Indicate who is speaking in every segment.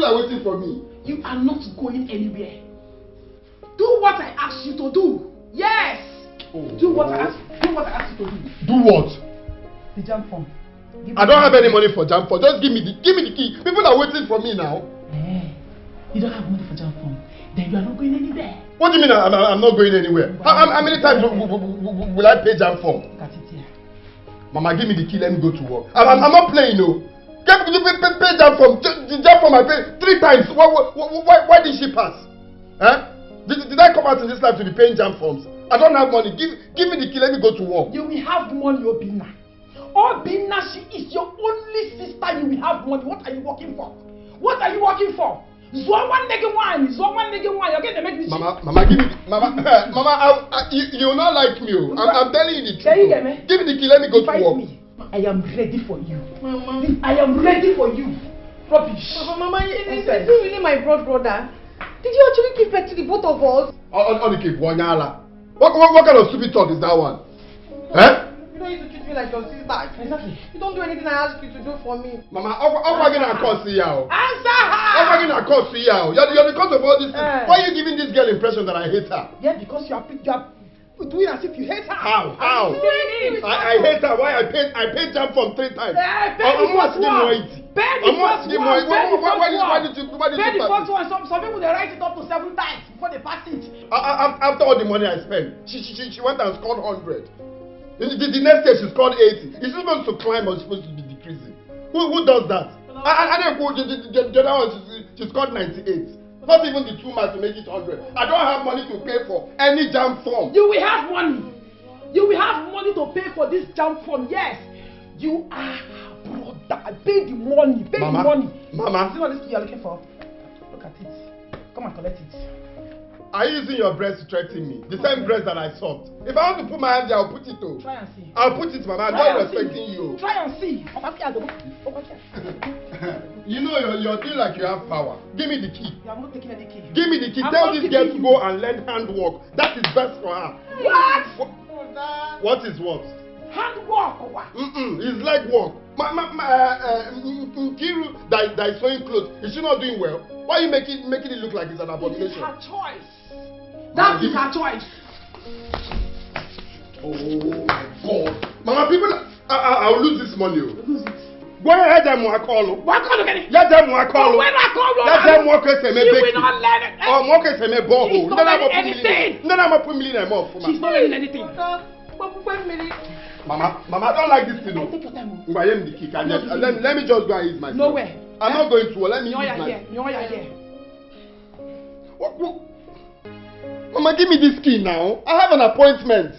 Speaker 1: people are waiting for me.
Speaker 2: You are not going anywhere. Do what I asked you to do. Yes.
Speaker 1: Oh.
Speaker 2: Do what I asked you to do.
Speaker 1: Do what?
Speaker 2: The jam form.
Speaker 1: I don't have any money for jam form. Just give me the key. People are waiting for me now.
Speaker 2: You don't have money for jam form. Then you are not going anywhere.
Speaker 1: What do you mean I'm not going anywhere? How many times will I pay jam form?
Speaker 2: Look at it here.
Speaker 1: Mama, give me the key. Let me go to work. I'm not playing, no. Pay jam form. The jam form I paid 3 times. Why did she pass? Huh? Did I come out in this life to be paying jam forms? I don't have money. Give me the key. Let me go to work.
Speaker 2: You will have money, Obina. Obina, she is your only sister. You will have money. What are you working for? What are you working for? You're getting to make me.
Speaker 1: Mama, give me. Mama, you will not like me. I'm telling you the truth. Give me the key. Let me go to work.
Speaker 2: Me. I am ready for you. Mama. I am ready for you. Rubbish.
Speaker 3: Mama, is this really my brother? Did you actually give birth to the both of us?
Speaker 1: What kind of stupid talk is that one? Huh?
Speaker 3: You don't need to treat me like your sister. Exactly. You don't do anything I ask you to do for me.
Speaker 1: Mama, I'm going to call you.
Speaker 2: Answer her!
Speaker 1: I'm going to call you. You're because of all this. Why are you giving this girl impression that I hate her?
Speaker 2: Yeah, because you are doing as if you hate her.
Speaker 1: How? I hate her. Why? I paid jam from 3 times.
Speaker 2: Why did you
Speaker 1: Some
Speaker 2: people they write it up to 7 times before they pass it.
Speaker 1: After all the money I spent, she went and scored 100. The next day she scored 80. Is she supposed to climb or supposed to be decreasing? Who does that? I don't know. The other one she scored 98. Not even the 2 marks to make it 100. I don't have money to pay for any jam form.
Speaker 2: You will have money. You will have money to pay for this jam form. Yes. You are brother. Pay the money. Pay the money.
Speaker 1: Mama.
Speaker 2: See what this you are looking for? Look at it. Come and collect it.
Speaker 1: Are you using your breast to threaten me? The same breast that I sucked. If I want to put my hand there, I'll put it too.
Speaker 2: Try and see.
Speaker 1: I'll put it, Mama. I'm not respecting you.
Speaker 2: Try and see.
Speaker 1: You know you're doing like you have power. Give me the key.
Speaker 2: You are not taking any key.
Speaker 1: Give me the key. Tell this girl to go and learn handwork. That is best for her.
Speaker 2: What?
Speaker 1: What is what?
Speaker 2: Handwork.
Speaker 1: It's leg work. Nkiru that is sewing clothes. Is she not doing well? Why are you making it look like it's an abomination?
Speaker 2: It is her choice. That is her choice.
Speaker 1: Oh my God. Mama, people, I'll lose this money.
Speaker 2: Lose it.
Speaker 1: Go ahead and call. Let them call. Let them walk as a
Speaker 2: she will not learn it.
Speaker 1: Oh, walk as a borehole.
Speaker 2: She's not learning anything.
Speaker 1: Then I'm up million more for
Speaker 2: She's not learning anything.
Speaker 1: Mama, I don't like this thing.
Speaker 2: Take your time.
Speaker 1: I am the kick. Let me just go and eat myself.
Speaker 2: Nowhere.
Speaker 1: I'm not going to. Let me eat
Speaker 2: myself.
Speaker 1: Here. What? Mama, give me this key now. I have an appointment.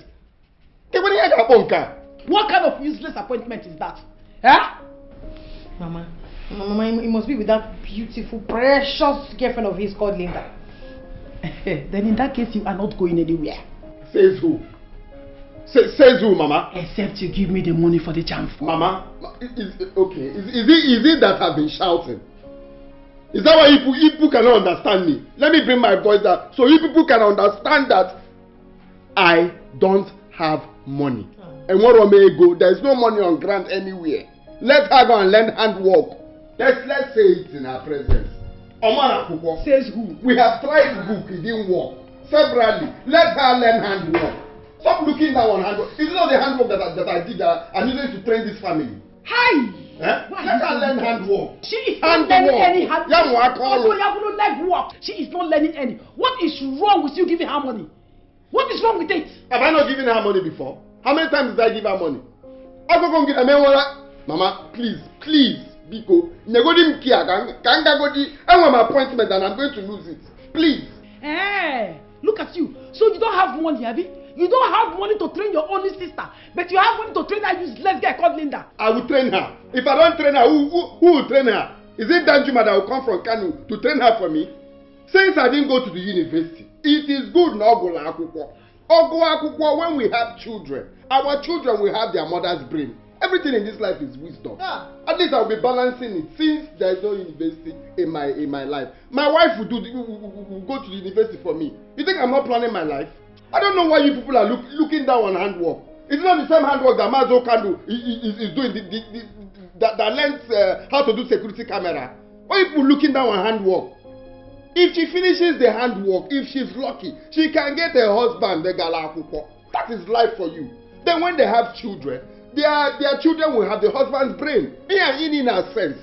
Speaker 2: What kind of useless appointment is that? Huh?
Speaker 3: Mama, it must be with that beautiful, precious girlfriend of his called Linda.
Speaker 2: Then in that case, you are not going anywhere.
Speaker 1: Says who? Says who, Mama?
Speaker 2: Except you give me the money for the jam form.
Speaker 1: Mama, okay. Is it that I've been shouting? Is that why you people cannot understand me? Let me bring my voice down so you people can understand that I don't have money. And what may go? There's no money on grant anywhere. Let her go and learn handwork. Let's say it in her presence.
Speaker 2: Says who?
Speaker 1: We have tried book, it didn't work. Severally, let her learn handwork. Stop looking down on handwork. Is it not the handwork that I did that I'm using to train this family?
Speaker 2: Hi!
Speaker 1: Let her learn handwork.
Speaker 2: She is not learning any handwork. She is not learning any. What is wrong with you giving her money? What is wrong with it?
Speaker 1: Have I not given her money before? How many times did I give her money? I go get a Mama, please, Biko. I want my appointment and I'm going to lose it. Please.
Speaker 2: Hey, look at you. So you don't have money, Abby? You don't have money to train your only sister, but you have money to train that useless guy called Linda.
Speaker 1: I will train her. If I don't train her, who will train her? Is it Danjuma that will come from Kanu to train her for me? Since I didn't go to the university, it is good not go to when we have children. Our children will have their mother's brain. Everything in this life is wisdom. At least I'll be balancing it since there is no university in my life. My wife will go to the university for me. You think I'm not planning my life? I don't know why you people are looking down on handwork. It's not the same handwork that Mazo Kandu is doing that learns how to do security camera. Why are people looking down on handwork? If she finishes the handwork, if she's lucky, she can get a husband, the Galakupo. That is life for you. Then when they have children, their children will have the husband's brain. Me and in a sense.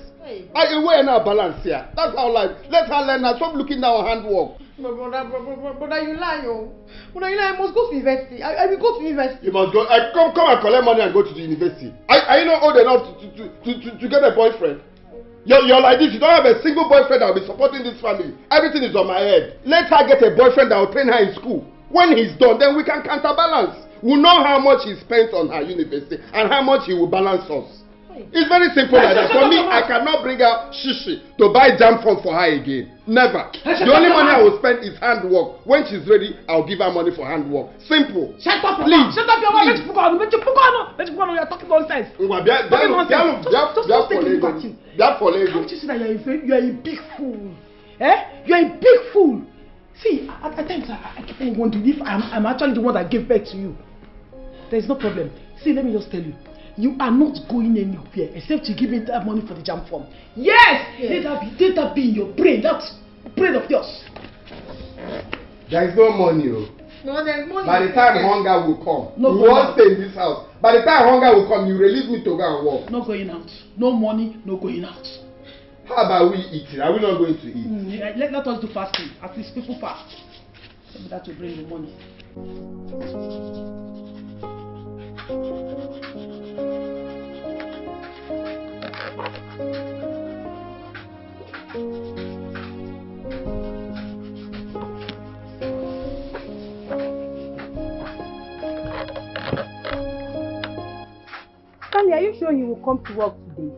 Speaker 1: I wear now balance here. That's how life. Let her learn now. Stop looking down on handwork.
Speaker 3: But brother, you lie, yo. Brother, you lie. I must go to university. I will go to university.
Speaker 1: You must go. Come and collect money and go to the university. Are you not old enough to get a boyfriend? You're like this. You don't have a single boyfriend that will be supporting this family. Everything is on my head. Let her get a boyfriend that will train her in school. When he's done, then we can counterbalance. We'll know how much he spent on her university and how much he will balance us. It's very simple like that. For me, I cannot bring out shishi to buy jam from for her again. Never. The only money I will spend is handwork. When she's ready, I'll give her money for handwork. Simple.
Speaker 2: Shut up,
Speaker 1: please.
Speaker 2: Shut up, your mouth. You're talking nonsense. Can't you see that you're a big fool? You're a big fool. See, at times I keep on wondering if I'm actually the one that gave birth to you. There's no problem. See, let me just tell you. You are not going anywhere except to give me that money for the jam form. Yes! Let that be in your brain. That's brain of yours.
Speaker 1: There is no money.
Speaker 3: No, there's money.
Speaker 1: By the time hunger will come,
Speaker 2: no
Speaker 1: you won't stay in this house. By the time hunger will come, you release me to go and work.
Speaker 2: No going out. No money, no going out.
Speaker 1: How about we eating? Are we not going to eat?
Speaker 2: Let us do fasting. At least people fast. Maybe that will bring the money.
Speaker 4: Stanley, are you sure you will come to work today?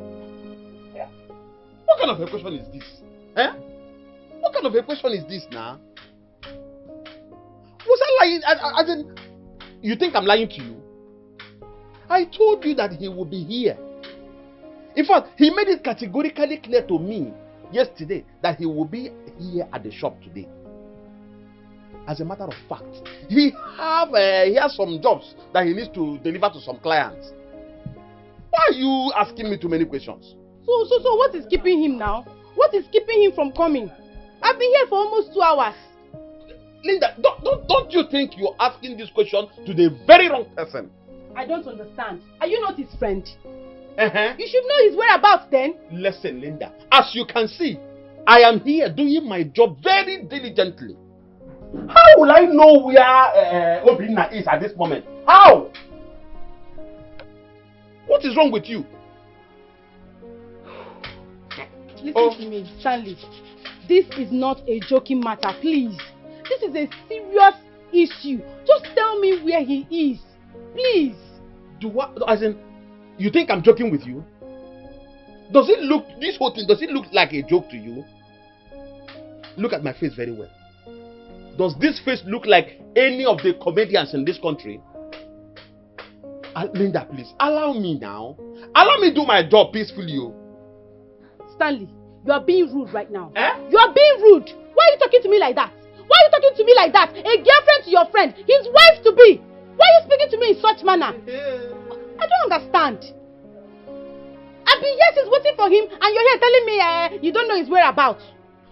Speaker 5: Yeah. What kind of a question is this? What kind of a question is this now? Was I lying? As in, you think I'm lying to you? I told you that he will be here. In fact, he made it categorically clear to me yesterday that he will be here at the shop today. As a matter of fact, he has some jobs that he needs to deliver to some clients. Why are you asking me too many questions?
Speaker 4: So what is keeping him now? What is keeping him from coming? I've been here for almost 2 hours.
Speaker 5: Linda, don't you think you're asking this question to the very wrong person?
Speaker 4: I don't understand. Are you not his friend?
Speaker 5: Uh-huh.
Speaker 4: You should know his whereabouts then.
Speaker 5: Listen, Linda, as you can see, I am here doing my job very diligently. How will I know where Obinna is at this moment? How? What is wrong with you?
Speaker 4: Listen to me, Stanley. This is not a joking matter, please. This is a serious issue. Just tell me where he is, please.
Speaker 5: As in, you think I'm joking with you? Does it look, this whole thing, does it look like a joke to you? Look at my face very well. Does this face look like any of the comedians in this country? Linda, please, allow me now. Allow me do my job peacefully.
Speaker 4: Stanley, you are being rude right now. You are being rude. Why are you talking to me like that? Why are you talking to me like that? A girlfriend to your friend, his wife to be. Why are you speaking to me in such manner? I don't understand. I've been here since waiting for him and you're here telling me you don't know his whereabouts.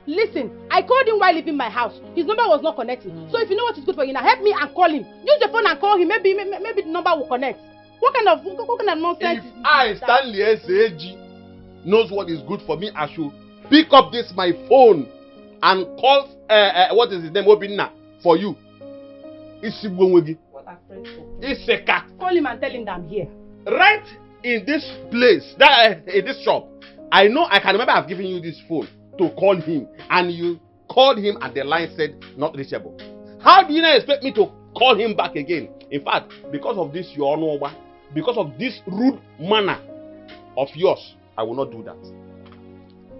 Speaker 4: Listen, I called him while leaving my house. His number was not connecting. So if you know what is good for you now, help me and call him. Use your phone and call him. Maybe the number will connect. What kind of nonsense?
Speaker 5: If I, Stanley S.A.G., knows what is good for me, I should pick up this my phone and call what is his name, Obinna, for you.
Speaker 4: What are friends for?
Speaker 5: Iseka.
Speaker 4: Call him and tell him that I'm here.
Speaker 5: Right in this place, in this shop, I know I can remember I've given you this phone to call him, and you called him and the line said not reachable. How do you not expect me to call him back again? In fact, because of this your honor, because of this rude manner of yours, I will not do that.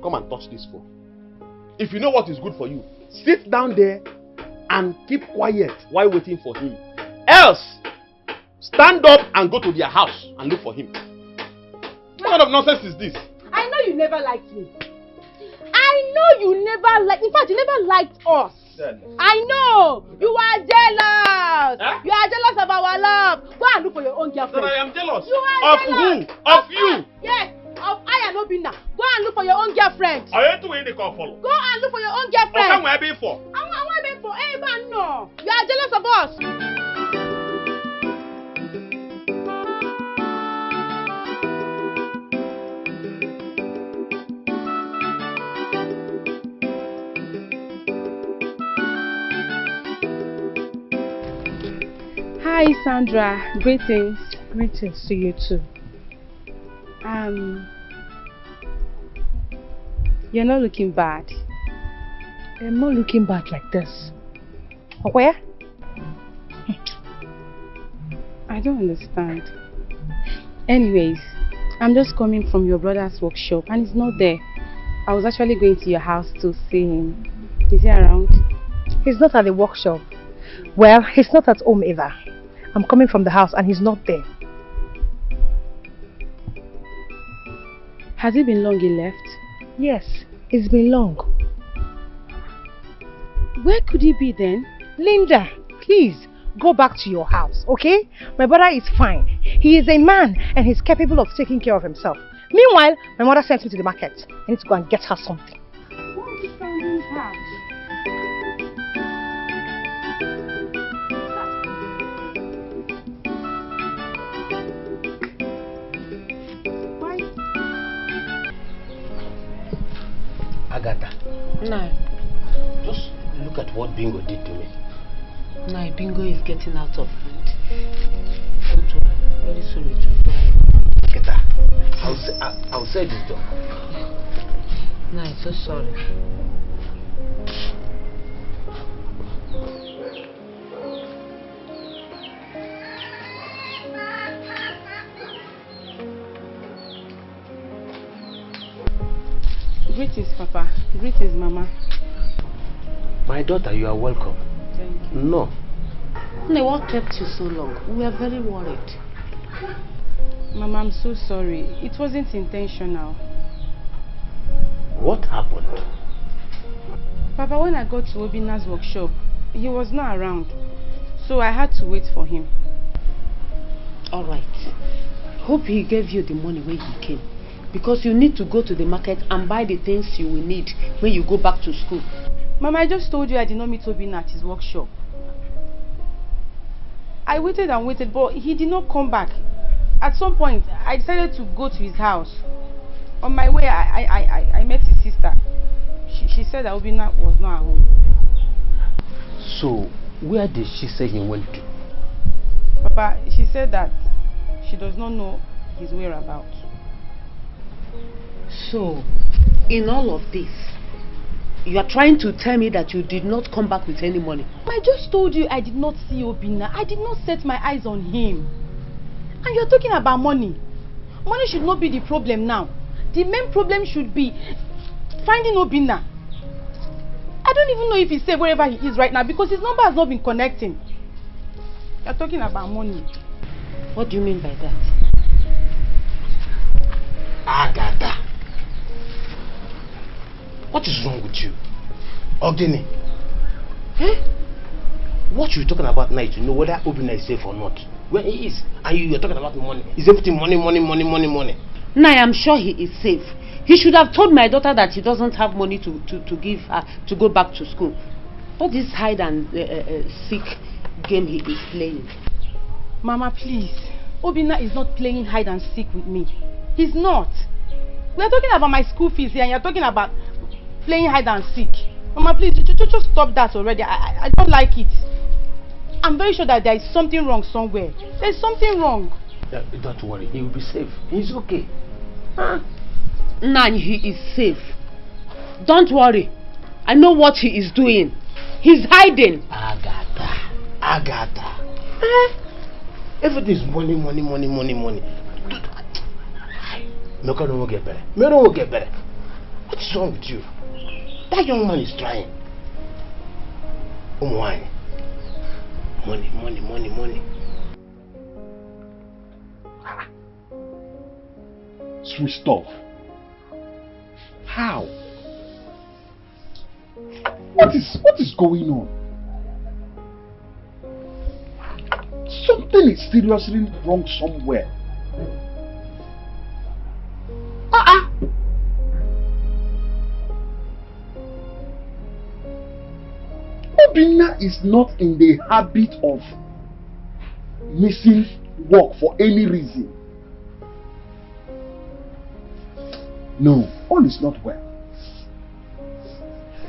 Speaker 5: Come and touch this phone. If you know what is good for you, sit down there and keep quiet while waiting for him. Else, stand up and go to their house and look for him. What kind of nonsense is this?
Speaker 4: I know you never liked me. I know you never liked. In fact, you never liked us. I know. You are jealous.
Speaker 5: Huh?
Speaker 4: You are jealous of our love. Go and look for your own girlfriend.
Speaker 5: That I am jealous.
Speaker 4: You are
Speaker 5: of
Speaker 4: jealous.
Speaker 5: who? Of you.
Speaker 4: Yes. Of I and Obinna. Go and look for your own girlfriend.
Speaker 5: Are you doing the call follow?
Speaker 4: Go and look for your own girlfriend.
Speaker 5: What can we be for?
Speaker 4: I want to be for. Hey, man, no. You are jealous of us. Hi, Sandra. Greetings.
Speaker 3: Greetings to you too.
Speaker 4: You're not looking bad.
Speaker 3: I'm not looking bad like this. Where?
Speaker 4: I don't understand. Anyways, I'm just coming from your brother's workshop and he's not there. I was actually going to your house to see him. Is he around?
Speaker 3: He's not at the workshop. Well, he's not at home either. I'm coming from the house and he's not there.
Speaker 4: Has it been long he left?
Speaker 3: Yes, it's been long.
Speaker 4: Where could he be then?
Speaker 3: Linda, please go back to your house, okay? My brother is fine. He is a man and he's capable of taking care of himself. Meanwhile, my mother sent me to the market. I need to go and get her something.
Speaker 4: What is sounding hard?
Speaker 6: Agatha.
Speaker 7: No.
Speaker 6: Just look at what Bingo did to me.
Speaker 7: No, Bingo is getting out of hand. Don't worry. Very soon it will die.
Speaker 6: Agatha, I'll say this though.
Speaker 7: No, I'm so sorry.
Speaker 4: Greetings, Papa. Greetings, Mama.
Speaker 6: My daughter, you are welcome.
Speaker 4: Thank you.
Speaker 6: No.
Speaker 7: No, what kept you so long? We are very worried.
Speaker 4: Mama, I'm so sorry. It wasn't intentional.
Speaker 6: What happened?
Speaker 4: Papa, when I got to Obinna's workshop, he was not around. So I had to wait for him.
Speaker 7: Alright. Hope he gave you the money when he came. Because you need to go to the market and buy the things you will need when you go back to school.
Speaker 4: Mama, I just told you I did not meet Obinna at his workshop. I waited and waited, but he did not come back. At some point, I decided to go to his house. On my way, I met his sister. She said that Obinna was not at home.
Speaker 6: So, where did she say he went to?
Speaker 4: Papa, she said that she does not know his whereabouts.
Speaker 7: So, in all of this, you are trying to tell me that you did not come back with any money?
Speaker 4: I just told you I did not see Obinna. I did not set my eyes on him. And you're talking about money. Money should not be the problem now. The main problem should be finding Obinna. I don't even know if he's safe wherever he is right now because his number has not been connecting. You're talking about money.
Speaker 7: What do you mean by that?
Speaker 6: Agatha. What is wrong with you? Ogdini. Eh? What you talking about now to know whether Obinna is safe or not? Where he is. And you're talking about money. Is everything money?
Speaker 7: No, I am sure he is safe. He should have told my daughter that he doesn't have money to give her to go back to school. All this hide and seek game he is playing.
Speaker 4: Mama, please. Obinna is not playing hide and seek with me. He's not. We are talking about my school fees here and you're talking about playing hide and seek. Mama, please, just stop that already. I don't like it. I'm very sure that there is something wrong somewhere. There's something wrong.
Speaker 6: Don't worry, he will be safe. He's okay. Huh?
Speaker 7: Nan, he is safe. Don't worry. I know what he is doing. He's hiding.
Speaker 6: Agatha. Everything is money. Meko don't get better. Me don't get better. What is wrong with you? That young man is trying. Why? Money.
Speaker 8: Switched off. How? What is going on? Something is seriously wrong somewhere. Obinna is not in the habit of missing work for any reason. No, all is not well.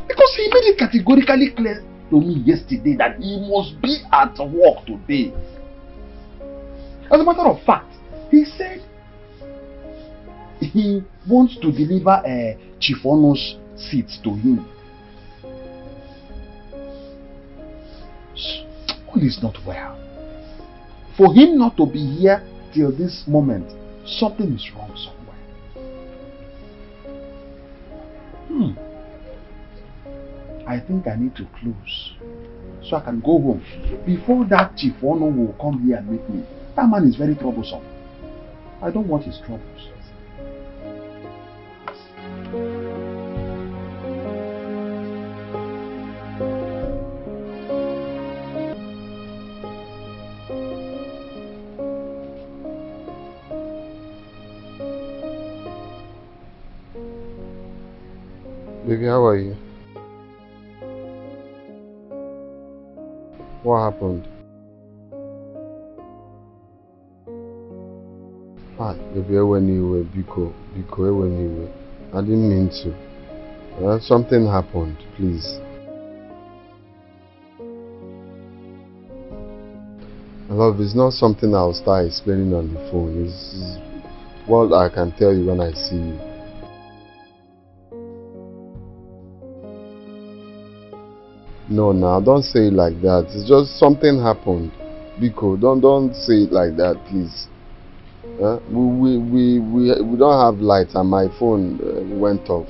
Speaker 8: Because he made it categorically clear to me yesterday that he must be at work today. As a matter of fact, he said he wants to deliver a Chief Ono's seat to him. All is not well. For him not to be here till this moment, something is wrong somewhere. I think I need to close so I can go home before that Chief Ono will come here and meet me. That man is very troublesome. I don't want his troubles.
Speaker 9: Baby, how are you? What happened? Baby, when you were Biko, when you were. I didn't mean to. Something happened, please. Love, it's not something I'll start explaining on the phone. It's what I can tell you when I see you. No, now don't say it like that. It's just something happened. Biko, don't say it like that, please. We don't have light and my phone went off.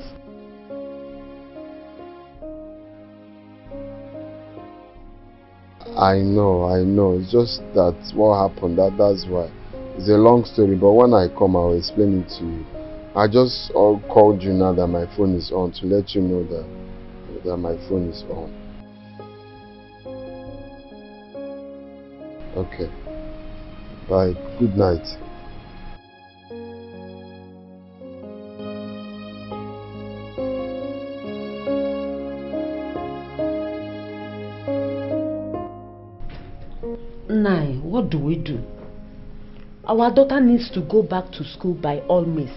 Speaker 9: I know. It's just that what happened. That's why. It's a long story, but when I come, I'll explain it to you. I just called you now that my phone is on to let you know that my phone is on. Okay. Bye. Good night.
Speaker 7: Nai, what do we do? Our daughter needs to go back to school by all means.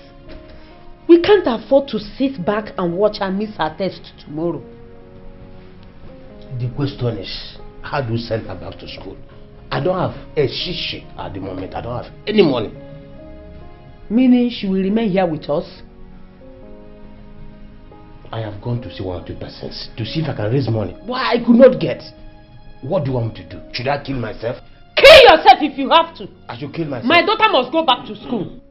Speaker 7: We can't afford to sit back and watch her miss her test tomorrow.
Speaker 6: The question is, how do we send her back to school? I don't have a shishi at the moment. I don't have any money.
Speaker 7: Meaning she will remain here with us?
Speaker 6: I have gone to see one or two persons to see if I can raise money. Why I could not get. What do you want me to do? Should I kill myself?
Speaker 7: Kill yourself if you have to.
Speaker 6: I should kill myself.
Speaker 7: My daughter must go back to school.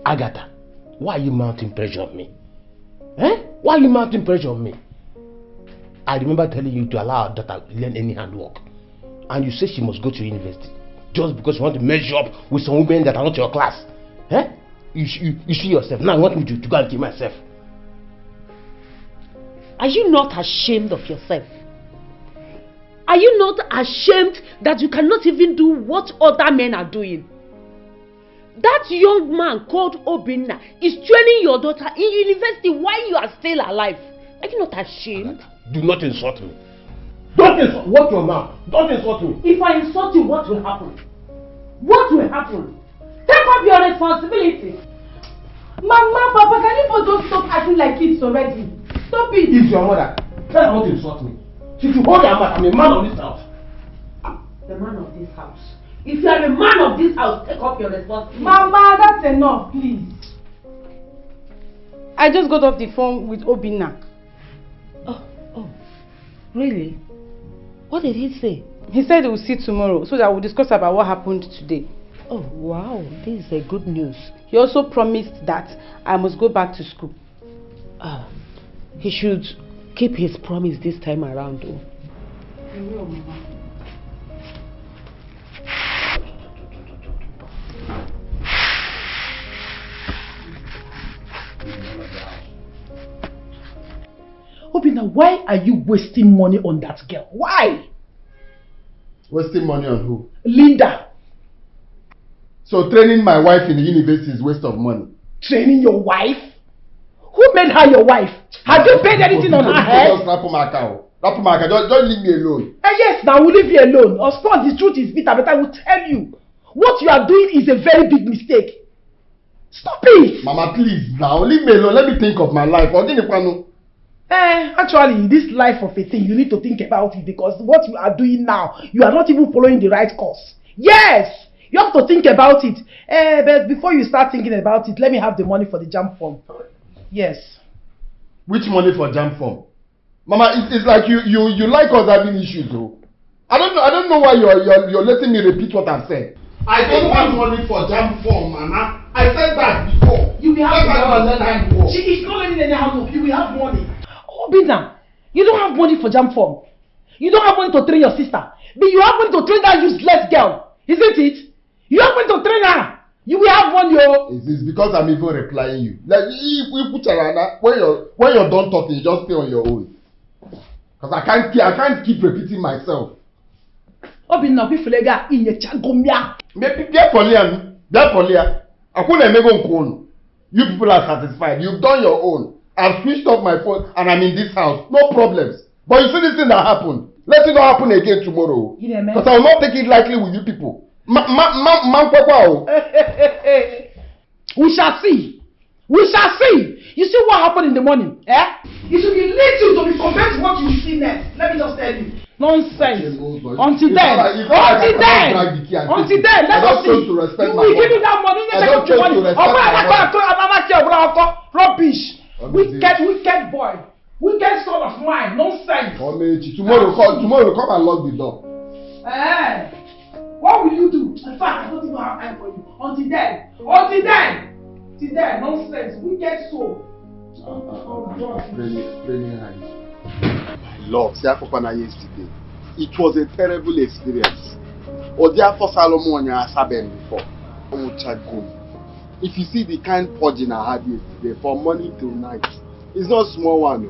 Speaker 6: Agatha, why are you mounting pressure on me? Why are you mounting pressure on me? I remember telling you to allow our daughter to learn any handwork. And you say she must go to university. Just because you want to measure up with some women that are not your class. You see yourself. Now you want me to go and kill myself.
Speaker 7: Are you not ashamed of yourself? Are you not ashamed that you cannot even do what other men are doing? That young man called Obinna is training your daughter in university while you are still alive. Are you not ashamed?
Speaker 6: Do not insult me. Don't insult. What your mouth? Don't insult me.
Speaker 7: If I insult you, what will happen? What will happen? Take up your responsibility.
Speaker 4: Mama, Papa, can you both just stop acting like kids already? Stop it.
Speaker 6: It's your mother. Tell her not to insult me. She should hold her mouth. I'm a man of this house.
Speaker 7: The man of this house. If you are a man of this house, take up your responsibility.
Speaker 4: Mama, that's enough, please. I just got off the phone with Obinna.
Speaker 7: Oh, really? What did he say?
Speaker 4: He said he will see tomorrow so that we'll discuss about what happened today.
Speaker 7: Oh, wow. This is a good news.
Speaker 4: He also promised that I must go back to school.
Speaker 7: He should keep his promise this time around, though.
Speaker 4: I will, Mama.
Speaker 2: Obinna, why are you wasting money on that girl? Why?
Speaker 1: Wasting money on who?
Speaker 2: Linda.
Speaker 1: So training my wife in the university is waste of money.
Speaker 2: Training your wife? Who made her your wife? Have you paid anything on her head?
Speaker 1: Rapumaka, just leave me alone.
Speaker 2: Yes, now we'll leave you alone. Of course, the truth is bitter, but I will tell you. What you are doing is a very big mistake. Stop it!
Speaker 1: Mama, please, now leave me alone. Let me think of my life.
Speaker 2: Actually, this life of a thing, you need to think about it because what you are doing now, you are not even following the right course. Yes! You have to think about it. But before you start thinking about it, let me have the money for the jam form. Yes.
Speaker 1: Which money for jam form? Mama, it's like you like us having issues, though. I don't know why you're letting me repeat what I've said. I don't want money for jam form, Mama. I said that before.
Speaker 2: You will have money. She is not letting anyhow look. You will have money. Oh, Bina, you don't have money for jam form. You don't have money to train your sister. But you have money to train that useless girl. Isn't it? You have money to train her. You will have money, yo.
Speaker 1: It's because I'm even replying you. Like, if we put Charana, when you're done talking, you just stay on your own. Because I can't keep repeating myself.
Speaker 2: Obinna, we flega inye chagomia.
Speaker 1: You people are satisfied. You've done your own. I've switched off my phone and I'm in this house. No problems. But you see this thing that happened. Let it not happen again tomorrow. Because I will not take it lightly with you people.
Speaker 2: We shall see. We shall see. You see what happened in the morning? It should be little to be compared to what you see next. Let me just tell you. Nonsense. Until then, let us see. We give you that money. Rubbish. Wicked boy. Wicked son of mine. Nonsense.
Speaker 1: Tomorrow come and lock the door.
Speaker 2: What will you do? In fact, I don't even have time for you. Until then, nonsense. Wicked soul.
Speaker 8: Lord, yesterday. It was a terrible experience. Odia for Solomon before. If you see the kind purging I had yesterday, from morning till night, it's not a small one.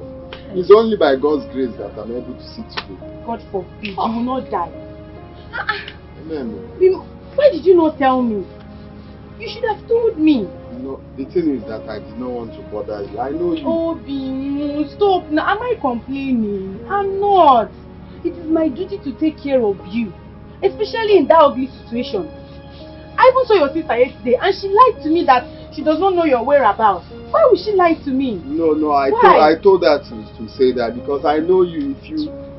Speaker 8: It's only by God's grace that I'm able to see today.
Speaker 4: God forbid, you will not die.
Speaker 8: Amen.
Speaker 4: Why did you not tell me? You should have told me.
Speaker 8: No, the thing is that I did not want to bother you. I know you.
Speaker 4: Oh, Binu, stop. Now, am I complaining? I'm not. It is my duty to take care of you, especially in that ugly situation. I even saw your sister yesterday and she lied to me that she does not know your whereabouts. Why would she lie to me?
Speaker 8: No, I told her to say that because I know you.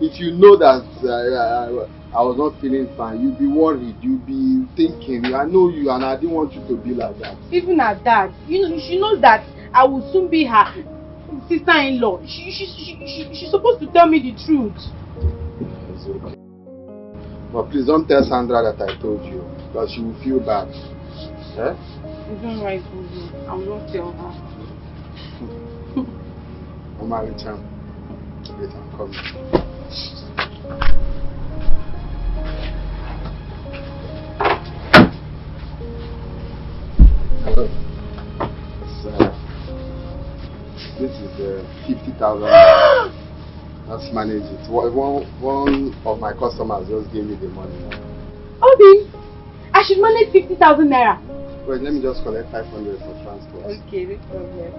Speaker 8: If you know that I was not feeling fine, you'll be worried, you'll be thinking. I know you and I didn't want you to be like that.
Speaker 4: Even at that, she knows that I will soon be her sister-in-law. She's supposed to tell me the truth.
Speaker 8: It's okay. But please don't tell Sandra that I told you, because she will feel bad. Eh?
Speaker 4: It's alright, I will not tell her.
Speaker 8: Mama, Richard. Wait, I'm coming. Hello. This is 50,000. Let's manage it. One of my customers just gave me the money.
Speaker 4: Obi, I should manage 50,000 naira.
Speaker 8: Wait, let me just collect 500 for transport.
Speaker 4: Okay, no problem.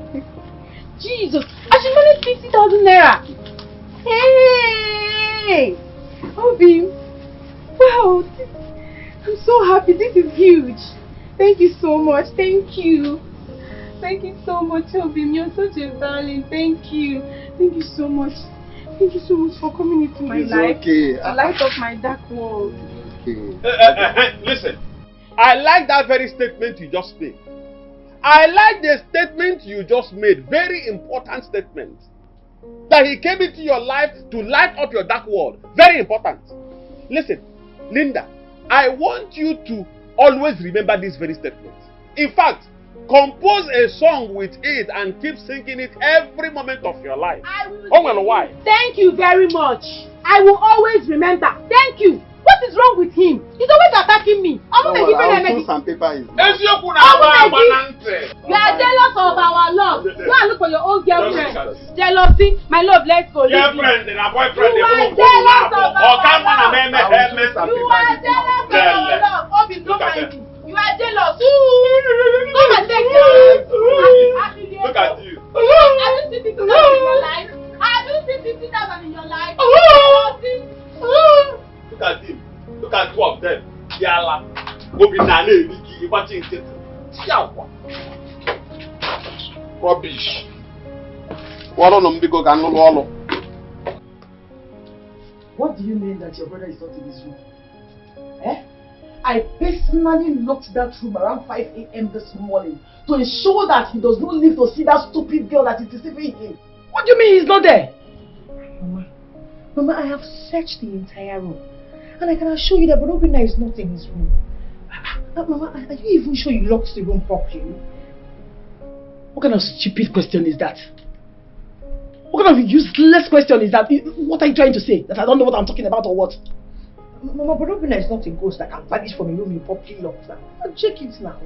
Speaker 4: Jesus, I should manage 50,000 naira. Hey, Obi, wow, I'm so happy. This is huge. Thank you so much. Thank you. Thank you so much, Obi. You're such a darling. Thank you. Thank you so much. Thank you so much for coming into my life.
Speaker 8: Okay.
Speaker 4: The light of my dark world.
Speaker 8: Okay.
Speaker 5: Listen, I like that very statement you just made. I like the statement you just made. Very important statement. That he came into your life to light up your dark world. Very important. Listen, Linda, I want you to always remember this very statement. In fact, compose a song with it and keep singing it every moment of your life. Oh well, why?
Speaker 4: Thank you very much. I will always remember. Thank you. What is wrong with him? He's always attacking me.
Speaker 8: I'll put some paper in.
Speaker 5: You
Speaker 4: are jealous of our love. Go and look for your own girlfriend. Jealousy. My love, let's go.
Speaker 5: Girlfriend and a boyfriend.
Speaker 4: You are jealous of our love. You are jealous of our love. Obi, don't mind me. You are jealous. Come and take care.
Speaker 5: Look at you.
Speaker 4: Have you seen 50,000 in your life? Have you seen 50,000 in your life?
Speaker 5: at him. Look at two of them. Yala. Go be nane, Biki, watching it. Rubbish. What
Speaker 2: do you mean that your brother is not in this room? Eh? I personally locked that room around 5 a.m. this morning to ensure that he does not live to see that stupid girl that is deceiving him. What do you mean he's not there?
Speaker 3: Mama, I have searched the entire room. And I can assure you that Obinna is not in his room. Mama, are you even sure you locked the room properly?
Speaker 2: What kind of stupid question is that? What kind of useless question is that? What are you trying to say? That I don't know what I'm talking about or what?
Speaker 3: Mama, but Obinna is not a ghost that can vanish from a room you properly locked. I'll check it now.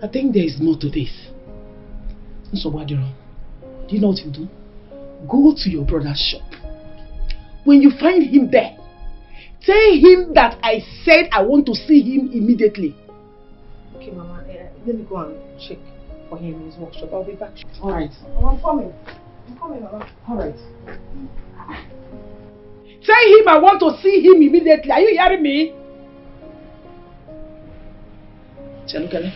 Speaker 2: I think there is more to this. So what do you know what you do? Go to your brother's shop. When you find him there, tell him that I said I want to see him immediately.
Speaker 3: Okay, Mama, let me go and check for him in his workshop. I'll be back.
Speaker 2: Alright.
Speaker 3: I'm coming. I'm coming, Mama.
Speaker 2: Alright. Tell him I want to see him immediately. Are you hearing me? Chalukale.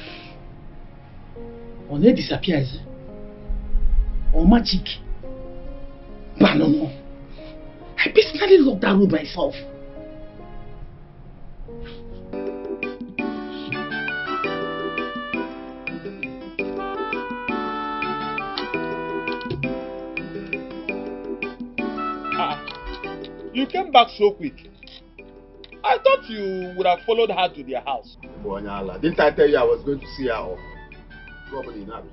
Speaker 2: On disappears. Or magic. But no. I personally locked that room myself.
Speaker 5: You came back so quick. I thought you would have followed her to their house.
Speaker 8: Didn't I tell you I was going to see her off? Probably not.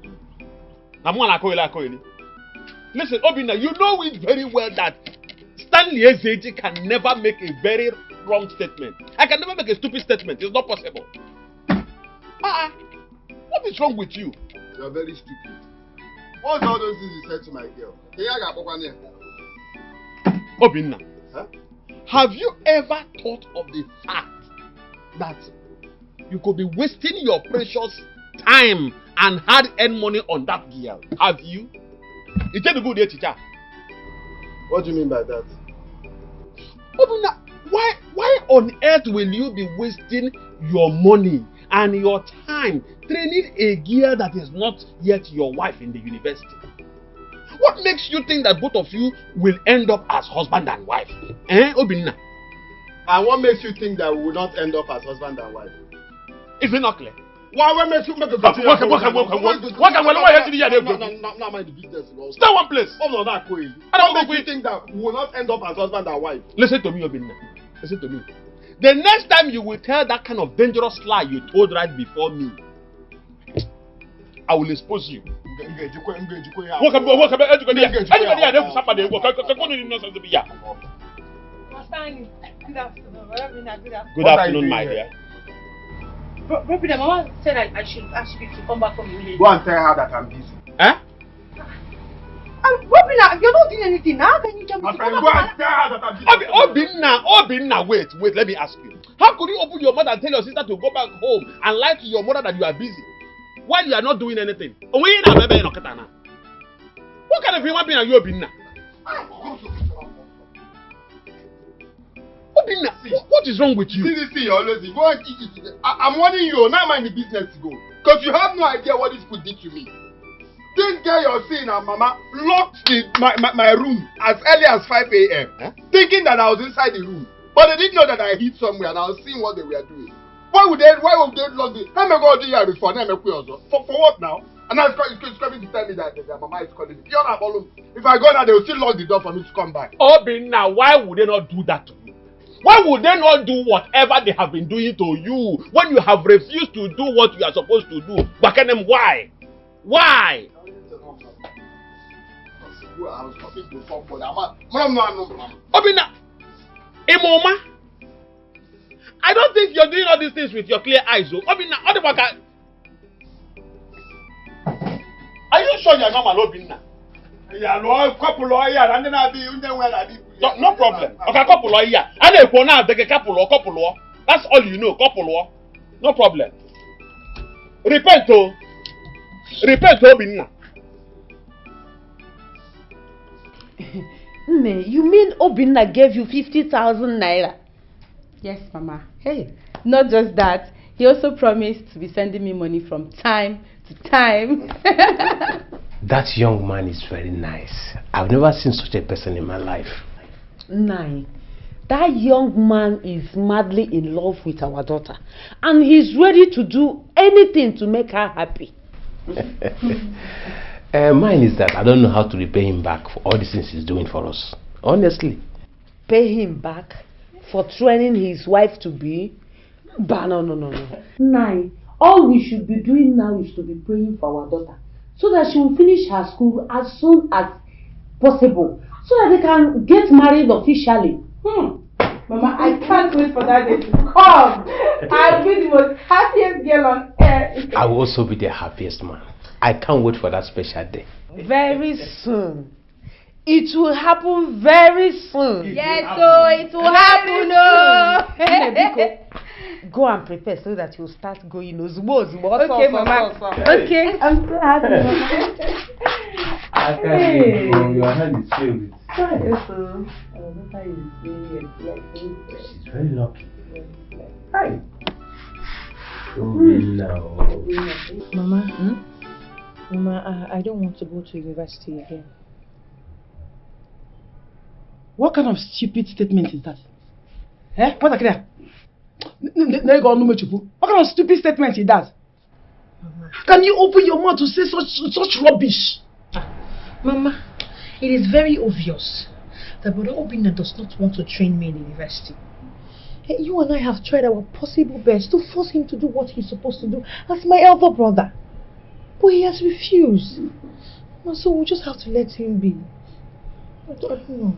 Speaker 5: Listen, Obinna, you know it very well that Stanley Ezeji can never make a very wrong statement. I can never make a stupid statement. It's not possible. What is wrong with you?
Speaker 8: You're very stupid. What's all those things you said to my girl?
Speaker 5: Obinna, huh? Have you ever thought of the fact that you could be wasting your precious time and hard-earned money on that girl? Have you? It's a good teacher.
Speaker 8: What do you mean by that?
Speaker 5: Obinna, why on earth will you be wasting your money and your time training a girl that is not yet your wife in the university? What makes you think that both of you will end up as husband and wife? Obinna?
Speaker 8: And what makes you think that we will not end up as husband and wife?
Speaker 5: Is it not clear?
Speaker 8: What makes you make a
Speaker 5: Stay one place.
Speaker 8: What makes you think that we will not end up as husband and wife?
Speaker 5: Listen to me, Obinna. Listen to me. The next time you will tell that kind of dangerous lie you told right before me, I will expose you. Good afternoon, my dear.
Speaker 3: Robin, Mama said I should ask you to come back home immediately.
Speaker 8: Go and tell her that I'm busy.
Speaker 3: Robin, you're not doing anything now. Then you can
Speaker 8: my friend, go and tell her that I'm busy.
Speaker 5: Obinna, wait, let me ask you. How could you open your mouth and tell your sister to go back home and lie to your mother that you are busy while you are not doing anything? What kind of human being are you, Obinna? Obinna, what is wrong with you?
Speaker 8: See, you always go and eat it. I'm warning you, now mind the business to go. Because you have no idea what this food did to me. This girl you're seeing, Mama, locked my room as early as 5 a.m. Thinking that I was inside the room. But they didn't know that I hid somewhere and I was seeing what they were doing. Why would they lock the... How am I going to do here before? For what now? And now it's coming to tell me that Mama is calling me. If I go now, they will still lock the door for me to come back.
Speaker 5: Obinna, why would they not do that to you? Why would they not do whatever they have been doing to you when you have refused to do what you are supposed to do? Bakanem, why? Why?
Speaker 8: I was talking to somebody.
Speaker 5: Obinna, Imoma, I don't think you're doing all these things with your clear eyes. Obinna, are you sure you're normal, Obinna?
Speaker 8: No
Speaker 5: problem. Okay, couple of years. I know now take a couple. That's all you know, couple. No problem. Repent, Obinna.
Speaker 7: Nne, you mean Obinna gave you 50,000 naira?
Speaker 4: Yes, Mama. Hey, not just that. He also promised to be sending me money from time to time.
Speaker 6: That young man is very nice. I've never seen such a person in my life.
Speaker 7: Nine. That young man is madly in love with our daughter. And he's ready to do anything to make her happy.
Speaker 6: Mine is that I don't know how to repay him back for all the things he's doing for us. Honestly.
Speaker 7: Pay him back for training his wife to be? But no. Nine. All we should be doing now is to be praying for our daughter, so that she will finish her school as soon as possible, so that they can get married officially.
Speaker 2: Mama, I can't wait for that day to come. I'll be the most happiest girl on earth.
Speaker 6: I will also be the happiest man. I can't wait for that special day.
Speaker 7: Very soon. It will happen very soon.
Speaker 4: Yes, so it will happen.
Speaker 7: Go and prepare so that you'll start going.
Speaker 4: Okay, Mama. Okay.
Speaker 2: I'm so happy, Mama.
Speaker 6: I can't wait. Your hand is filled with. She's very lucky. Hi.
Speaker 3: Mama, I don't want to go to university again.
Speaker 2: What kind of stupid statement is that? Eh? What kind of stupid statement is that?
Speaker 3: Mama.
Speaker 2: Can you open your mouth to say such rubbish?
Speaker 3: Mama, it is very obvious that Brother Obinna does not want to train me in university. You and I have tried our possible best to force him to do what he's supposed to do as my elder brother. But he has refused. So we'll just have to let him be. I don't know.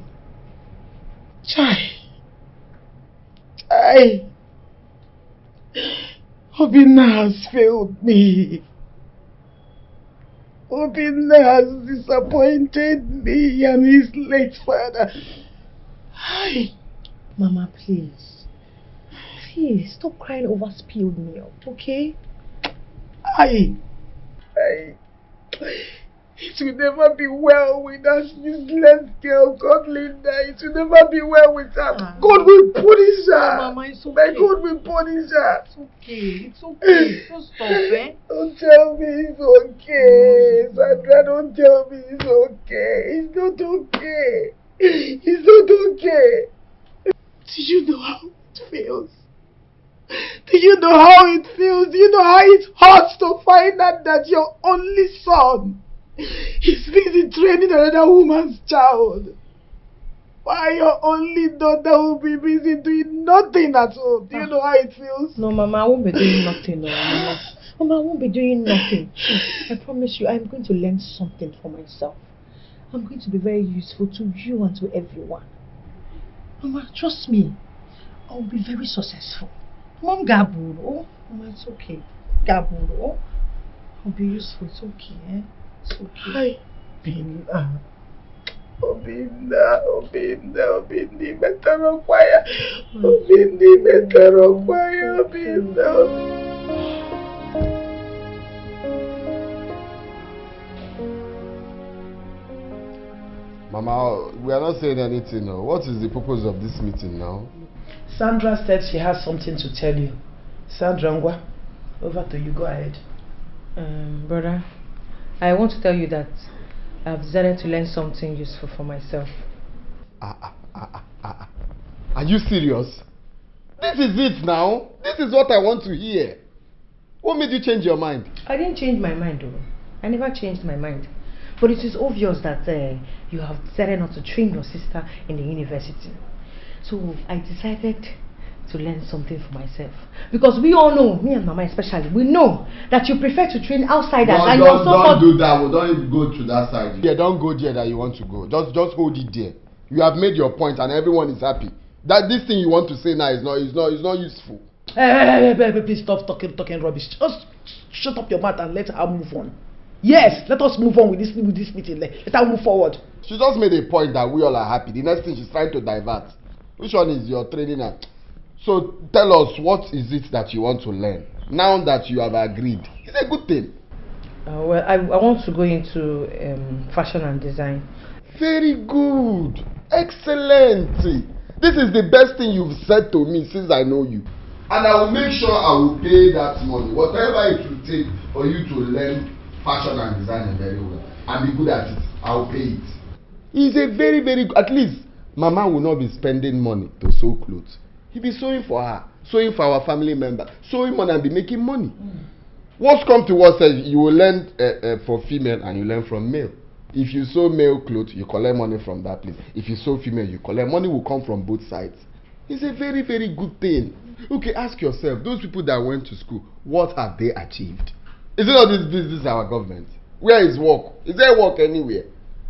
Speaker 2: Chai. Obinna has failed me. Obinna has disappointed me and his late father.
Speaker 3: Mama, please. Please, stop crying over spilled milk, okay?
Speaker 2: It will never be well with that useless girl called Linda. It will never be well with her. God will punish her.
Speaker 3: Mama, it's okay.
Speaker 2: My God will punish her.
Speaker 3: It's okay. It's okay. Don't stop, eh?
Speaker 2: Don't tell me it's okay. Sandra, don't tell me it's okay. It's not okay. It's not okay. Do you know how it feels? Do you know how it feels? Do you know how it hurts to find out that your only son is busy training another woman's child, while your only daughter will be busy doing nothing at home? Do you know how it feels?
Speaker 3: No, Mama, I won't be doing nothing. No, Mama. Mama, I won't be doing nothing. I promise you, I'm going to learn something for myself. I'm going to be very useful to you and to everyone. Mama, trust me. I'll be very successful. Mom, Gaburo. Mama, it's okay. Gaburo. I'll be useful. It's okay, eh? It's okay.
Speaker 2: Obinna, better acquire. Obinna, better acquire. Obinna.
Speaker 9: Mama, we are not saying anything now. What is the purpose of this meeting now?
Speaker 2: Sandra said she has something to tell you. Sandra Ngwa, over to you. Go ahead.
Speaker 3: Brother, I want to tell you that I've decided to learn something useful for myself.
Speaker 9: Are you serious? This is it now. This is what I want to hear. What made you change your mind?
Speaker 3: I didn't change my mind, though. I never changed my mind. But it is obvious that you have decided not to train your sister in the university. So I decided to learn something for myself. Because we all know, me and Mama especially, we know that you prefer to train outsiders.
Speaker 9: Don't do that. We don't even go to that side. Yeah, don't go there that you want to go. Just hold it there. You have made your point and everyone is happy. That this thing you want to say now is not useful.
Speaker 2: Please stop talking rubbish. Just shut up your mouth and let her move on. Yes, let us move on with this meeting. Let her move forward.
Speaker 9: She just made a point that we all are happy. The next thing she's trying to divert. Which one is your training at? So tell us, what is it that you want to learn now that you have agreed? It's a good thing.
Speaker 3: Well, I want to go into fashion and design.
Speaker 9: Very good.
Speaker 1: Excellent. This is the best thing you've said to me since I know you. And I will make sure I will pay that money, whatever it will take for you to learn fashion and design very well and be good at it. I will pay it. It's a very, very good. At least Mama will not be spending money to sew clothes. He'll be sewing for her, sewing for our family member, sewing money and be making money. What's come to us is you will learn for female and you learn from male. If you sew male clothes, you collect money from that place. If you sew female, you collect money. Will come from both sides. It's a very, very good thing. Okay, ask yourself, those people that went to school, what have they achieved? Is it not this business our government? Where is work? Is there work anywhere?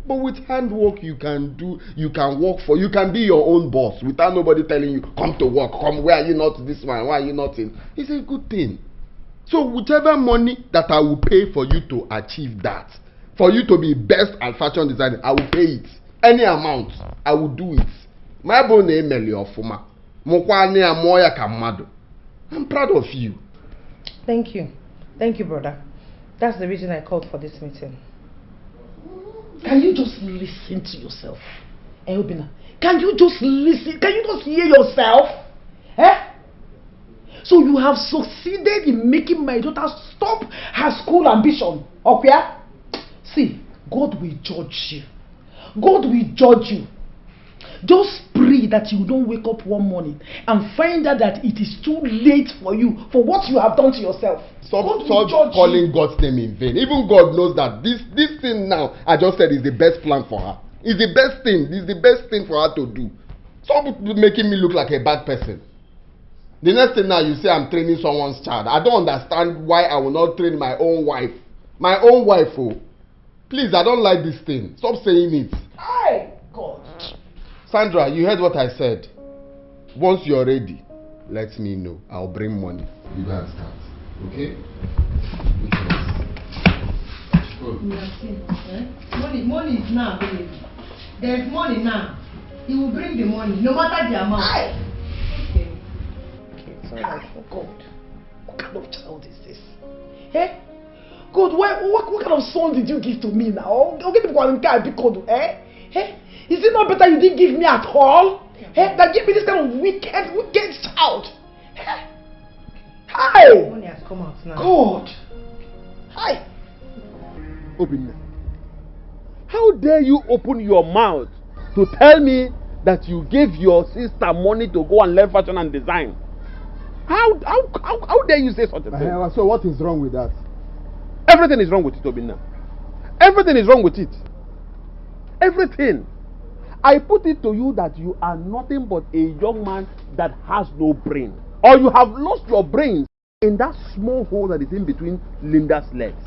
Speaker 1: But with handwork you can do, you can work for, you can be your own boss without nobody telling you, come to work, come, why are you not this one, why are you not in? It's a good thing. So whichever money that I will pay for you to achieve that, for you to be best at fashion designing, I will pay it. Any amount, I will do it. My bone email your fuma. I'm proud of you.
Speaker 3: Thank you. Thank you, brother. That's the reason I called for this meeting.
Speaker 2: Can you just listen to yourself? Obina, can you just listen? Can you just hear yourself? So you have succeeded in making my daughter stop her school ambition. Okay? See, God will judge you. God will judge you. Just pray that you don't wake up one morning and find out that it is too late for you for what you have done to yourself.
Speaker 1: Stop calling God's name in vain. Even God knows that this thing now I just said is the best plan for her. It's the best thing. It's the best thing for her to do. Stop making me look like a bad person. The next thing now you say I'm training someone's child. I don't understand why I will not train my own wife. My own wife, oh. Please, I don't like this thing. Stop saying it.
Speaker 2: Hey, God.
Speaker 1: Sandra, you heard what I said. Once you're ready, let me know. I'll bring money. You guys start. Okay?
Speaker 10: Money is now available. There's money now. He will bring the money, no matter the amount.
Speaker 2: Okay, it's alright for God. What kind of child is this? God, what kind of son did you give to me now? Is it not better you didn't give me at all? That gave me this kind of wicked child. Hi!
Speaker 10: Money has come out now.
Speaker 2: God! Hi!
Speaker 5: Obinna, how dare you open your mouth to tell me that you gave your sister money to go and learn fashion and design? How dare you say such a thing?
Speaker 1: So what is wrong with that?
Speaker 5: Everything is wrong with it, Obinna. Everything is wrong with it. Everything. I put it to you that you are nothing but a young man that has no brain. Or you have lost your brains in that small hole that is in between Linda's legs.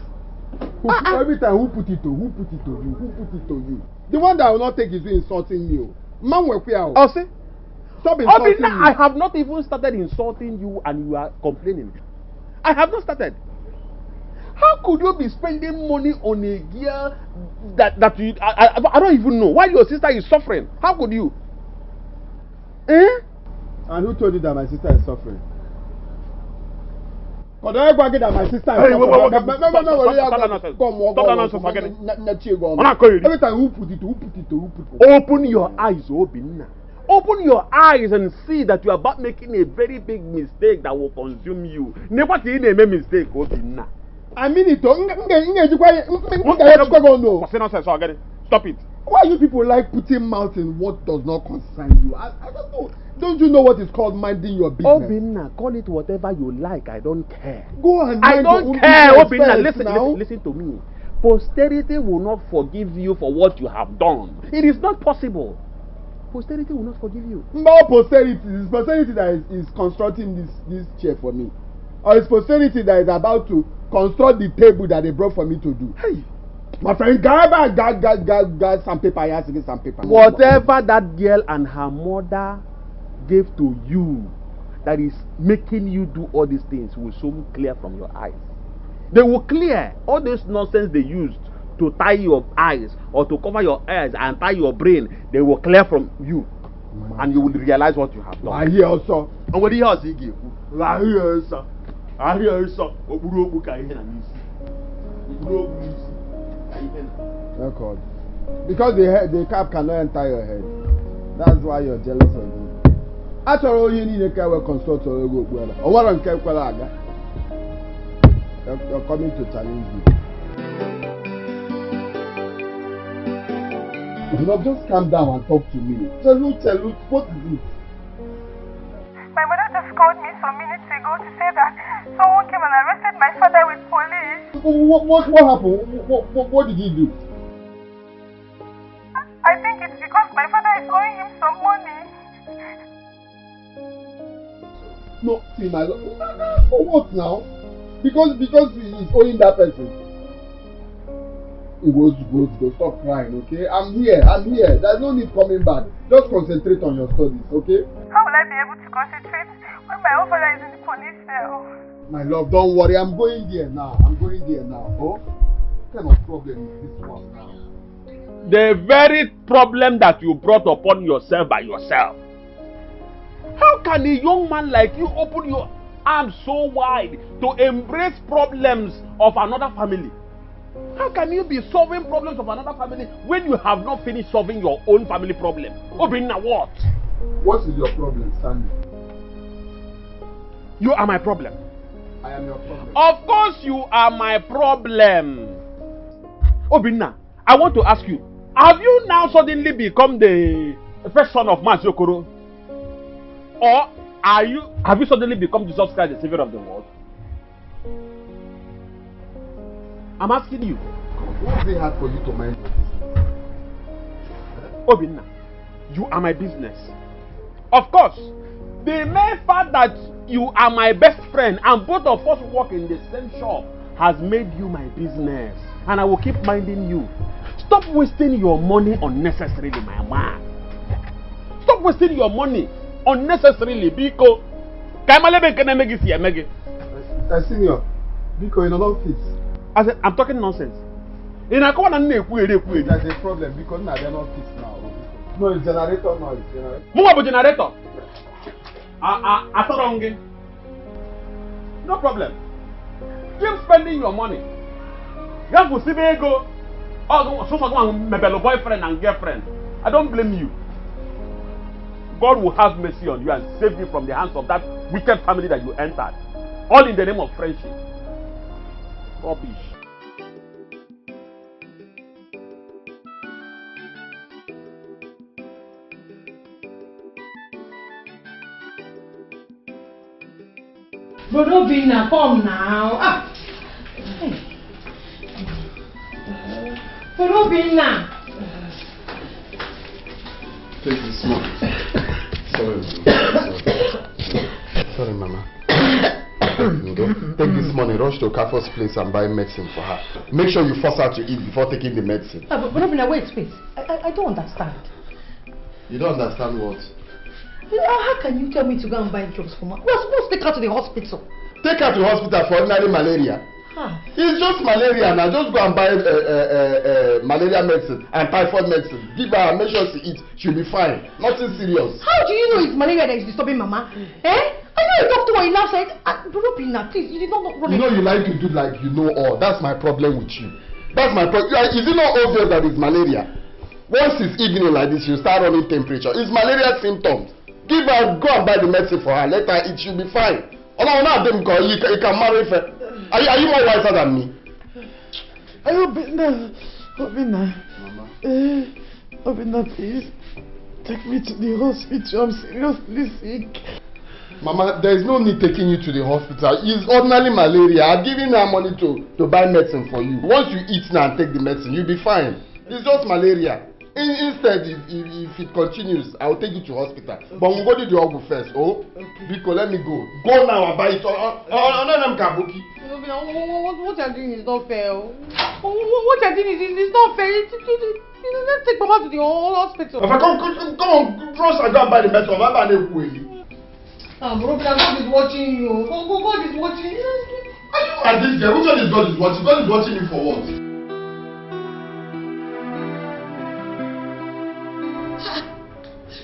Speaker 1: Every time, who put it to? Who put it to you? Who put it to you? The one that will not take is you insulting me. Man,
Speaker 5: I'll say.
Speaker 1: Stop insulting me.
Speaker 5: I have not even started insulting you and you are complaining. I have not started. How could you be spending money on a girl that you... I don't even know. Why your sister is suffering? How could you?
Speaker 1: And who told you that my sister is suffering? But don't ever get that my sister is suffering. Every time, who put it to?
Speaker 5: Open your eyes, Obinna. Open your eyes and see that you are about making a very big mistake that will consume you. Never see a mistake, Obinna.
Speaker 1: I mean it.
Speaker 5: Stop it.
Speaker 1: Why you people like putting mouth in what does not concern you? I don't know. Don't you know what is called minding your business?
Speaker 5: Obinna, call it whatever you like. I don't care.
Speaker 1: Go and
Speaker 5: I don't care, Obinna. Listen to me. Posterity will not forgive you for what you have done. It is not possible. Posterity will not forgive you.
Speaker 1: No posterity. It's posterity that is constructing this chair for me. Or it's posterity that is about to construct the table that they brought for me to do. Hey, my friend, got some paper. I have to get some paper.
Speaker 5: Whatever that girl and her mother gave to you that is making you do all these things will soon clear from your eyes. They will clear all this nonsense they used to tie your eyes or to cover your eyes and tie your brain. They will clear from you. And you will realize what you have done.
Speaker 1: I hear also.
Speaker 5: And what he has he give?
Speaker 1: I hear also.
Speaker 5: I hear also.
Speaker 1: Record. Because the cap cannot enter your head.
Speaker 8: That's why you're jealous of me. Actually, you need to consult or go. Or what on Kekalaga? You're coming to challenge me. You know, just calm down and talk to me. Tell you, what is it?
Speaker 11: My mother just called me some minutes ago to say that someone came and arrested my father with police.
Speaker 8: What happened? What did he do?
Speaker 11: I think it's because my father is owing him some money.
Speaker 8: No, see my love. For what now? Because he's owing that person. Go, stop crying, okay? I'm here. There's no need coming back. Just concentrate on your studies, okay?
Speaker 11: How will I be able to concentrate when my own father is in the police cell?
Speaker 8: My love, don't worry. I'm going there now. Oh? What kind of problem is this one now?
Speaker 5: The very problem that you brought upon yourself by yourself. How can a young man like you open your arms so wide to embrace problems of another family? How can you be solving problems of another family when you have not finished solving your own family problem? Obinna, what?
Speaker 8: What is your problem, Stanley?
Speaker 5: You are my problem.
Speaker 8: I am your problem.
Speaker 5: Of course you are my problem. Obinna, I want to ask you, have you now suddenly become the first son of Mazokoro? Or have you suddenly become Jesus Christ, the Savior of the world? I'm asking you.
Speaker 8: Why is it hard for you to mind your business?
Speaker 5: Obinna, you are my business. Of course, the mere fact that you are my best friend and both of us work in the same shop has made you my business. And I will keep minding you. Stop wasting your money unnecessarily, my man. Stop wasting your money unnecessarily because
Speaker 8: Senior, because you don't fit.
Speaker 5: I'm talking nonsense. There's a problem
Speaker 8: because now they're not fit now. No, it's generator noise.
Speaker 5: Generator. No problem. Keep spending your money. You have to see me go. Boyfriend and girlfriend. I don't blame you. God will have mercy on you and save you from the hands of that wicked family that you entered. All in the name of friendship. Rubbish.
Speaker 10: But Obinna, come now. But Obinna.
Speaker 9: Take this one. Sorry, Mama. Take this money, rush to Kafo's place and buy medicine for her. Make sure you force her to eat before taking the medicine.
Speaker 10: But Obinna, wait. I don't understand.
Speaker 9: You don't understand what?
Speaker 10: How can you tell me to go and buy drugs for her? We're supposed to take her to the hospital.
Speaker 9: Take her to the hospital for ordinary malaria. It's just malaria now. Just go and buy malaria medicine and typhoid medicine. Give her, make sure she eats. She'll be fine. Nothing serious.
Speaker 10: How do you know it's malaria that is disturbing Mama? I know you talked to her enough said, Obinna, please, you did not run.
Speaker 9: You know you like to do like you know all. That's my problem with you. That's my problem. Is it not obvious that it's malaria? Once it's evening like this, you start running temperature. It's malaria symptoms. Give her, go and buy the medicine for her. Let her eat. She'll be fine. Oh no, not them girl. You can marry her. Are you more wiser than me?
Speaker 2: Obinna.
Speaker 9: Mama.
Speaker 2: Obinna, please. Take me to the hospital. I'm seriously sick.
Speaker 9: Mama, there is no need taking you to the hospital. It's ordinary malaria. I'm giving her money to buy medicine for you. Once you eat now and take the medicine, you'll be fine. It's just malaria. Instead, if it continues, I will take you to hospital. Okay. But we'll go to the hospital first. Oh, okay. Biko, let me go. Go now and buy it. What
Speaker 10: you're doing is not fair. What you're doing is not fair. Let's take Mama to the hospital.
Speaker 9: If I come on, rush and go and buy the medicine. God
Speaker 10: is watching you. God is watching you.
Speaker 9: Are you at this girl? Which one is God is watching? God is watching you for what?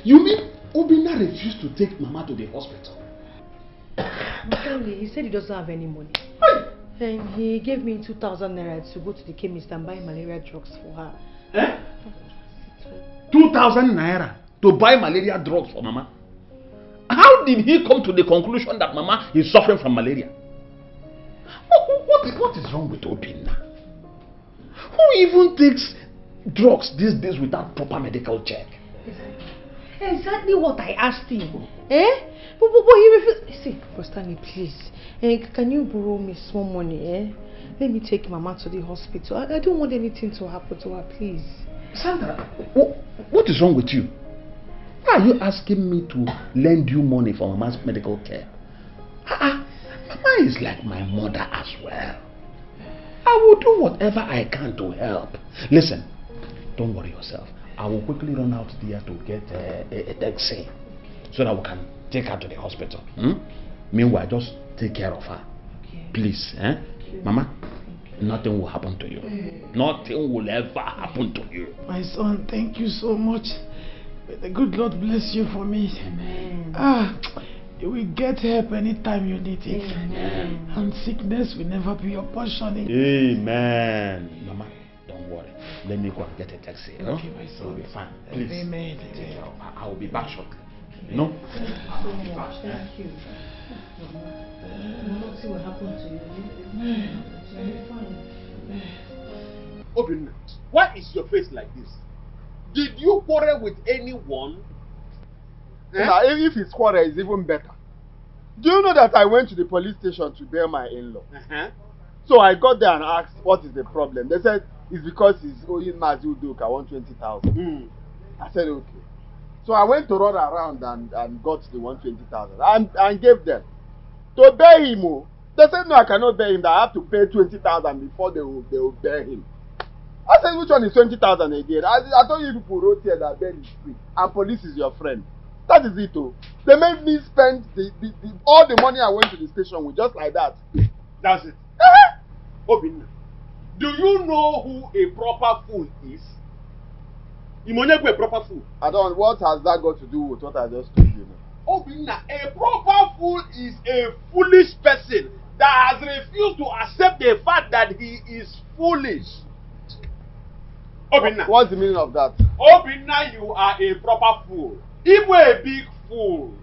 Speaker 9: You mean Obinna refused to take Mama to the hospital?
Speaker 10: He said he doesn't have any money. And he gave me 2,000 naira to go to the chemist and buy malaria drugs for her.
Speaker 5: 2,000 naira?
Speaker 6: to buy malaria drugs for Mama? How did he come to the conclusion that Mama is suffering from malaria? What is wrong with Obinna? Who even takes drugs these days without proper medical check?
Speaker 3: Exactly what I asked him. But he refused. See, Stanley, please. Can you borrow me small money? Let me take Mama to the hospital. I don't want anything to happen to her, please.
Speaker 6: Sandra, what is wrong with you? Why are you asking me to lend you money for Mama's medical care? Mama is like my mother as well. I will do whatever I can to help. Listen, don't worry yourself. I will quickly run out there to get a taxi so that we can take her to the hospital. Meanwhile, just take care of her. Please, Mama, nothing will happen to you. Nothing will ever happen to you.
Speaker 2: My son, thank you so much. May the good Lord bless you for me.
Speaker 3: Amen.
Speaker 2: You will get help anytime you need it.
Speaker 3: Amen.
Speaker 2: And sickness will never be your portion.
Speaker 6: Amen. Mama, don't worry. Let me go and get a taxi.
Speaker 2: Okay, my son.
Speaker 6: You'll be fine. Please.
Speaker 2: Amen.
Speaker 6: I will be back shortly.
Speaker 3: Thank you so much. Thank you. Mama, see what happened to you. It's fine.
Speaker 5: Obinna, why is your face like this? Did you quarrel with anyone?
Speaker 8: If it's quarrel, it's even better. Do you know that I went to the police station to bail my in-law? So I got there and asked, what is the problem? They said, it's because he's owing Mazuduka 120,000. I said, okay. So I went to run around and got the 120,000 and gave them. To bail him, they said, no, I cannot bail him. That I have to pay 20,000 before they will bail him. I said, which one is 20,000 again? I told you people wrote here that bail is free and police is your friend. That is it, oh. They made me spend all the money I went to the station with just like that.
Speaker 5: That's it. Obinna, do you know who a proper fool is? Imonyeku a proper fool.
Speaker 8: I don't. What has that got to do with what I just told you?
Speaker 5: Obinna, a proper fool is a foolish person that has refused to accept the fact that he is foolish. Obinna.
Speaker 8: What's the meaning of that?
Speaker 5: Obinna, you are a proper fool. Even a big fool.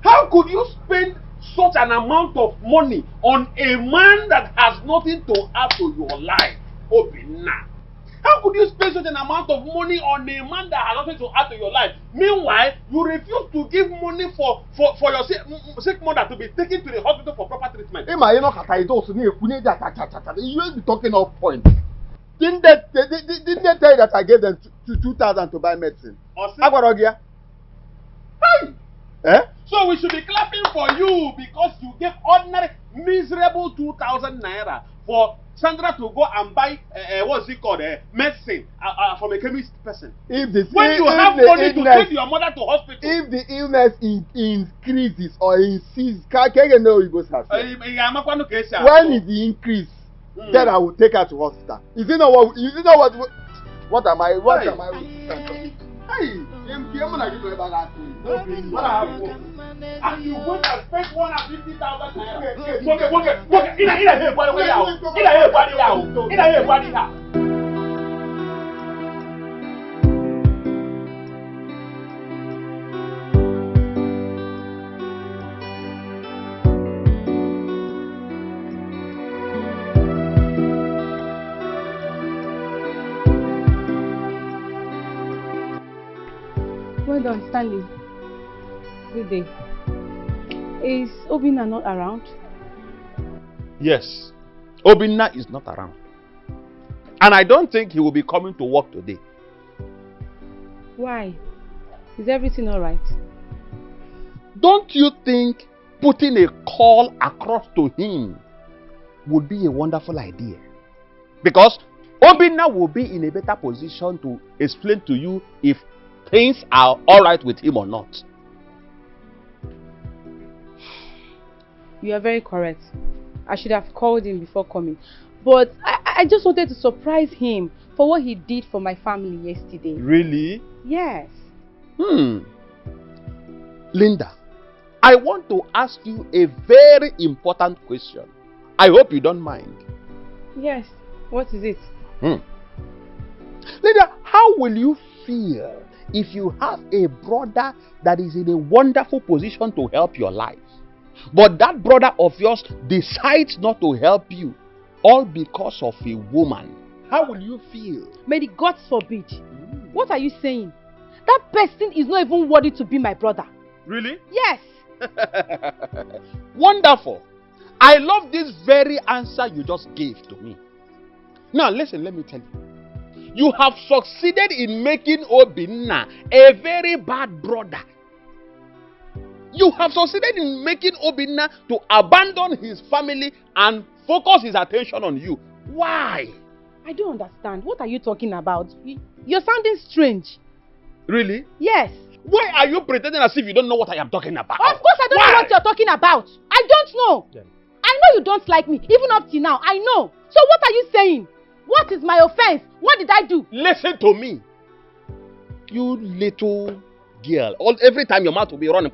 Speaker 5: How could you spend such an amount of money on a man that has nothing to add to your life? Obinna. How could you spend such an amount of money on a man that has nothing to add to your life? Meanwhile, you refuse to give money for your sick mother to be taken to the hospital for proper treatment.
Speaker 8: You will be talking off point. Didn't they tell you that I gave them 2,000 to buy medicine? Agwarogia?
Speaker 5: Hey! So we should be clapping for you because you gave ordinary, miserable 2,000 naira for Sandra to go and buy, what's it called, medicine from a chemist person. When you have money to take your mother to hospital.
Speaker 8: If the illness increases or inceases, when is the increase? Then I will take her to hospital. Is it not what am I? What am I? Hey, what happened?
Speaker 5: And you went and spent 150,000 naira.
Speaker 4: Well done, Stanley. Good day. Is Obinna not around?
Speaker 5: Yes, Obinna is not around. And I don't think he will be coming to work today.
Speaker 4: Why? Is everything alright?
Speaker 5: Don't you think putting a call across to him would be a wonderful idea? Because Obinna will be in a better position to explain to you if things are alright with him or not.
Speaker 4: You are very correct. I should have called him before coming. But I just wanted to surprise him for what he did for my family yesterday.
Speaker 5: Really?
Speaker 4: Yes.
Speaker 5: Linda, I want to ask you a very important question. I hope you don't mind.
Speaker 4: Yes. What is it?
Speaker 5: Linda, how will you feel if you have a brother that is in a wonderful position to help your life, but that brother of yours decides not to help you, all because of a woman, how will you feel?
Speaker 4: May the gods forbid. What are you saying? That person is not even worthy to be my brother.
Speaker 5: Really?
Speaker 4: Yes.
Speaker 5: Wonderful. I love this very answer you just gave to me. Now listen, let me tell you. You have succeeded in making Obinna a very bad brother. You have succeeded in making Obinna to abandon his family and focus his attention on you. Why?
Speaker 4: I don't understand. What are you talking about? You're sounding strange.
Speaker 5: Really?
Speaker 4: Yes.
Speaker 5: Why are you pretending as if you don't know what I am talking about?
Speaker 4: Of course I don't know what you're talking about. I don't know. Yeah. I know you don't like me, even up till now. I know. So what are you saying? What is my offense? What did I do?
Speaker 5: Listen to me. You little girl. Every time your mouth will be running.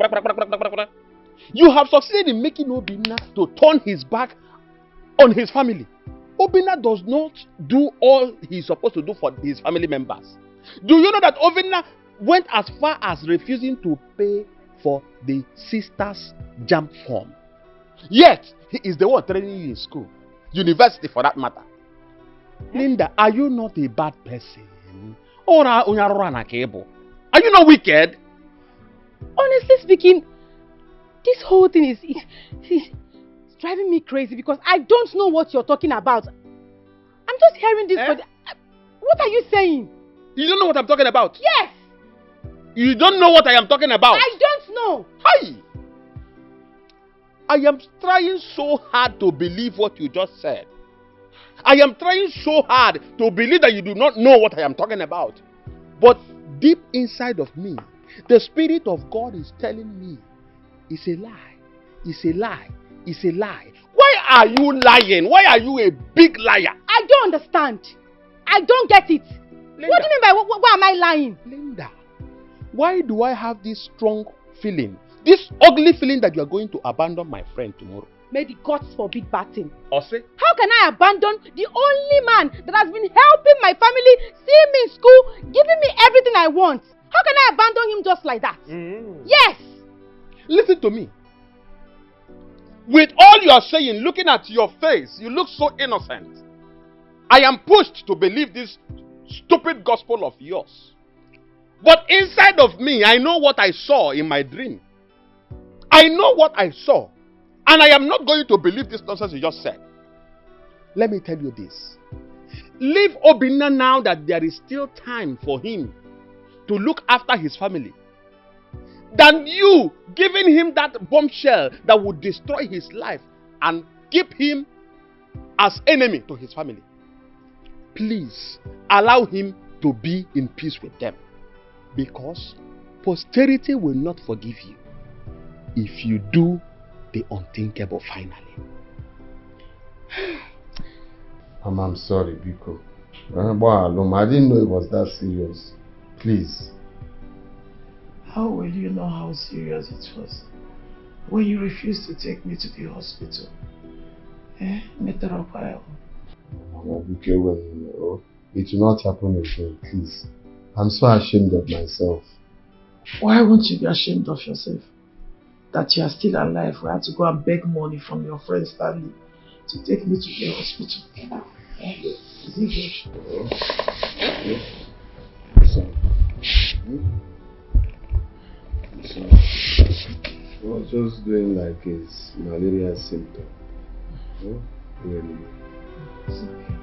Speaker 5: You have succeeded in making Obinna to turn his back on his family. Obinna does not do all he's supposed to do for his family members. Do you know that Obinna went as far as refusing to pay for the sister's jam form? Yet, he is the one training you in school. University for that matter. Linda, are you not a bad person? Or are you not wicked?
Speaker 4: Honestly speaking, this whole thing is driving me crazy because I don't know what you're talking about. I'm just hearing this. What are you saying?
Speaker 5: You don't know what I'm talking about?
Speaker 4: Yes.
Speaker 5: You don't know what I am talking about?
Speaker 4: I don't know.
Speaker 5: Hi. I am trying so hard to believe what you just said. I am trying so hard to believe that you do not know what I am talking about. But deep inside of me, the Spirit of God is telling me, it's a lie. It's a lie. It's a lie. Why are you lying? Why are you a big liar?
Speaker 4: I don't understand. I don't get it. Linda, what do you mean by why am I lying?
Speaker 5: Linda, why do I have this strong feeling, this ugly feeling that you are going to abandon my friend tomorrow?
Speaker 4: May the gods forbid bad thing.
Speaker 5: Ose?
Speaker 4: How can I abandon the only man that has been helping my family, seeing me in school, giving me everything I want? How can I abandon him just like that? Yes!
Speaker 5: Listen to me. With all you are saying, looking at your face, you look so innocent. I am pushed to believe this stupid gospel of yours. But inside of me, I know what I saw in my dream. I know what I saw. And I am not going to believe this nonsense you just said. Let me tell you this. Leave Obinna now that there is still time for him to look after his family, than you giving him that bombshell that would destroy his life and keep him as enemy to his family. Please allow him to be in peace with them, because posterity will not forgive you if you do the unthinkable finally.
Speaker 9: I'm sorry, Biko. I didn't know it was that serious. Please.
Speaker 2: How will you know how serious it was when you refused to take me to the hospital?
Speaker 9: Biko, it will not happen again, please. I'm so ashamed of myself.
Speaker 2: Why won't you be ashamed of yourself? That you are still alive. We had to go and beg money from your friend Stanley to take me to the hospital. Is it good?
Speaker 9: So, I was just doing like his malaria symptom. Really.
Speaker 2: It's okay.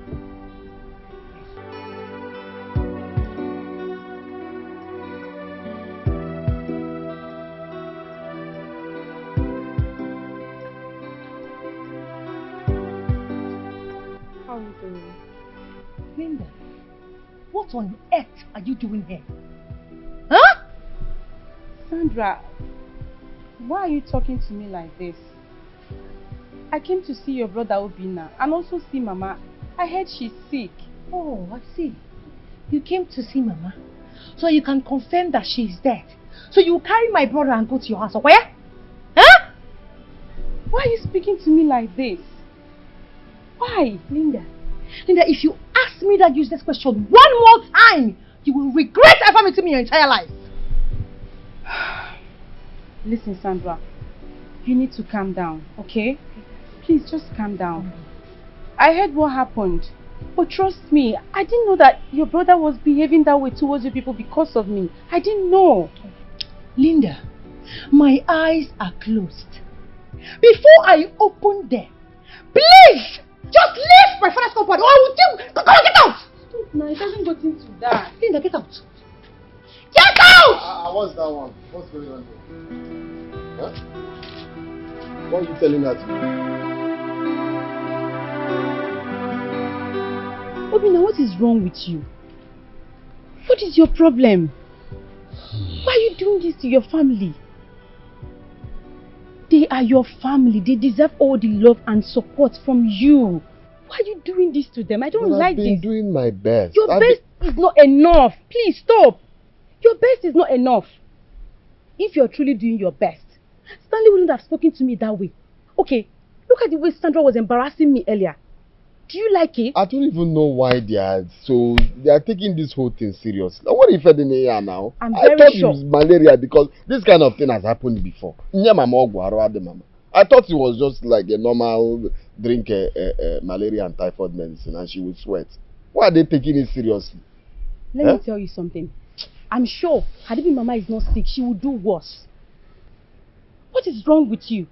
Speaker 4: How are you doing?
Speaker 3: Linda, what on earth are you doing here? Huh?
Speaker 4: Sandra, why are you talking to me like this? I came to see your brother Obinna and also see Mama. I heard she's sick.
Speaker 3: Oh, I see. You came to see Mama so you can confirm that she's dead. So you carry my brother and go to your house, where? Huh?
Speaker 4: Why are you speaking to me like this? Why?
Speaker 3: Linda, if you ask me that useless question one more time,
Speaker 10: You will regret ever meeting me your entire life.
Speaker 4: Listen, Sandra, you need to calm down, okay? Please just calm down. I heard what happened, but trust me, I didn't know that your brother was behaving that way towards you people because of me. I didn't know.
Speaker 10: Linda, my eyes are closed. Before I open them, please, just leave my father's compound or I will tell you, come on, get out!
Speaker 4: No, it doesn't go into that.
Speaker 10: Linda, get out! Get out!
Speaker 8: What's that one? What's going on here? Huh? What are you telling her to do?
Speaker 4: Obina, what is wrong with you? What is your problem? Why are you doing this to your family? They are your family. They deserve all the love and support from you. Why are you doing this to them? I don't like this.
Speaker 9: I've been doing my best.
Speaker 4: Your best is not enough. Please stop. Your best is not enough. If you're truly doing your best, Stanley wouldn't have spoken to me that way. Okay, look at the way Sandra was embarrassing me earlier. Do you like it?
Speaker 9: I don't even know why they are taking this whole thing seriously. What if it in here now?
Speaker 4: I'm very
Speaker 9: thought
Speaker 4: sure.
Speaker 9: it was malaria because this kind of thing has happened before. I thought it was just like a normal drink malaria and typhoid medicine and she would sweat. Why are they taking it seriously?
Speaker 4: Let me tell you something. I'm sure had it been Mama is not sick, she would do worse. What is wrong with you?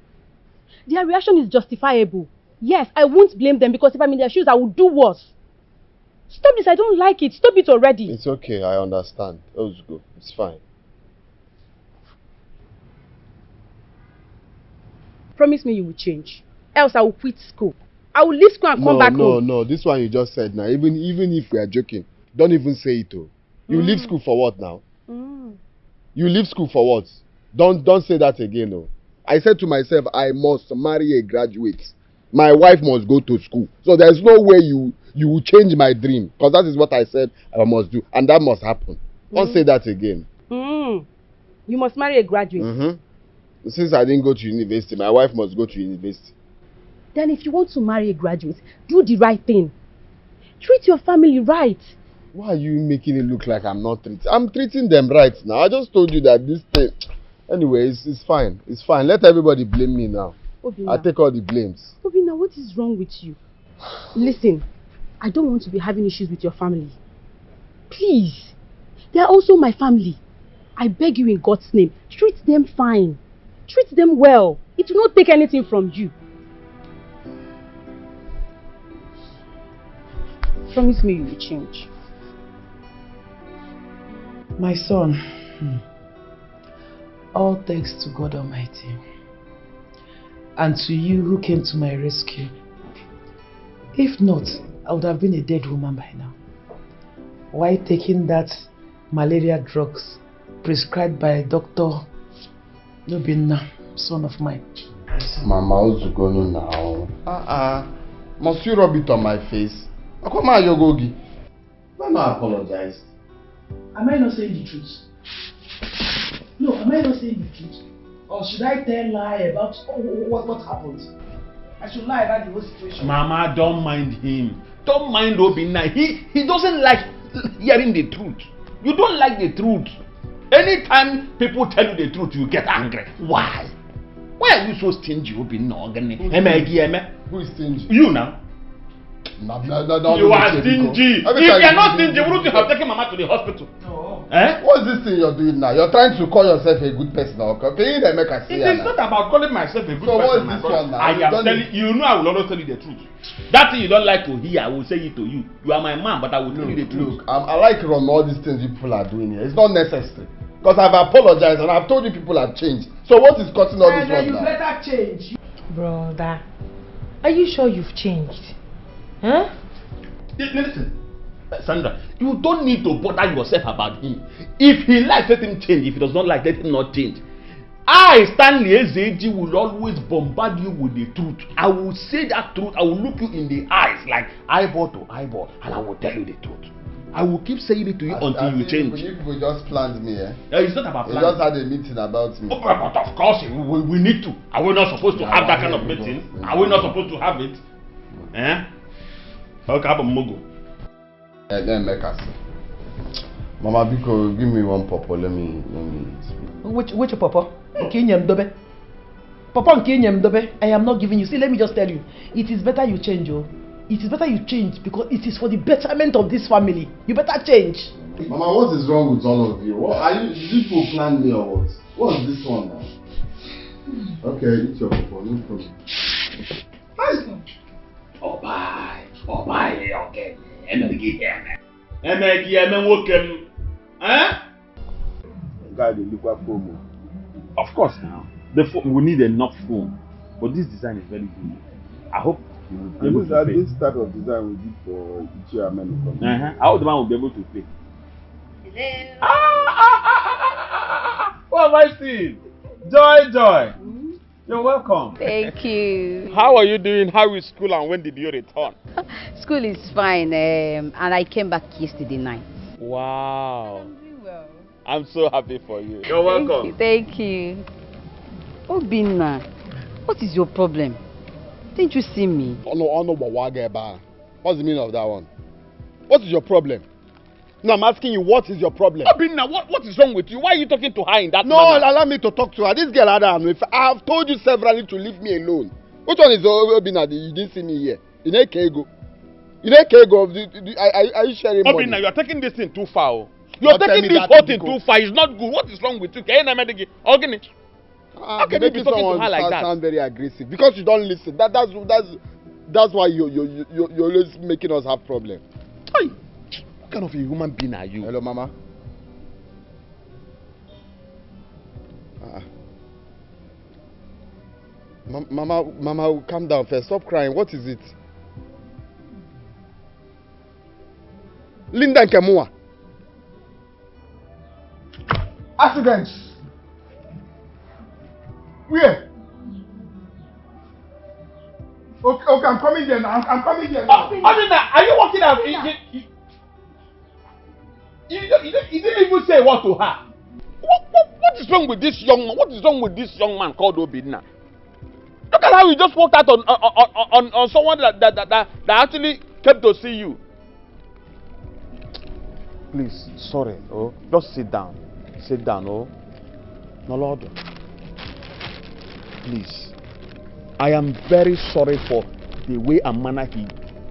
Speaker 4: Their reaction is justifiable. Yes, I won't blame them because if I'm in their shoes, I would do worse. Stop this, I don't like it. Stop it already.
Speaker 9: It's okay, I understand. Let's go. It's fine.
Speaker 4: Promise me you will change. Else I will quit school. I will leave school and come back home.
Speaker 9: No, this one you just said now. Even if we are joking, don't even say it. Oh. You leave school for what now? You leave school for what? Don't say that again. Oh. I said to myself, I must marry a graduate. My wife must go to school. So there's no way you will change my dream. Because that is what I said I must do. And that must happen. Don't say that again.
Speaker 4: You must marry a graduate.
Speaker 9: Since I didn't go to university, my wife must go to university.
Speaker 4: Then if you want to marry a graduate, do the right thing. Treat your family right.
Speaker 9: Why are you making it look like I'm not treating? I'm treating them right now. I just told you that this thing... Anyway, it's fine. It's fine. Let everybody blame me now.
Speaker 4: Obina.
Speaker 9: I take all the blames.
Speaker 4: Obina, what is wrong with you? Listen, I don't want to be having issues with your family. Please. They are also my family. I beg you in God's name, treat them fine. Treat them well. It will not take anything from you. Promise me you will change.
Speaker 2: My son, all thanks to God Almighty and to you who came to my rescue. If not, I would have been a dead woman by now. Why taking that malaria drugs prescribed by Dr. Nobina, son of mine?
Speaker 9: Mama, what's going on now? Must you rub it on my face? Come on, Yogogi. Why not apologize?
Speaker 2: Am I not saying the truth? No, am I not saying the truth? Or should I tell lie about what happened? I should lie about the whole situation.
Speaker 5: Mama, don't mind him. Don't mind Obina. He doesn't like hearing the truth. You don't like the truth. Anytime people tell you the truth, you get angry. Why? Why are you so stingy, Obina?
Speaker 9: Who is stingy?
Speaker 5: You now.
Speaker 9: No,
Speaker 5: you are stingy. If you are not stingy, wouldn't you have taken Mama to the hospital?
Speaker 2: No.
Speaker 9: What's this thing you're doing now? You're trying to call yourself a good person. Okay?
Speaker 5: It is not about calling myself a good person.
Speaker 9: So what's this one now?
Speaker 5: I am telling you, know I will always tell you the truth. That thing you don't like to hear, I will say it to you. You are my man, but I will tell you the truth.
Speaker 9: Look, I like Ron, all these things you people are doing here. It's not necessary. Because I've apologized and I've told you people have changed. So what is cutting all this one
Speaker 2: you
Speaker 9: now?
Speaker 2: better change.
Speaker 3: Brother, are you sure you've changed? Huh?
Speaker 5: Listen, Sandra, you don't need to bother yourself about him. If he likes, let him change. If he does not like, let him not change. I, Stanley Ezeji, will always bombard you with the truth. I will say that truth. I will look you in the eyes like eyeball to eyeball, and I will tell you the truth. I will keep saying it to you until you change.
Speaker 9: You people just planned me, eh?
Speaker 5: It's not about
Speaker 9: planning. You just had a meeting about me.
Speaker 5: Oh, but of course, we need to. Are we not supposed to have that kind of meeting? Are we not supposed to have it? Eh? Okay, I'm Mogo.
Speaker 9: And then make us. Mama, Biko, give me one pawpaw. Let me speak.
Speaker 2: Which pawpaw? Papa, I am not giving you. See, let me just tell you. It is better you change, oh. It is better you change because it is for the betterment of this family. You better change.
Speaker 9: Mama, what is wrong with all of you? What are you? Did you people plan me or what? What's this one now? Okay, eat your pawpaw. No problem.
Speaker 12: Oh bye, okay.
Speaker 5: Guy, they look at promo. Of course, now the phone, we need enough phone, but this design is very good. I hope you will be able to pay.
Speaker 9: This type of design we did for chairman.
Speaker 5: I hope the man will be able to pay.
Speaker 7: Hello.
Speaker 5: What have I seen? Joy. You're welcome.
Speaker 13: Thank you.
Speaker 5: How are you doing? How is school and when did you return?
Speaker 13: School is fine, and I came back yesterday night.
Speaker 5: Wow.
Speaker 13: I'm doing well.
Speaker 5: I'm so happy for you. You're welcome.
Speaker 13: Thank you. Obinna, what is your problem? Didn't you see me?
Speaker 1: What's the meaning of that one? What is your problem? No, I'm asking you, what is your problem?
Speaker 5: Obinna, what is wrong with you? Why are you talking to her in that
Speaker 1: manner? No, allow me to talk to her. This girl, Adam, I have told you severally to leave me alone. Which one is Obinna? You didn't see me here. In a Kego. Are you sharing money?
Speaker 5: Obinna, you are taking this thing too far. You are taking this whole thing too far. It's not good. What is wrong with you? How can you be talking to her like that?
Speaker 1: Sound very aggressive because you don't listen. That's why you're always making us have problems.
Speaker 5: Hey, what kind of a human being are you?
Speaker 1: Hello, Mama. Mama, calm down first. Stop crying. What is it? Linda and Kemua.
Speaker 2: Accident. Where? Okay, I'm coming there now. I'm coming there now.
Speaker 5: Are you walking out? You didn't even say what to her. What is wrong with this young man? What is wrong with this young man called Obinna? Look at how you just walked out on someone that actually came to see you. Please, sorry. Oh, just sit down. Sit down, oh. No, Lord. Please. I am very sorry for the way and manner he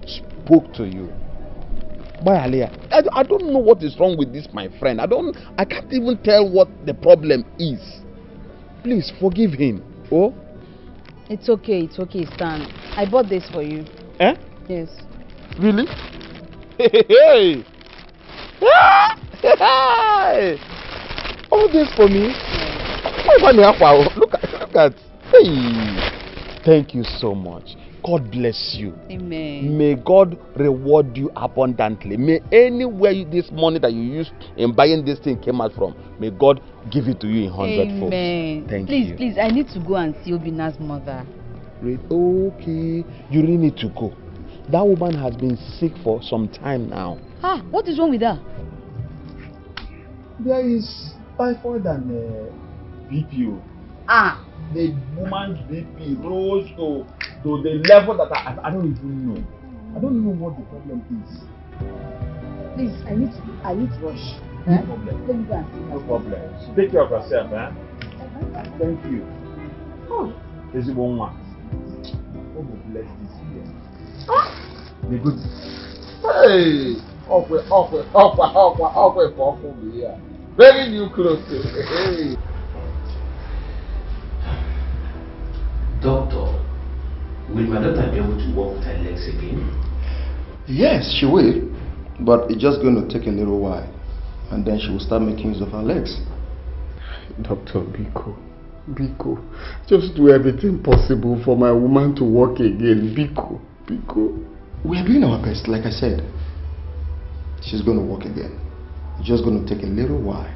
Speaker 5: spoke to you. I don't know what is wrong with this, my friend. I can't even tell what the problem is. Please forgive him. Oh?
Speaker 13: It's okay, Stan. I bought this for you.
Speaker 5: Eh?
Speaker 13: Yes.
Speaker 5: Really? Hey! All this for me? Look at. Hey! Thank you so much. God bless you.
Speaker 13: Amen.
Speaker 5: May God reward you abundantly. May anywhere this money that you used in buying this thing came out from, may God give it to you in 100-fold.
Speaker 13: Amen.
Speaker 5: Thank you.
Speaker 13: Please, I need to go and see Obinna's mother.
Speaker 5: Okay, you really need to go. That woman has been sick for some time now.
Speaker 13: What is wrong with her?
Speaker 5: There is typhoid and BPO. The woman's BP rose to the level that I don't even know. I don't know what the problem is.
Speaker 13: Please, I need to rush.
Speaker 5: No problem.
Speaker 13: Let me go and see her.
Speaker 5: No problem. Take care of yourself, Thank you. There's one man. God will bless this year. The good. Hey! Very new clothes. Hey!
Speaker 6: Doctor, will my daughter be able to walk with her legs again?
Speaker 14: Yes, she will. But it's just going to take a little while. And then she will start making use of her legs.
Speaker 1: Dr. Biko, just do everything possible for my woman to walk again. Biko.
Speaker 14: We are doing our best, like I said. She's going to walk again. It's just going to take a little while.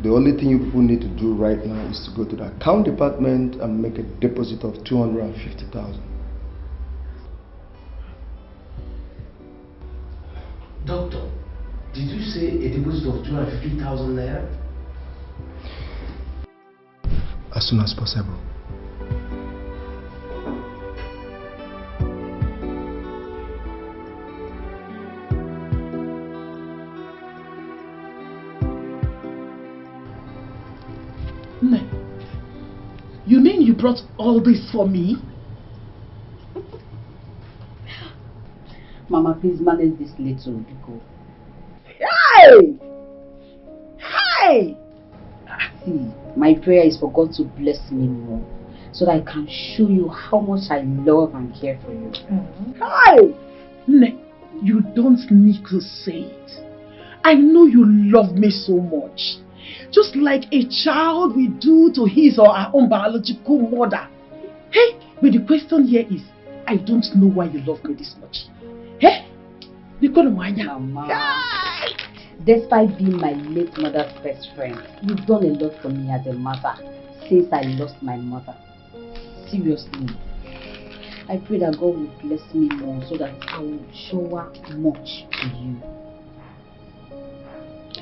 Speaker 14: The only thing you people need to do right now is to go to the account department and make a deposit of 250,000.
Speaker 6: Doctor, did you say a deposit of 250,000 naira?
Speaker 14: As soon as possible.
Speaker 2: You mean you brought all this for me?
Speaker 13: Mama, please manage this little because.
Speaker 2: Hey! Hey!
Speaker 13: See, my prayer is for God to bless me more so that I can show you how much I love and care for you.
Speaker 2: Hey! You don't need to say it. I know you love me so much. Just like a child will do to his or her own biological mother. Hey, but the question here is, I don't know why you love me this much. Hey?
Speaker 13: Mama, despite being my late mother's best friend, you've done a lot for me as a mother since I lost my mother. Seriously. I pray that God will bless me more so that I will show up much to you.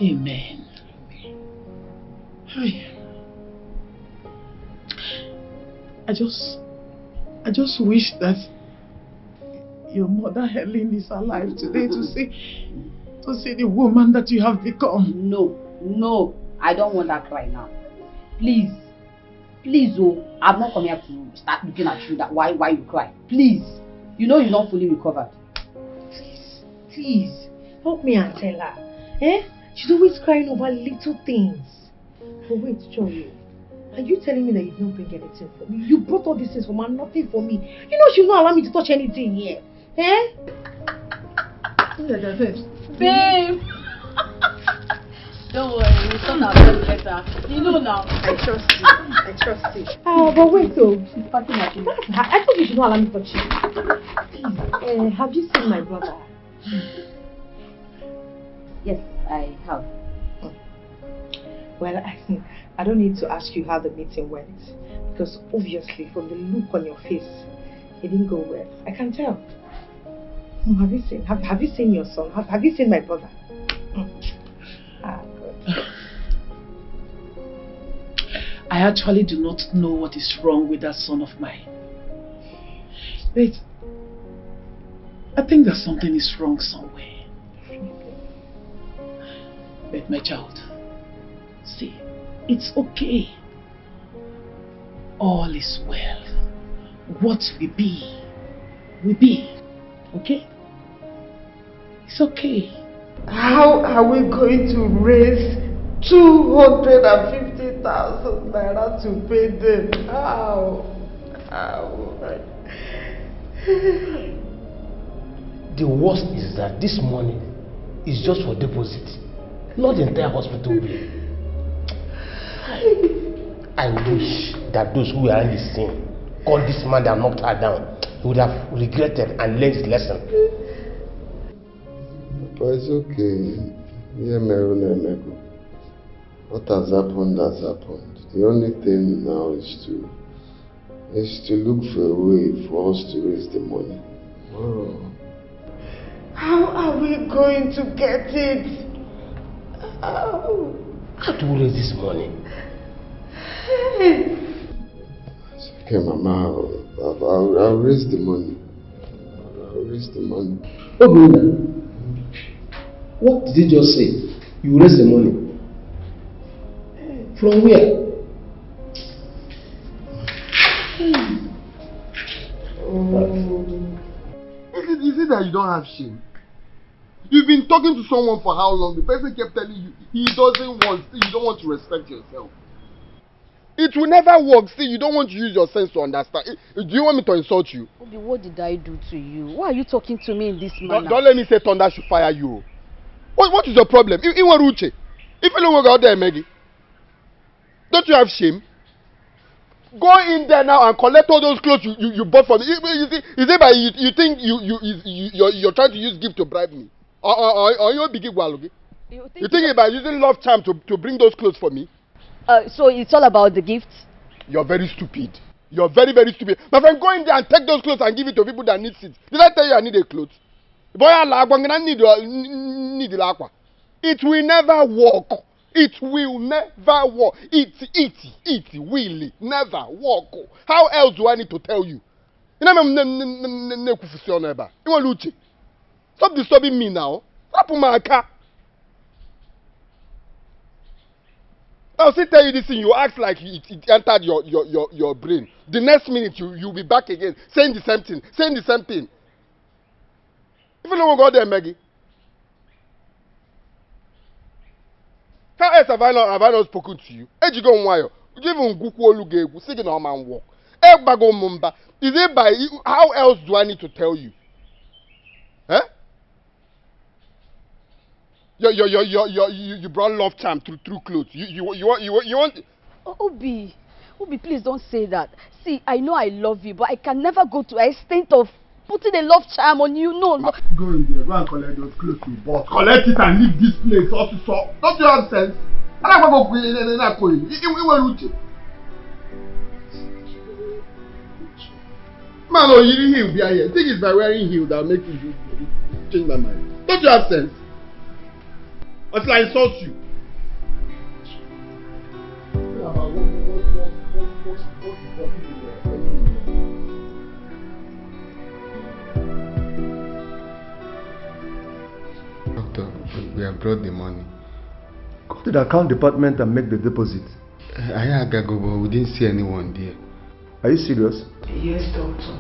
Speaker 2: Amen. I just wish that your mother Helen is alive today to see the woman that you have become.
Speaker 13: No, I don't want that cry now. Please, oh, I'm not coming here to start looking at you that why you cry. Please, you know you're not fully recovered.
Speaker 3: Please, help me and tell her. She's always crying over little things. But wait, Joey, are you telling me that you don't bring anything for me? You brought all these things for me, nothing for me. You know she'll not allow me to touch anything here.
Speaker 4: Babe! Don't worry, we'll turn our best better. You know now.
Speaker 3: I trust you. But wait though.
Speaker 13: She's packing at you.
Speaker 3: I thought you should not allow me to touch you. Please, have you seen my brother?
Speaker 13: Yes, I have.
Speaker 3: Well, I don't need to ask you how the meeting went. Because obviously from the look on your face, it didn't go well. I can tell. Have you seen your son? Have you seen my brother? Good.
Speaker 2: I actually do not know what is wrong with that son of mine. Wait, I think that something is wrong somewhere. But my child, see, it's okay. All is well. What will be, will be. Okay? It's okay.
Speaker 10: How are we going to raise 250,000 naira to pay them? How?
Speaker 6: The worst is that this money is just for deposit, not the entire hospital bill. I wish that those who are in the scene called this man and knocked her down would have regretted and learned his lesson.
Speaker 9: But it's okay. What has happened has happened. The only thing now is to look for a way for us to raise the money. Oh.
Speaker 10: How are we going to get it?
Speaker 6: How do we raise this money?
Speaker 9: It's okay, Mama. I'll raise the money. I'll raise the money.
Speaker 6: Okay. What did you just say? You raise the money? From where?
Speaker 1: Is it that you don't have shame? You've been talking to someone for how long? The person kept telling you you don't want to respect yourself. It will never work. See, you don't want to use your sense to understand. Do you want me to insult you?
Speaker 4: Obi, what did I do to you? Why are you talking to me in this manner?
Speaker 1: Don't let me say thunder should fire you. What is your problem? If you don't go out there, Maggie, don't you have shame? Go in there now and collect all those clothes you bought for me. Is it by you think you're trying to use gift to bribe me? Or you're big igual? You think about using love charm to bring those clothes for me?
Speaker 4: So it's all about the gift?
Speaker 1: You're very stupid. You're very, very stupid. My friend, go in there and take those clothes and give it to people that need it. Did I tell you I need a clothes? Boy, I need the aqua. It will never work. It will never work. It will never work. How else do I need to tell you? Stop disturbing me now. Stop my car. I'll still tell you this thing, you act like it entered your brain. The next minute you'll be back again, saying the same thing, saying the same thing. If you don't go there, Maggie. How else have I not spoken to you? Ejigo Nwayo, give him Guku Olugegu, sing no man walk. Egbago Mumba. Is it by how else do I need to tell you? Huh? You brought love charm through clothes. You want
Speaker 15: Obi, please don't say that. See, I know I love you, but I can never go to an extent of putting a love charm on you. No.
Speaker 1: Go in there, go and collect those clothes you bought. Collect it and leave this place also. Don't you have sense? I don't want to go in. Man, oh, you heel be here. Think it's by wearing heel that makes you change my mind. Don't you have sense? Until I insult you.
Speaker 9: Doctor, we have brought the money.
Speaker 14: Go to the account department and make the deposit.
Speaker 9: I go, but we didn't see anyone there.
Speaker 14: Are you serious?
Speaker 16: Yes, doctor.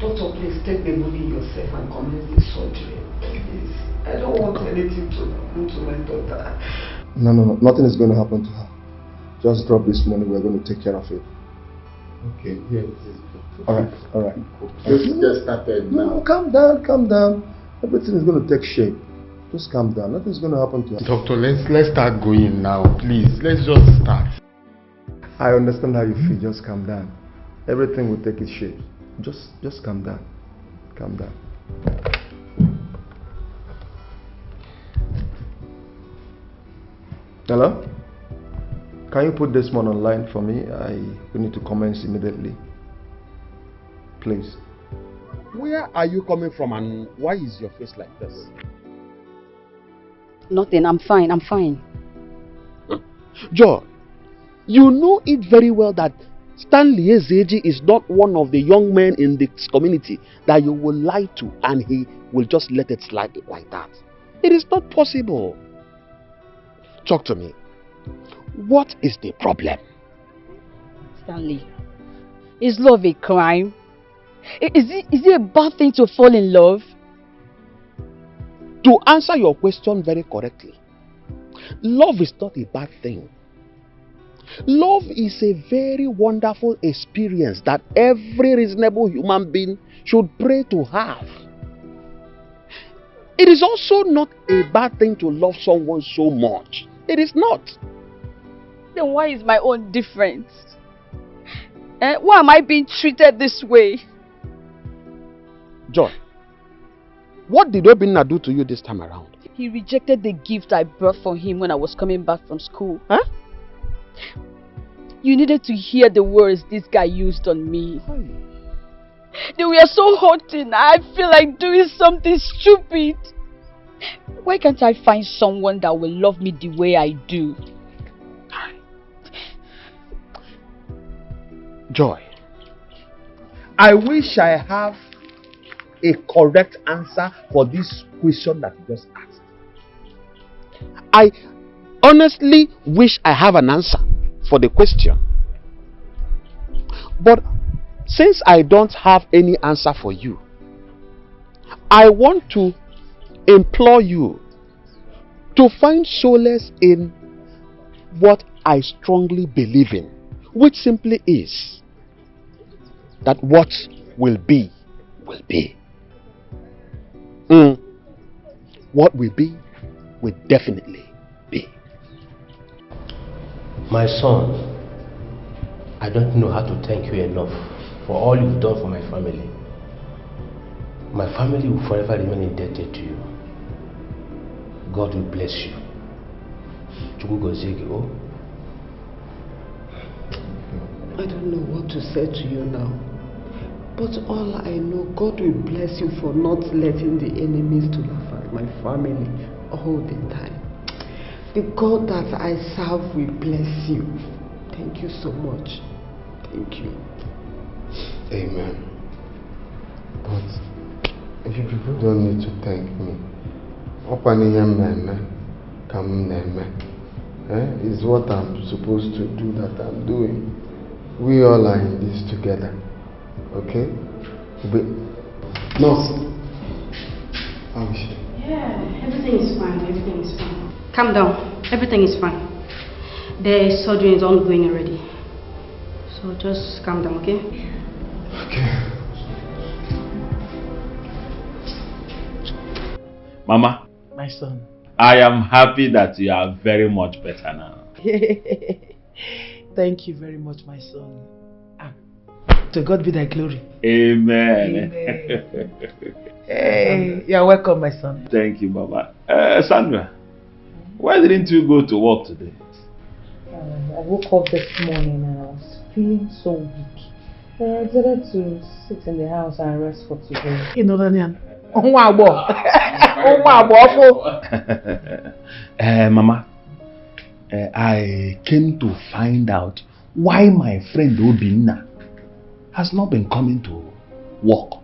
Speaker 16: Doctor, please take the money yourself and commence the surgery. Please. I don't want anything to happen to my daughter.
Speaker 14: No. Nothing is going to happen to her. Just drop this money. We're going to take care of it.
Speaker 9: Okay, yes.
Speaker 14: Alright.
Speaker 9: Let's get started now.
Speaker 14: No, calm down. Everything is going to take shape. Just calm down. Nothing's going to happen to her.
Speaker 9: Doctor, let's start going now, please. Let's just start.
Speaker 14: I understand how you feel. Just calm down. Everything will take its shape. Just calm down. Calm down. Hello? Can you put this one online for me? We need to commence immediately. Please.
Speaker 5: Where are you coming from and why is your face like this?
Speaker 15: Nothing, I'm fine.
Speaker 5: John, you know it very well that Stanley Ezeji is not one of the young men in this community that you will lie to and he will just let it slide like that. It is not possible. Talk to me. What is the problem?
Speaker 15: Stanley, is love a crime? Is it a bad thing to fall in love?
Speaker 5: To answer your question very correctly, love is not a bad thing. Love is a very wonderful experience that every reasonable human being should pray to have. It is also not a bad thing to love someone so much. It is not.
Speaker 15: Then why is my own different? Why am I being treated this way?
Speaker 5: John, what did Obinna do to you this time around?
Speaker 15: He rejected the gift I brought for him when I was coming back from school. Huh? You needed to hear the words this guy used on me. They were so hurting. I feel like doing something stupid. Why can't I find someone that will love me the way I do?
Speaker 5: Joy, I wish I have a correct answer for this question that you just asked. I honestly wish I have an answer for the question. But since I don't have any answer for you, I want to implore you to find solace in what I strongly believe in, which simply is that what will be, will be. What will be, will definitely be.
Speaker 6: My son, I don't know how to thank you enough for all you've done for my family. My family will forever remain indebted to you. God will bless you.
Speaker 16: I don't know what to say to you now. But all I know, God will bless you for not letting the enemies to laugh at my family all the time. The God that I serve will bless you. Thank you so much. Thank you.
Speaker 9: Amen. But if you people don't need to thank me, It's what I'm supposed to do that I'm doing. We all are in this together. Okay? But, nurse, how is she?
Speaker 17: Yeah, everything is fine. Everything is fine. Calm down. Everything is fine. The surgery is ongoing already. So just calm down, okay?
Speaker 9: Okay.
Speaker 12: Mama.
Speaker 2: My son.
Speaker 12: I am happy that you are very much better now.
Speaker 2: Thank you very much, my son. To God be thy glory.
Speaker 12: Amen.
Speaker 2: Amen. Hey, you're welcome, my son.
Speaker 12: Thank you, Baba. Sandra, why didn't you go to work today?
Speaker 3: I woke up this morning and I was feeling so weak. I decided to sit in the house and rest for today.
Speaker 2: You know, Daniel.
Speaker 12: Mama, I came to find out why my friend Obinna has not been coming to work.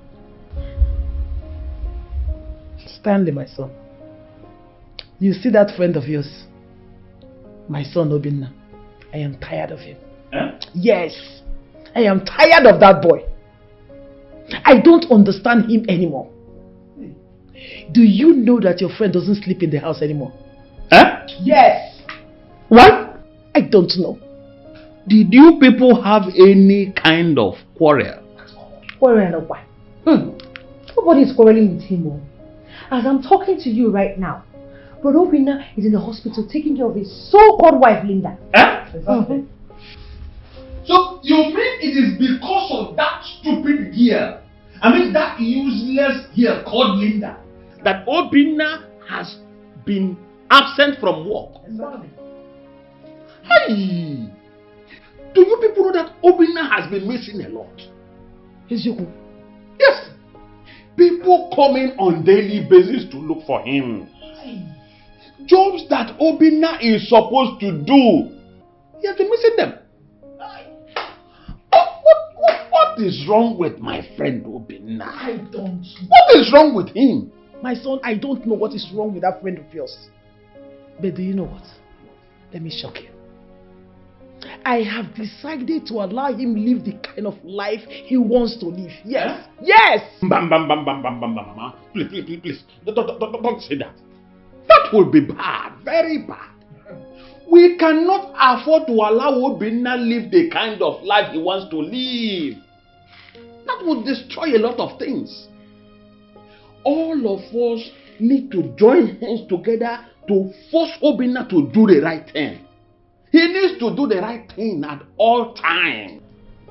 Speaker 2: Stanley, my son. You see that friend of yours? My son Obinna. I am tired of him.
Speaker 12: Huh?
Speaker 2: Yes. I am tired of that boy. I don't understand him anymore. Do you know that your friend doesn't sleep in the house anymore?
Speaker 12: Huh?
Speaker 2: Yes. What? I don't know.
Speaker 12: Did you people have any kind of quarrel?
Speaker 3: Quarrel or what? Nobody is quarreling with him. Oh. As I'm talking to you right now, Brother Obinna is in the hospital taking care of his so-called wife, Linda.
Speaker 12: Huh? So you mean it is because of that stupid girl, that useless girl called Linda, that Obinna has been absent from work?
Speaker 2: Exactly.
Speaker 12: Hey! Do you people know that Obinna has been missing a lot? Yes. People coming on daily basis to look for him. Jobs that Obinna is supposed to do, he has been missing them. What is wrong with my friend Obinna?
Speaker 2: I don't know.
Speaker 12: What is wrong with him?
Speaker 2: My son, I don't know what is wrong with that friend of yours. But do you know what? Let me shock you. I have decided to allow him live the kind of life he wants to live. Yes. Huh? Yes!
Speaker 12: Bam, bam, bam, bam, bam, bam, bam. Please. Don't say that. That will be bad. Very bad. We cannot afford to allow Obinna live the kind of life he wants to live. That would destroy a lot of things. All of us need to join hands together to force Obinna to do the right thing. He needs to do the right thing at all times.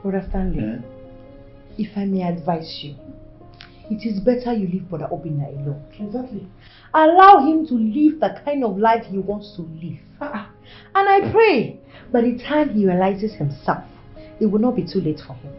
Speaker 3: Brother Stanley, if I may advise you, it is better you leave Brother Obinna alone.
Speaker 2: Exactly.
Speaker 3: Allow him to live the kind of life he wants to live. And I pray, by the time he realizes himself, it will not be too late for him.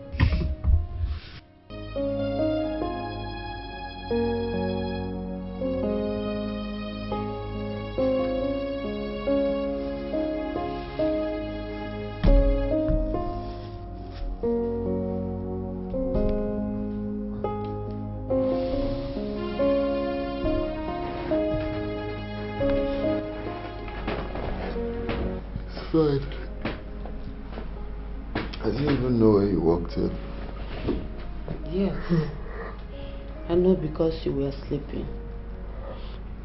Speaker 9: I didn't even know where you walked in.
Speaker 7: Yes. I know because you were sleeping.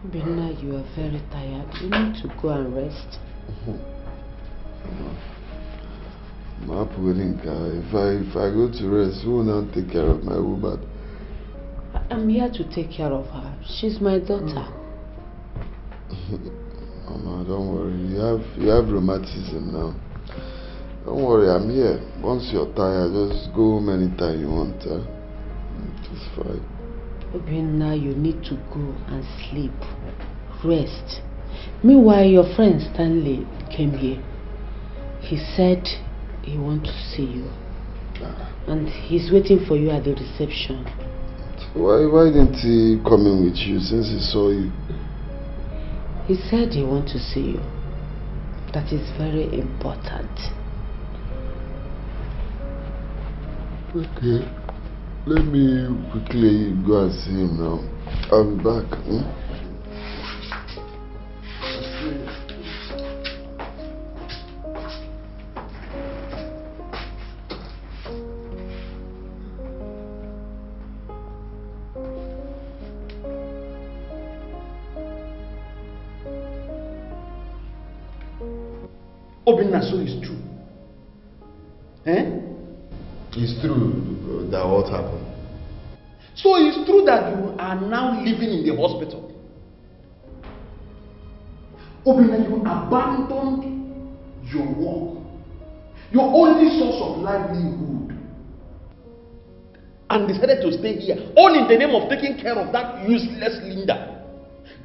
Speaker 7: But now you are very tired. You need to go and rest.
Speaker 9: If I go to rest, who will now take care of my woman?
Speaker 7: I'm here to take care of her. She's my daughter.
Speaker 9: Mama, don't worry. You have rheumatism now. Don't worry, I'm here. Once you're tired, just go home anytime you want. It's fine.
Speaker 7: Obinna, you need to go and sleep. Rest. Meanwhile, your friend Stanley came here. He said he wants to see you. And he's waiting for you at the reception.
Speaker 9: Why didn't he come in with you since he saw you?
Speaker 7: He said he wants to see you. That is very important.
Speaker 9: Okay. Let me quickly go and see him now. I'll be back.
Speaker 12: Obinna, so it's true. Eh?
Speaker 9: It's true that what happened.
Speaker 12: So it's true that you are now living in the hospital. Obinna, you abandoned your work, your only source of livelihood, and decided to stay here, all in the name of taking care of that useless Linda,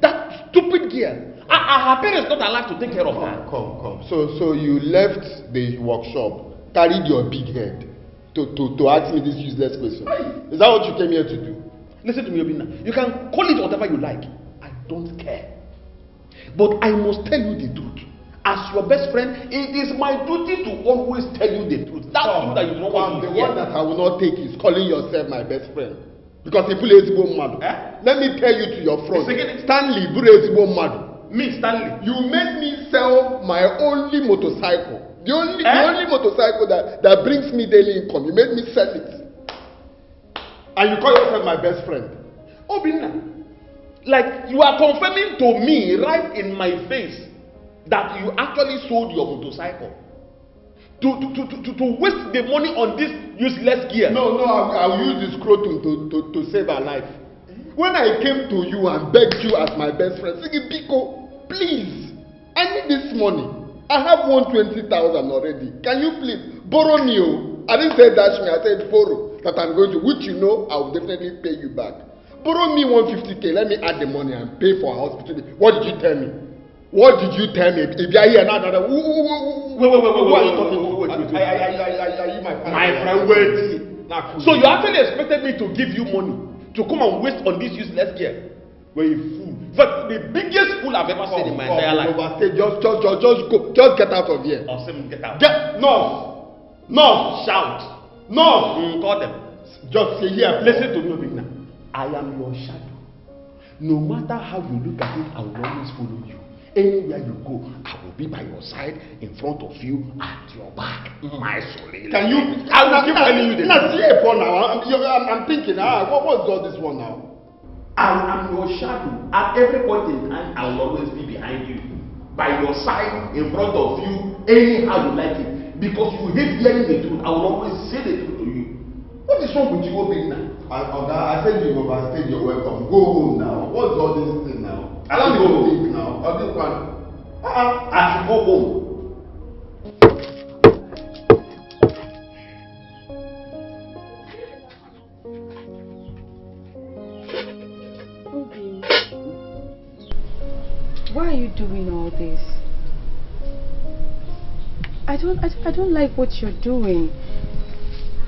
Speaker 12: that stupid girl. Her parents not allowed to take care of her.
Speaker 1: Come. So you left the workshop, carried your big head to ask me this useless question. Is that what you came here to do?
Speaker 12: Listen to me, Obinna. You can call it whatever you like. I don't care. But I must tell you the truth. As your best friend, it is my duty to always tell you the truth. That's true that you don't want to hear.
Speaker 1: The one that I will not take is calling yourself my best friend. Because people is mad. Let me tell you to your front. Stanley,
Speaker 12: Me, Stanley.
Speaker 1: You made me sell my only motorcycle. The only motorcycle that brings me daily income. You made me sell it. And you call yourself my best friend.
Speaker 12: Obinna, like you are confirming to me right in my face that you actually sold your motorcycle to waste the money on this useless gear.
Speaker 1: No, I'll use this scrotum to save her life. When I came to you and begged you as my best friend, Sigi Biko, please, I need this money. I have 120,000 already. Can you please borrow me? I didn't say dash me, I said borrow. That I'm going to, which you know, I will definitely pay you back. Borrow me 150K, let me add the money and pay for a hospital. What did you tell me? What did you tell me? If you are here now, wait. Who are you talking to? Wait. Are you my friend?
Speaker 12: My friend, wait. So you actually expected me to give you money to come and waste on this useless gear? Well, you fool. But the biggest fool I've ever seen in my entire life.
Speaker 1: Just go. Just get out of here.
Speaker 12: Get out.
Speaker 1: No.
Speaker 12: Shout.
Speaker 1: No.
Speaker 12: Call them.
Speaker 1: Just say here.
Speaker 12: Listen to me, Obinna. I am your shadow. No matter how you look at it, I will always follow you. Anywhere you go, I will be by your side, in front of you, at your back. My soul.
Speaker 1: Can you?
Speaker 12: I will keep telling you this.
Speaker 1: I'm thinking, what's all this one now?
Speaker 12: I am your shadow. At every point in time, I will always be behind you, by your side, in front of you, anyhow you like it. Because you hate hearing the truth, I will always say the truth to you. What is wrong with you, Obinna?
Speaker 1: I said you overstayed your welcome. Go home now. What's all this thing now?
Speaker 12: I should go home
Speaker 1: now. Or this one?
Speaker 12: I should go home.
Speaker 4: Why are you doing all this? I don't like what you're doing.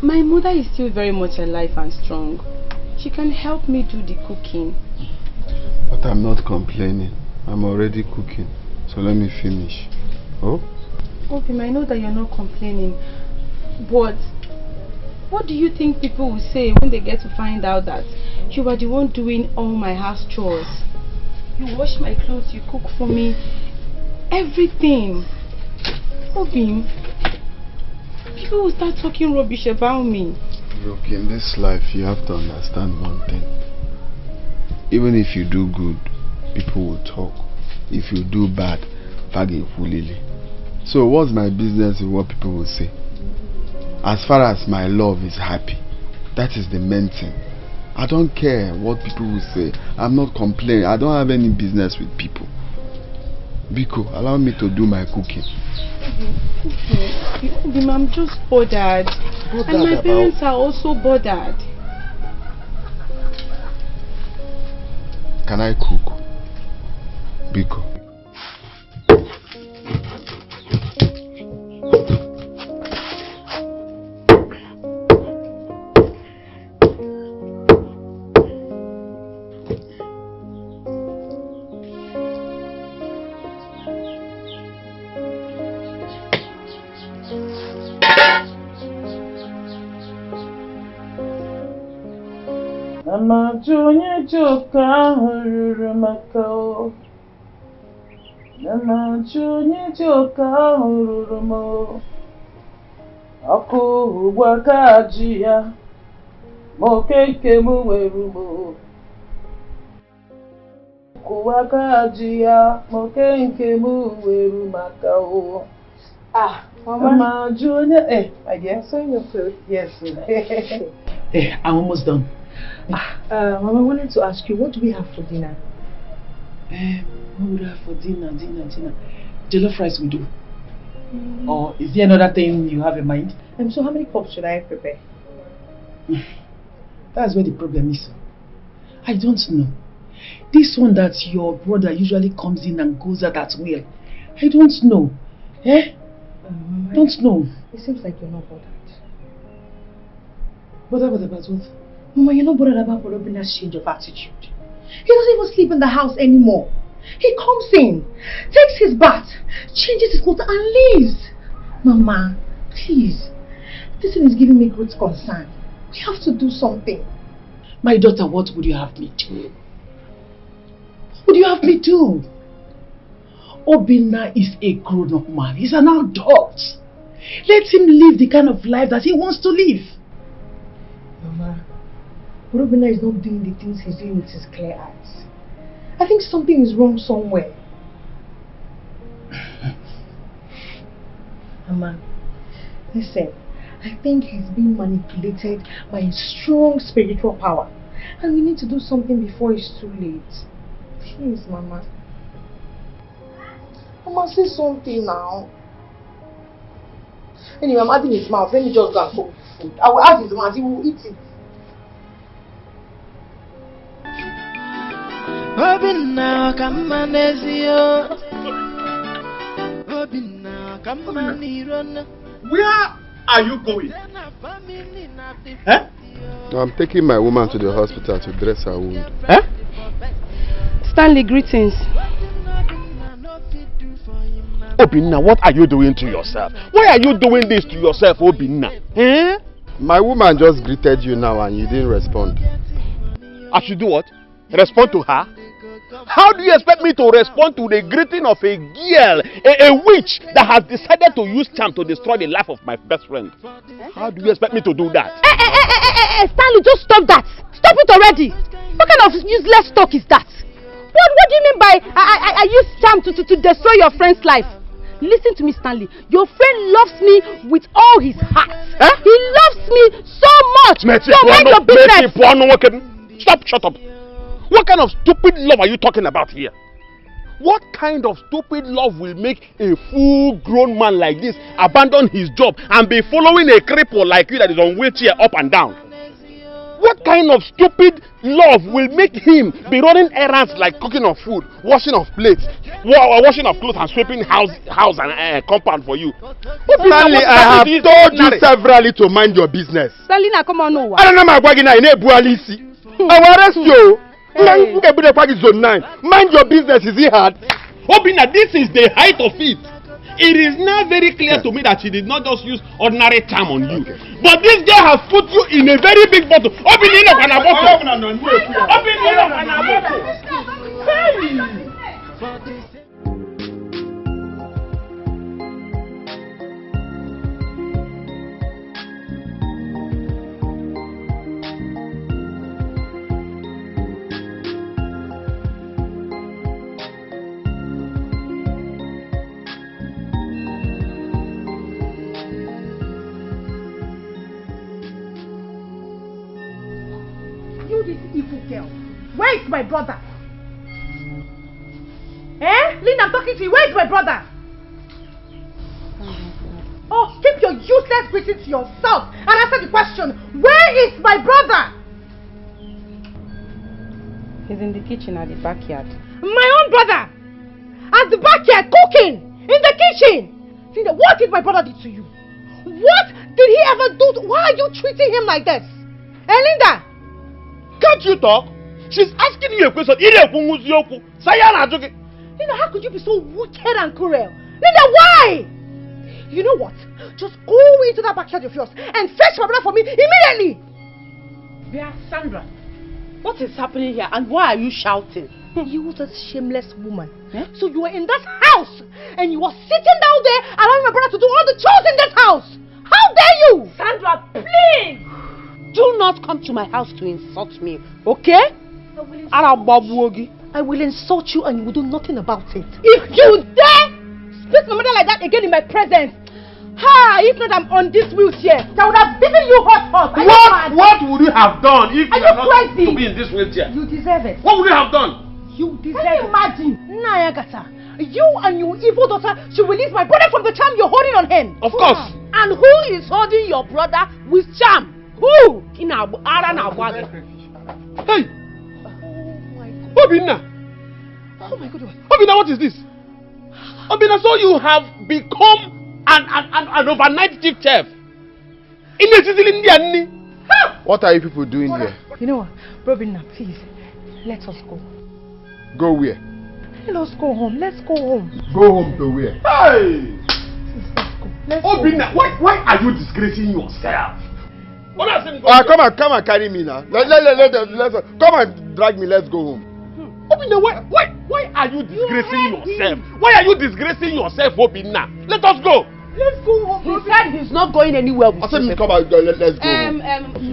Speaker 4: My mother is still very much alive and strong. She can help me do the cooking.
Speaker 9: But I'm not complaining. I'm already cooking. So let me finish. Oh?
Speaker 4: Obim, I know that you're not complaining. But what do you think people will say when they get to find out that you are the one doing all my house chores? You wash my clothes, you cook for me, everything. Obim, people will start talking rubbish about me.
Speaker 9: Look, in this life you have to understand one thing. Even if you do good, people will talk. If you do bad, so what's my business with what people will say? As far as my love is happy, that is the main thing. I don't care what people will say. I'm not complaining. I don't have any business with people. Biko, allow me to do my cooking.
Speaker 4: Obim, I'm just bothered. And my parents are also bothered.
Speaker 9: Can I cook? Biko.
Speaker 18: Onye joka hụrụ maka o na-ajụ onye joka hụrụ m ọkụ ugbu aka ji ya ma oke nke m were m ọkụ aka ji ya ma oke nke m were maka o
Speaker 2: Mama Junior. My dear, sewing your clothes. Yes. I'm almost done. Mama, I wanted to ask you, what do we have for dinner? What would we have for dinner? Jollof rice we do. Or is there another thing you have in mind? So how many cups should I prepare? That's where the problem is. I don't know. This one that your brother usually comes in and goes out at will. I don't know. Don't know.
Speaker 3: It seems like you're not bothered.
Speaker 2: Bothered about what?
Speaker 3: Mama, you're not bothered about Robina's change of attitude. He doesn't even sleep in the house anymore. He comes in, takes his bath, changes his clothes and leaves. Mama, please. This thing is giving me great concern. We have to do something.
Speaker 2: My daughter, what would you have me do? What would you have me do? Obinna is a grown-up man. He's an adult. Let him live the kind of life that he wants to live.
Speaker 3: Mama, Obinna is not doing the things he's doing with his clear eyes. I think something is wrong somewhere. Mama, listen. I think he's being manipulated by a strong spiritual power. And we need to do something before it's too late. Please, Mama. Mama, say something now. Anyway, I'm adding his mouth. Let me just go and cook food. I will add his mouth. He will eat it.
Speaker 12: Where are you going?
Speaker 9: I'm taking my woman to the hospital to dress her wound.
Speaker 4: Stanley, greetings.
Speaker 5: Obinna, what are you doing to yourself? Why are you doing this to yourself, Obinna?
Speaker 9: My woman just greeted you now and you didn't respond.
Speaker 5: I should do what? Respond to her? How do you expect me to respond to the greeting of a girl, a witch that has decided to use charm to destroy the life of my best friend? How do you expect me to do that?
Speaker 4: Stanley, just stop that. Stop it already. What kind of useless talk is that? What do you mean by I use charm to destroy your friend's life? Listen to me, Stanley. Your friend loves me with all his heart. He loves me so much. So mind your business.
Speaker 5: Stop, shut up. What kind of stupid love are you talking about here? What kind of stupid love will make a full-grown man like this abandon his job and be following a cripple like you that is on wheelchair up and down? What kind of stupid love will make him be running errands like cooking of food, washing of plates, washing of clothes and sweeping house and compound for you?
Speaker 1: Stanley, I have told you severally to mind your business.
Speaker 4: Stanley, now come on over.
Speaker 1: I don't know my bagina in Ebualisi. I will arrest you. Mind your business, is it hard?
Speaker 12: Obinna, this is the height of it. It is now very clear to me that she did not just use ordinary charm on you. But this girl has put you in a very big bottle.
Speaker 3: Where is my brother? Lynn, I'm talking to you. Where is my brother? Oh, keep your useless greeting to yourself and answer the question. Where is my brother?
Speaker 4: He's in the kitchen at the backyard.
Speaker 3: My own brother? At the backyard cooking? In the kitchen? Linda, what did my brother do to you? What did he ever do? Why are you treating him like this? Linda?
Speaker 5: Can't you talk? She's asking you a question. Linda,
Speaker 3: how could you be so wicked and cruel? Linda, why? You know what? Just go into that backyard of yours and fetch my brother for me immediately.
Speaker 7: Sandra, what is happening here and why are you shouting?
Speaker 3: You that shameless woman. So you were in that house and you were sitting down there allowing my brother to do all the chores in that house. How dare you?
Speaker 7: Sandra, please! Do not come to my house to insult me, okay?
Speaker 3: I will insult you and you will do nothing about it. If you dare
Speaker 4: speak to my mother like that again in my presence. Ha! If not, I'm on this wheelchair. I would have given you hot.
Speaker 5: What would you have done if
Speaker 4: Are
Speaker 5: you were
Speaker 4: you
Speaker 5: not
Speaker 4: crazy?
Speaker 5: to be in this wheelchair?
Speaker 4: You deserve it.
Speaker 5: What would you have done?
Speaker 4: You deserve it. Can you imagine? Nayagata, you and your evil daughter should release my brother from the charm you're holding on him.
Speaker 5: Of course.
Speaker 7: And who is holding your brother with charm? Who?
Speaker 5: Hey! Obina!
Speaker 4: Oh my God.
Speaker 5: Obina, what is this? Obina, so you have become an overnight chief chef.
Speaker 9: What are you people doing here?
Speaker 2: You know what? Robina, please, let us go.
Speaker 9: Go where?
Speaker 2: Let us go home. Let's go home.
Speaker 9: Go home to where?
Speaker 5: Hey!
Speaker 2: Let's
Speaker 5: Obina, why are you disgracing yourself?
Speaker 9: Come and carry me now. Let's come and drag me. Let's go home.
Speaker 5: Obina, why are you disgracing yourself? Why are you disgracing yourself, Obina? Let us go.
Speaker 2: Let's go home.
Speaker 7: He said he's not going anywhere with
Speaker 9: I said, come on, let's go home.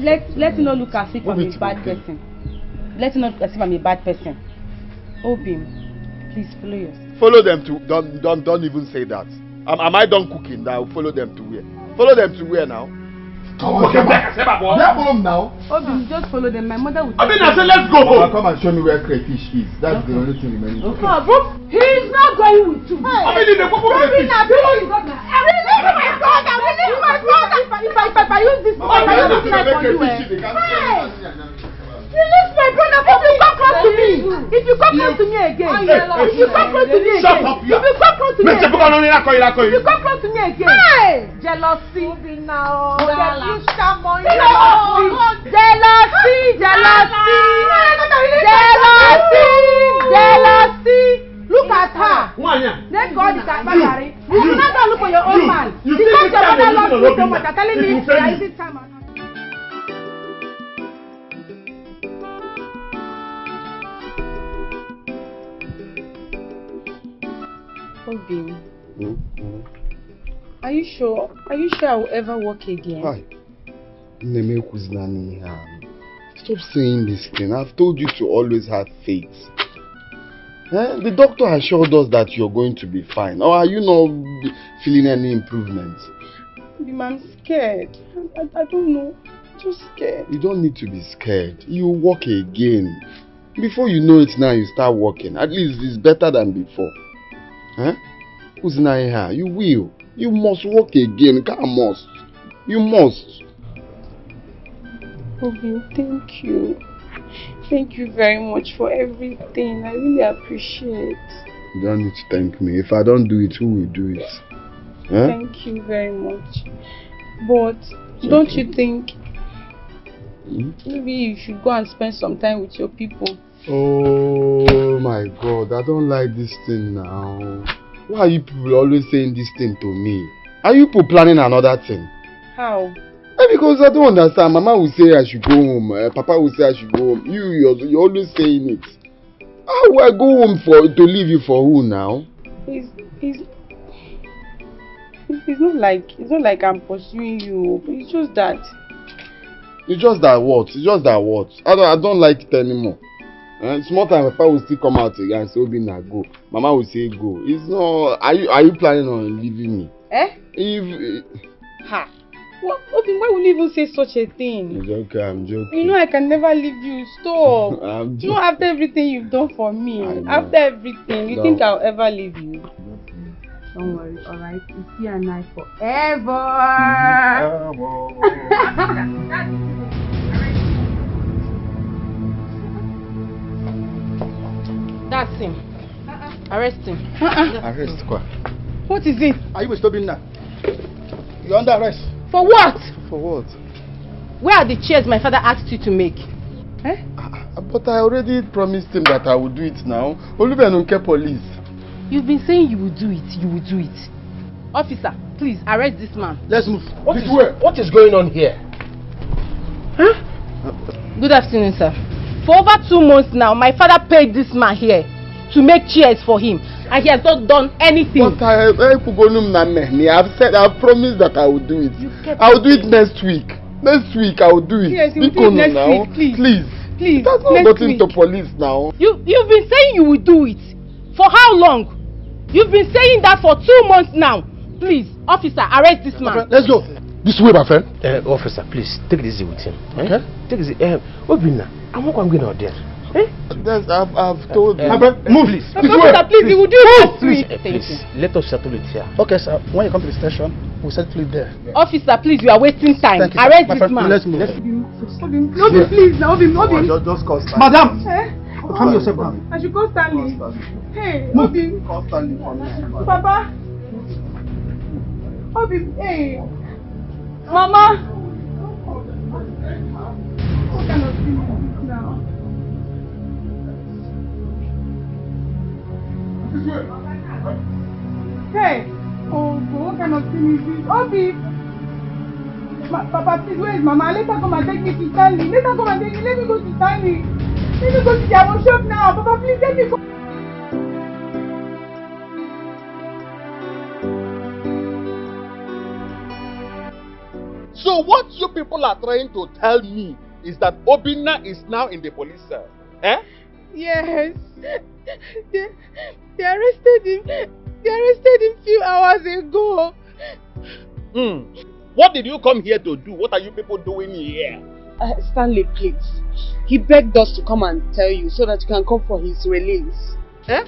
Speaker 17: Let's not look as if I'm a bad person. Let's not look as if I'm a bad person. Obim, please follow yourself.
Speaker 9: Follow them to don't even say that. Am I done cooking? Now follow them to where? Follow them to where now?
Speaker 5: Okay,
Speaker 9: they're home now.
Speaker 17: Obim, just follow them. My mother will.
Speaker 5: I said let's go home.
Speaker 9: Come and show me where crayfish is. That's the only thing remaining.
Speaker 17: Okay. He's not going with you.
Speaker 5: Obina, the cocoa crayfish.
Speaker 4: If I use this, release my brother. If you come close to me, if you come close to me again, if you come close to me again,
Speaker 5: shut up,
Speaker 4: if you come close to me again,
Speaker 5: if
Speaker 4: you come close to me again, hey, jealousy, jealousy. Look at her. Thank God it's at Bagari. You should not go look for your own man. Because your mother loves you so much. You're telling me is it time? Obim, are you sure? Are you sure I will ever walk again?
Speaker 9: Hi. Stop saying this thing. I've told you to always have faith. The doctor assured us that you're going to be fine. Or are you not feeling any improvement?
Speaker 4: I'm scared. I don't know. I'm just scared.
Speaker 9: You don't need to be scared. You walk again. Before you know it now, you start walking. At least it's better than before. You will. You must walk again. Must. You must.
Speaker 4: Okay, thank you. Thank you very much for everything. I really appreciate.
Speaker 9: You don't need to thank me. If I don't do it, who will do it?
Speaker 4: Thank you very much. But don't you think maybe you should go and spend some time with your people?
Speaker 9: Oh my God, I don't like this thing now. Why are you people always saying this thing to me? Are you people planning another thing?
Speaker 4: How?
Speaker 9: Because I don't understand. Mama will say I should go home. Papa will say I should go home. You're always saying it. How will I go home to leave you for who now?
Speaker 4: It's not like I'm pursuing you. It's just that.
Speaker 9: It's just that what? It's just that what? I don't like it anymore. Small time, Papa will still come out again and say, Obina, go. Mama will say, go. It's not. Are you planning on leaving me?
Speaker 4: Ha! What, Obin, why would you even say such a thing?
Speaker 9: I'm joking.
Speaker 4: You know I can never leave you. Stop.
Speaker 9: I'm joking.
Speaker 4: You know, after everything you've done for me, after everything, you think I'll ever leave you? Don't worry, alright? It's you and I forever. That's him. Arrest him.
Speaker 1: Arrest quoi?
Speaker 4: What is it?
Speaker 1: Are you stopping now? You're under arrest.
Speaker 4: For what?
Speaker 9: For what?
Speaker 4: Where are the chairs my father asked you to make?
Speaker 9: But I already promised him that I will do it now. Olubenunke police.
Speaker 4: You've been saying you will do it. You will do it. Officer, please arrest this man.
Speaker 1: Let's move.
Speaker 6: What is going on here?
Speaker 4: Good afternoon, sir. For over 2 months now, my father paid this man here to make chairs for him, and he has not done anything.
Speaker 9: But I've said, I've promised that I will do it. I will do it next week. Next week I will do it.
Speaker 4: Yes, you will do it next week, please. Please.
Speaker 9: That's not gotten to police now.
Speaker 4: You've been saying you will do it. For how long? You've been saying that for 2 months now. Please, officer, arrest this man.
Speaker 6: Let's go. This way, my friend. Officer, please, take it easy with him. Okay? Take it easy. Obina, I'm not going out there.
Speaker 8: I've told you.
Speaker 6: Move, please.
Speaker 4: Officer, please, you will do that to me.
Speaker 6: Please, let us settle it here.
Speaker 19: Okay, sir. When you come to the station, we'll settle it there.
Speaker 4: Officer, please, you are wasting time.
Speaker 19: Thank you,
Speaker 4: Arrest
Speaker 19: my
Speaker 4: this
Speaker 19: friend,
Speaker 4: man.
Speaker 19: let's move.
Speaker 2: Obi, please, now, Obi.
Speaker 8: Just call Stanley.
Speaker 19: Madam!
Speaker 2: Calm yourself down. I should call Stanley. Hey, Obi.
Speaker 8: Call Stanley for me.
Speaker 2: Papa. Obi, hey. Mama. What kind of thing is this now? Hey. Oh, what kind of thing is this? Obi. Papa, please, where is Mama? Let her come and take me to Stanley. Let her come and take me. Let me go to Stanley. Let me go to the shop now. Papa, please, let me go.
Speaker 5: So what you people are trying to tell me is that Obinna is now in the police cell? Eh?
Speaker 4: Yes. They arrested him. They arrested him few hours ago.
Speaker 5: What did you come here to do? What are you people doing here?
Speaker 7: Stanley, please. He begged us to come and tell you so that you can come for his release.
Speaker 5: Eh?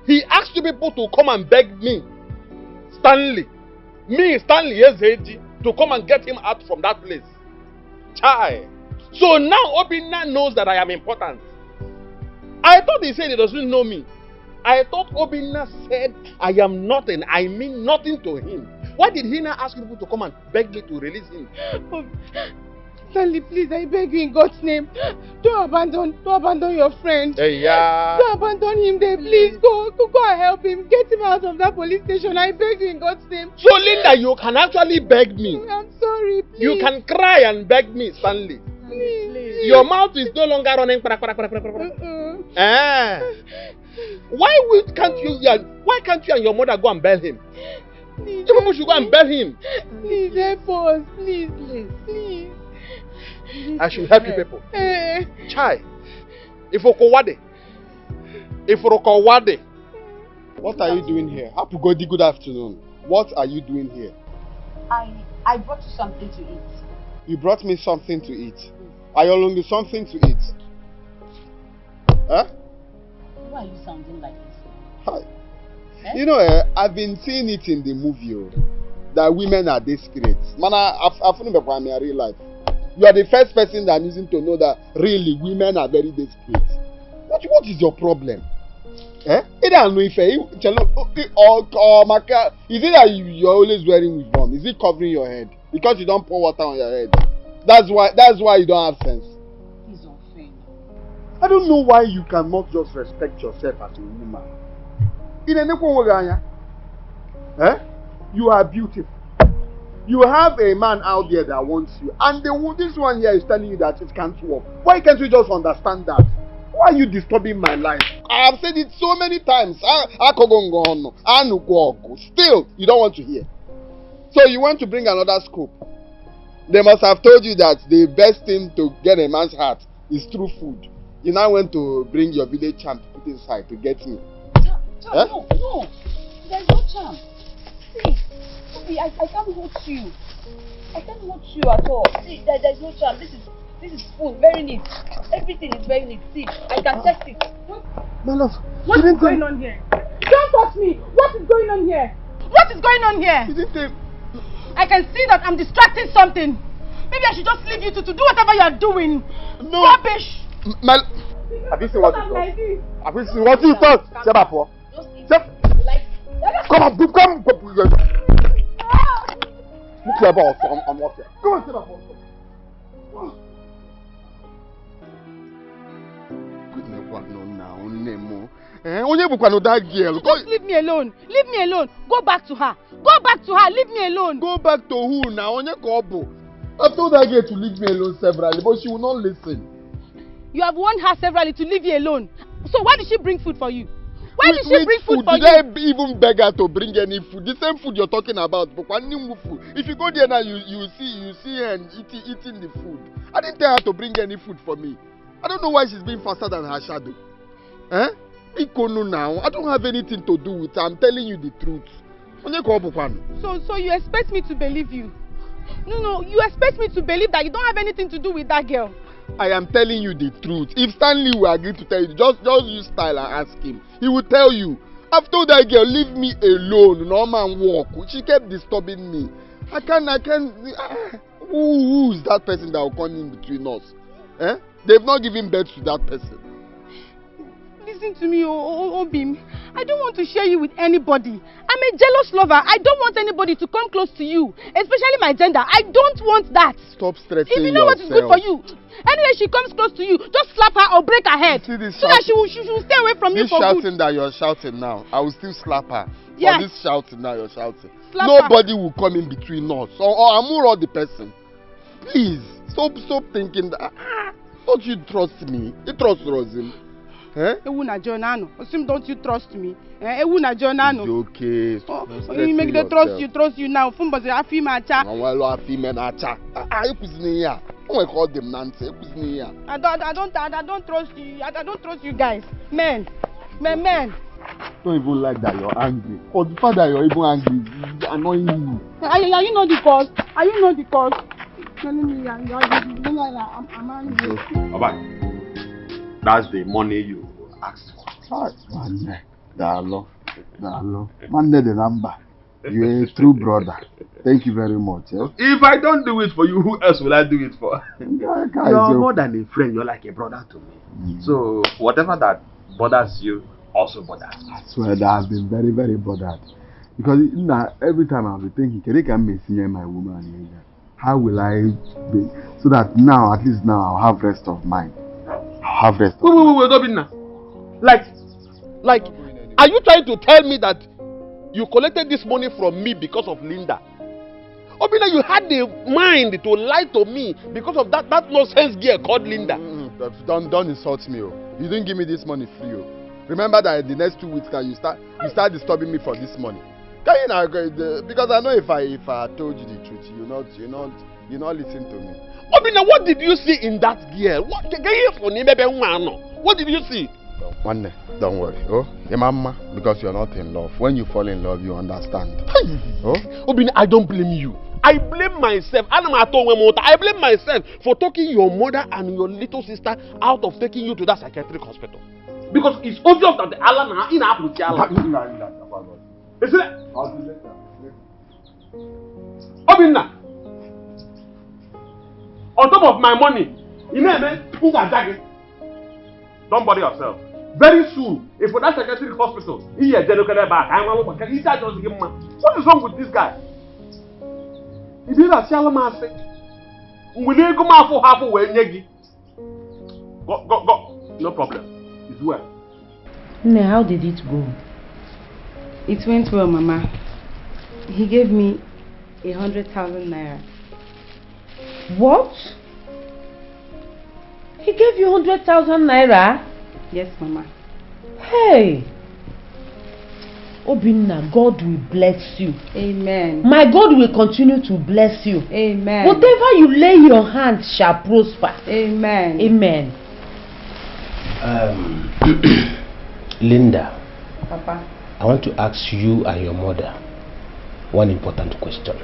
Speaker 5: He asked you people to come and beg me, Stanley, Ezeji, to come and get him out from that place. Chai. So now Obinna knows that I am important. I thought he said he doesn't know me. I thought Obinna said I am nothing. I mean nothing to him. Why did he not ask people to come and beg me to release him?
Speaker 4: Stanley, please, I beg you in God's name. Don't abandon your friend.
Speaker 5: Hey, yeah.
Speaker 4: Don't abandon him there. Please, go and help him. Get him out of that police station. I beg you in God's name.
Speaker 5: So, Linda, you can actually beg me.
Speaker 4: I'm sorry, please.
Speaker 5: You can cry and beg me, Stanley.
Speaker 4: Please.
Speaker 5: Your mouth is no longer running. Why can't you and your mother go and bail him?
Speaker 4: Please,
Speaker 5: you people should go and bail him.
Speaker 4: Please help us. Please.
Speaker 5: I should help you people. Chai. Ifokowade.
Speaker 8: What are you doing here? Hapugodi, good afternoon. What are you doing here?
Speaker 13: I brought you something to eat.
Speaker 8: You brought me something to eat. I only something to eat. Huh?
Speaker 13: Why are you sounding like this?
Speaker 8: Hi. Eh? You know, I've been seeing it in the movie that women are desperate. Man, I've seen it in real life. You are the first person that needs to know that really women are very desperate. What is your problem? Eh? Is it that you're always wearing wig? Is it covering your head? Because you don't pour water on your head. That's why you don't have sense.
Speaker 13: It's unfair.
Speaker 8: I don't know why you cannot just respect yourself as a woman. Eh? You are beautiful. You have a man out there that wants you, and this one here is telling you that it can't work. Why can't you just understand that? Why are you disturbing my life? I have said it so many times. Still, you don't want to hear. So you want to bring another scoop. They must have told you that the best thing to get a man's heart is through food. You now went to bring your village champ to put inside to get me.
Speaker 13: Charm, no. There's no charm. See, Obi, I can't hurt you. I can't hurt you at all. See, there's no charm. This is spoon, very neat. Everything is very neat. See, I can test it.
Speaker 8: My love,
Speaker 4: what is going on here? Don't touch me. What is going on here? What is going on here? I can see that I'm distracting something. Maybe I should just leave you to do whatever you are doing. No. Rubbish.
Speaker 8: Have you seen what it does? Have you seen what it does? Come on, come. Look your boss. I'm walking. Come on, sit up.
Speaker 4: Just leave me alone. Leave me alone. Go back to her. Go back to her. Leave me alone.
Speaker 8: Go back to who now? I've told that girl to leave me alone severally, but she will not listen.
Speaker 4: You have warned her severally to leave you alone. So why did she bring food for you? Why did she bring food for you?
Speaker 8: Did I even beg her to bring any food? The same food you're talking about. But food. If you go there now, you see her eating the food. I didn't tell her to bring any food for me. I don't know why she's being faster than her shadow. Eh?
Speaker 1: Ikono now. I don't have anything to do with it. I'm telling you the truth.
Speaker 4: So you expect me to believe you? No, you expect me to believe that you don't have anything to do with that girl?
Speaker 1: I am telling you the truth. If Stanley will agree to tell you, just use style and ask him. He will tell you. I've told that girl, leave me alone. No man walk. She kept disturbing me. I can't. Who is that person that will come in between us? Eh? They've not given birth to that person.
Speaker 4: Listen to me, Obim. I don't want to share you with anybody. I'm a jealous lover. I don't want anybody to come close to you, especially my gender. I don't want that.
Speaker 1: Stop stressing
Speaker 4: yourself. If you know what is good for you, anyway she comes close to you, just slap her or break her head. So that she will stay away from you for good. This
Speaker 1: shouting that you're shouting now, I will still slap her.
Speaker 4: Yes.
Speaker 1: For this shouting now you're shouting. Nobody will come in between us. Or I'm more the person. Please, stop thinking that. Don't you trust me? You trust Rosin.
Speaker 4: Don't you trust me?
Speaker 1: It's okay.
Speaker 4: You make the trust you now. I don't trust you. I don't trust you guys. Men.
Speaker 1: Don't even like that you're angry. Or the fact that you're even angry is annoying you.
Speaker 4: Are you not the cause? Are you not the cause? Telling me I'm angry.
Speaker 5: Baba, that's the money you asked for.
Speaker 8: Man, Dalo. Man, the number. You're a true brother. Thank you very much. Eh?
Speaker 5: If I don't do it for you, who else will I do it for? You're more than a friend. You're like a brother to me. So whatever that bothers you also bothers me.
Speaker 8: I swear that I've been very, very bothered. Because every time I'll be thinking, can I miss my woman? How will I be? So that now, at least now, I'll have rest of mind. I'll have rest of mind.
Speaker 5: Wait, Dobina. Like, are you trying to tell me that you collected this money from me because of Linda? Obina, you had the mind to lie to me because of that nonsense girl called Linda.
Speaker 1: Don't insult me. You didn't give me this money free. Remember that in the next 2 weeks you start disturbing me for this money. Because I know if I told you the truth, you not listen to me.
Speaker 5: Obina, what did you see in that girl? What did you see?
Speaker 1: Don't worry. Mama, because you're not in love. When you fall in love, you understand.
Speaker 5: Obina, I don't blame you. I blame myself. I blame myself for talking your mother and your little sister out of taking you to that psychiatric hospital. Because it's obvious that the Allah in Isn't it? Obina, on top of my money, don't bother yourself. Very soon, if for that psychiatric hospital, he is back. What is wrong with this guy? He did a shalom say. Will you come out for half away, Negi? Go. No problem. It's well.
Speaker 7: Now, how did it go?
Speaker 17: It went well, Mama. He gave me 100,000 naira.
Speaker 7: What? He gave you 100,000 naira?
Speaker 17: Yes, Mama.
Speaker 7: Hey! Obinna, God will bless you.
Speaker 17: Amen.
Speaker 7: My God will continue to bless you.
Speaker 17: Amen.
Speaker 7: Whatever you lay your hands shall prosper.
Speaker 17: Amen.
Speaker 7: Amen.
Speaker 6: Linda.
Speaker 17: Papa.
Speaker 6: I want to ask you and your mother one important question.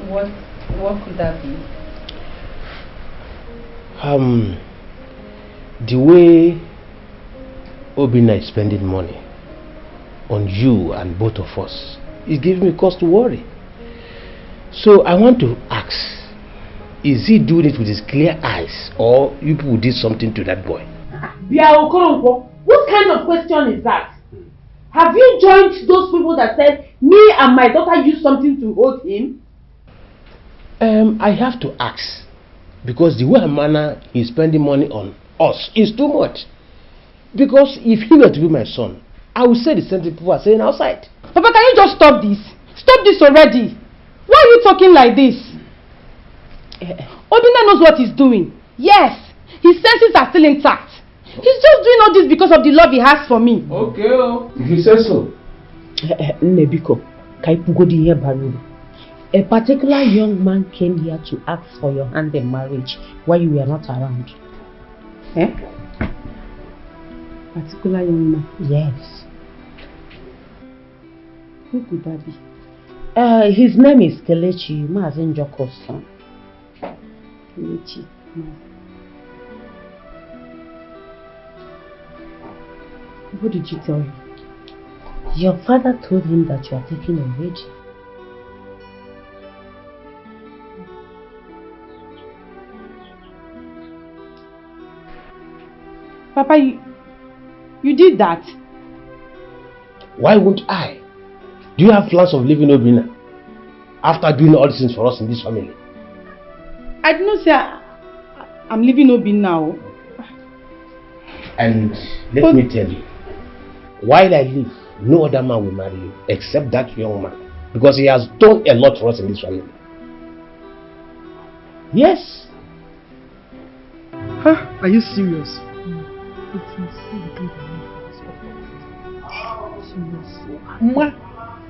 Speaker 17: What could that be?
Speaker 6: The way Obinna is spending money on you and both of us is giving me cause to worry. So I want to ask, is he doing it with his clear eyes or you people did something to that boy?
Speaker 7: What kind of question is that? Have you joined those people that said me and my daughter used something to hold him?
Speaker 6: I have to ask because the way and manner he's spending money on us is too much. Because if he were to be my son, I would say the same thing people are saying outside.
Speaker 4: Papa, can you just stop this? Stop this already. Why are you talking like this? Obinna knows what he's doing. Yes, his senses are still intact. He's just doing all this because of the love he has for me.
Speaker 18: Okay, if you say so.
Speaker 3: Nebiko, Kaipugodi here Baru. A particular young man came here to ask for your hand in marriage while you were not around.
Speaker 17: particular young man?
Speaker 6: Yes.
Speaker 17: Who could that be?
Speaker 6: His name is Kelechi Mazin Joko's son.
Speaker 17: Kelechi. What did you tell him?
Speaker 6: Your father told him that you are taking Evryting.
Speaker 4: Papa, you did that?
Speaker 6: Why won't I? Do you have plans of leaving Obina after doing all these things for us in this family?
Speaker 4: I did not say I'm leaving Obi now.
Speaker 6: And let me tell you, while I live, no other man will marry you except that young man, because he has done a lot for us in this family. Yes.
Speaker 2: Huh? Are you serious?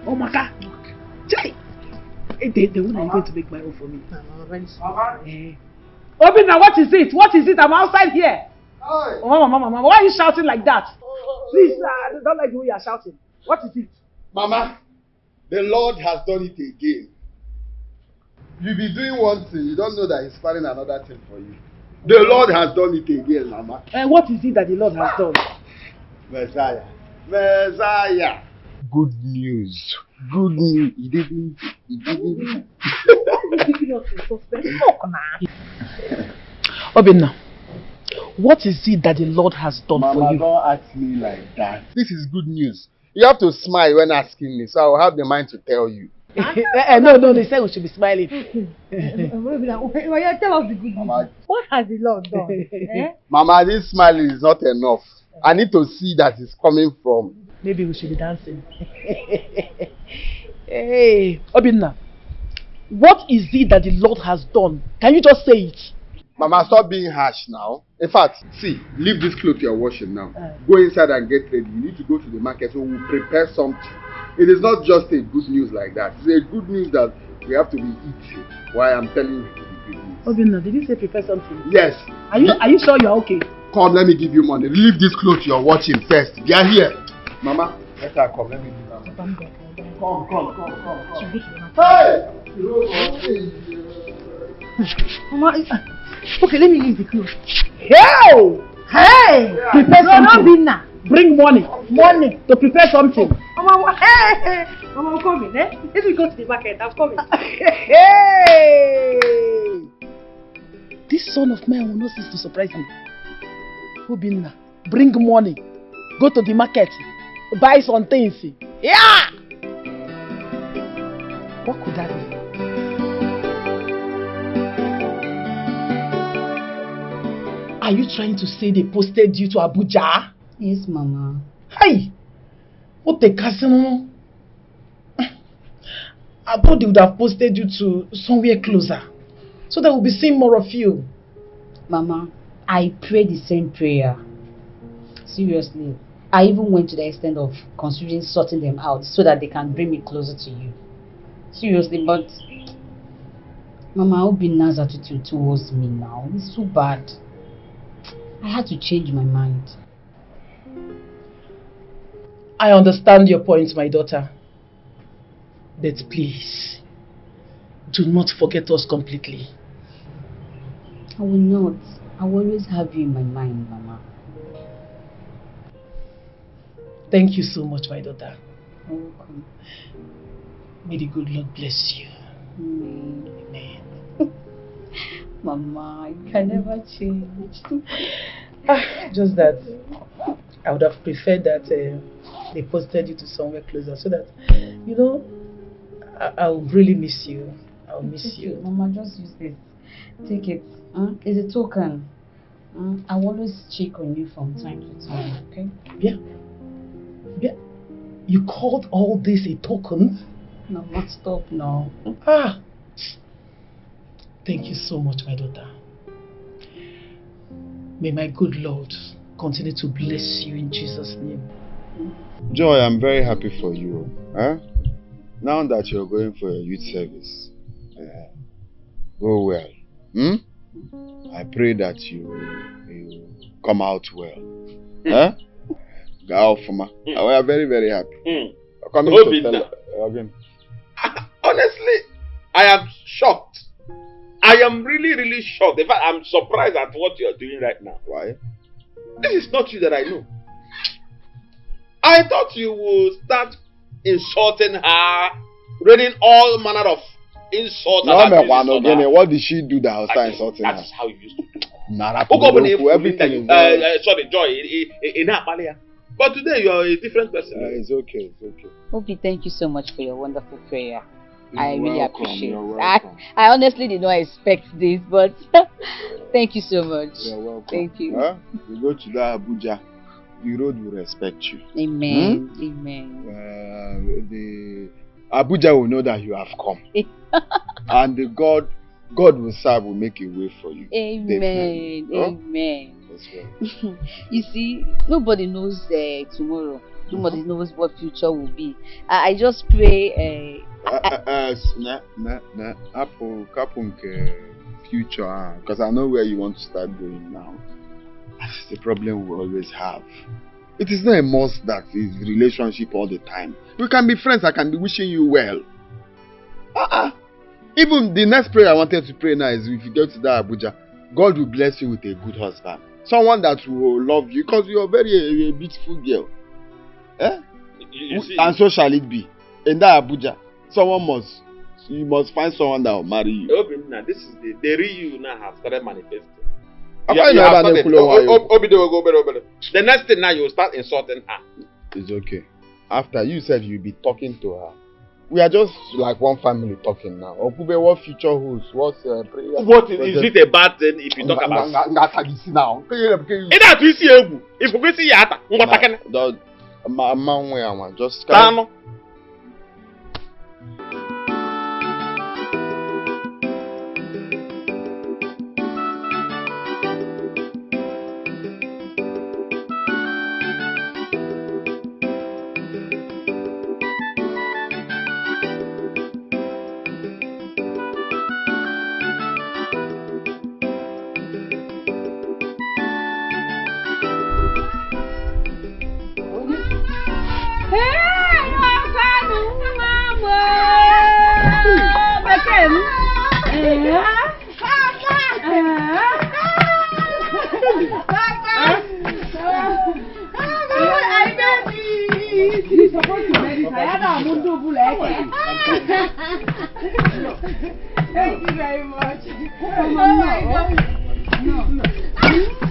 Speaker 2: Oh my God! Jay! The one are you going to make my own for me? Obina, what is it? What is it? I'm outside here. Oh, Mama, why are you shouting like that? Please, don't like the way you are shouting. What is it?
Speaker 1: Mama, the Lord has done it again. You be doing one thing, you don't know that He's planning another thing for you. The Lord has done it again, Mama.
Speaker 2: And what is it that the Lord has done?
Speaker 1: Messiah. Messiah. Good news. Good news. He didn't.
Speaker 2: Obina, what is it that the Lord has done for you?
Speaker 1: Don't ask me like that. This is good news. You have to smile when asking me, so I will have the mind to tell you.
Speaker 2: No, they said we should be smiling.
Speaker 10: Tell us the good news.
Speaker 1: Mama,
Speaker 10: what has the Lord done?
Speaker 1: Mama, this smiling is not enough. I need to see that it's coming from.
Speaker 2: Maybe we should be dancing. Hey, Obina, what is it that the Lord has done? Can you just say it?
Speaker 1: Mama, stop being harsh now. In fact, see, leave this clothes you're washing now. Go inside and get ready. You need to go to the market, so we'll prepare something. It is not just a good news like that. It's a good news that we have to be eating. Why I'm telling you the good news.
Speaker 2: Obina, did you say prepare something?
Speaker 1: Yes.
Speaker 2: Are you sure you're okay?
Speaker 1: Come, let me give you money. Leave this clothes you're watching first. They are here. Mama, let her come. Let me give her money. Come. Hey!
Speaker 10: Mama, okay, let me leave the clothes.
Speaker 2: Hey! Prepare something. Bring money.
Speaker 10: Money.
Speaker 2: To prepare something.
Speaker 10: Mama, hey! Mama, I'm coming, eh? Let me go to the market. I'm coming.
Speaker 2: Hey! This son of mine will not cease to surprise me. Obina, bring money. Go to the market. Buy some things. Yeah! What could that be? Are you trying to say they posted you to Abuja?
Speaker 13: Yes, Mama.
Speaker 2: Hey! What a casino! I thought they would have posted you to somewhere closer, so that we'll be seeing more of you.
Speaker 13: Mama, I prayed the same prayer. Seriously. I even went to the extent of considering sorting them out so that they can bring me closer to you. Seriously, but Mama, Obina's attitude towards me now is so bad. I had to change my mind.
Speaker 2: I understand your point, my daughter. But please, do not forget us completely.
Speaker 13: I will not. I will always have you in my mind, Mama.
Speaker 2: Thank you so much, my daughter.
Speaker 13: You're welcome.
Speaker 2: May the good Lord bless you.
Speaker 13: Amen. Mama, you can never change.
Speaker 2: Just that I would have preferred that they posted you to somewhere closer, so that, you know, I'll really miss you. I'll miss you.
Speaker 13: Mama, just use this. Take it. It's a token. I will always check on you from time to time, okay?
Speaker 2: Yeah. You called all this a token?
Speaker 13: No, not stop now.
Speaker 2: Thank you so much, my daughter. May my good Lord continue to bless you in Jesus' name.
Speaker 1: Joy, I'm very happy for you. Huh? Now that you're going for your youth service, go well. I pray that you come out well. Huh?
Speaker 8: Gaofuma. We are very, very happy. Coming to tell again.
Speaker 5: Honestly, I am shocked. I am really, really shocked. In fact, I'm surprised at what you are doing right now.
Speaker 8: Why?
Speaker 5: This is not you that I know. I thought you would start insulting her, reading all manner of insults.
Speaker 8: What did she do that I was start insulting her?
Speaker 5: That's how you used to do.
Speaker 8: Everything is
Speaker 5: sorry, Joy. But today you are a different person.
Speaker 8: It's okay. It's okay.
Speaker 15: Obi, thank you so much for your wonderful prayer. I really appreciate it. I honestly did not expect this, but thank you so much.
Speaker 8: You're welcome.
Speaker 15: Thank you.
Speaker 8: You go to that Abuja, the road will respect you.
Speaker 15: Amen. Amen.
Speaker 8: The Abuja will know that you have come. And the God will serve, will make a way for you.
Speaker 15: Amen. Amen.
Speaker 8: Well.
Speaker 15: You see, nobody knows tomorrow. Nobody knows what future will be. I just pray.
Speaker 8: Future, because I know where you want to start going now. That's the problem we always have. It is not a must that is relationship all the time. We can be friends. I can be wishing you well. Even the next prayer I wanted to pray now is if you go to that Abuja, God will bless you with a good husband. Someone that will love you because you are very a beautiful girl.
Speaker 5: You see,
Speaker 8: and so shall it be. In that Abuja, you must find someone that will marry you.
Speaker 5: This is the real you now have started manifesting. The next thing now you will start insulting her.
Speaker 8: It's okay. After you said you'll be talking to her. We are just like one family talking now. Okube, what future holds? What's prayer?
Speaker 5: What is it a bad thing if you talk about?
Speaker 8: Now.
Speaker 5: If we see yata,
Speaker 8: just
Speaker 2: Thank you very much. Oh my God. No.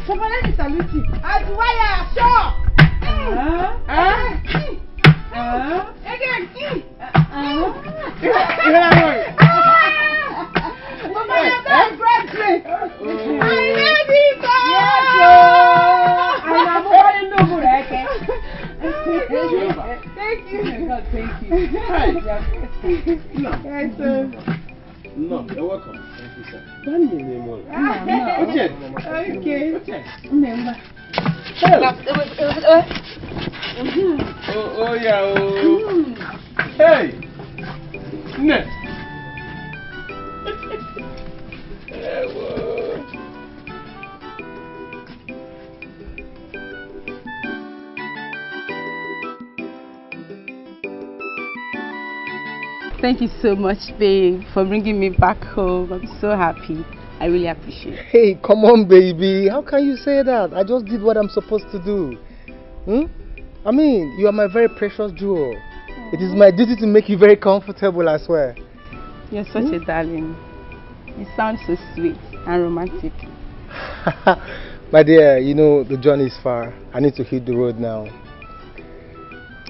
Speaker 2: Someone let me salute you. Adwaya, sure. Again. Mama, you're very great. I love you, Thank you. God, thank you.
Speaker 12: No, you're welcome. Thank you, sir. Oh, yeah. Hey. Ne.
Speaker 4: Thank you so much, babe, for bringing me back home. I'm so happy. I really appreciate it.
Speaker 19: Hey, come on, baby. How can you say that? I just did what I'm supposed to do. I mean, you are my very precious jewel. It is my duty to make you very comfortable, I swear.
Speaker 4: You're such a darling. You sound so sweet and romantic.
Speaker 19: My dear, you know the journey is far. I need to hit the road now.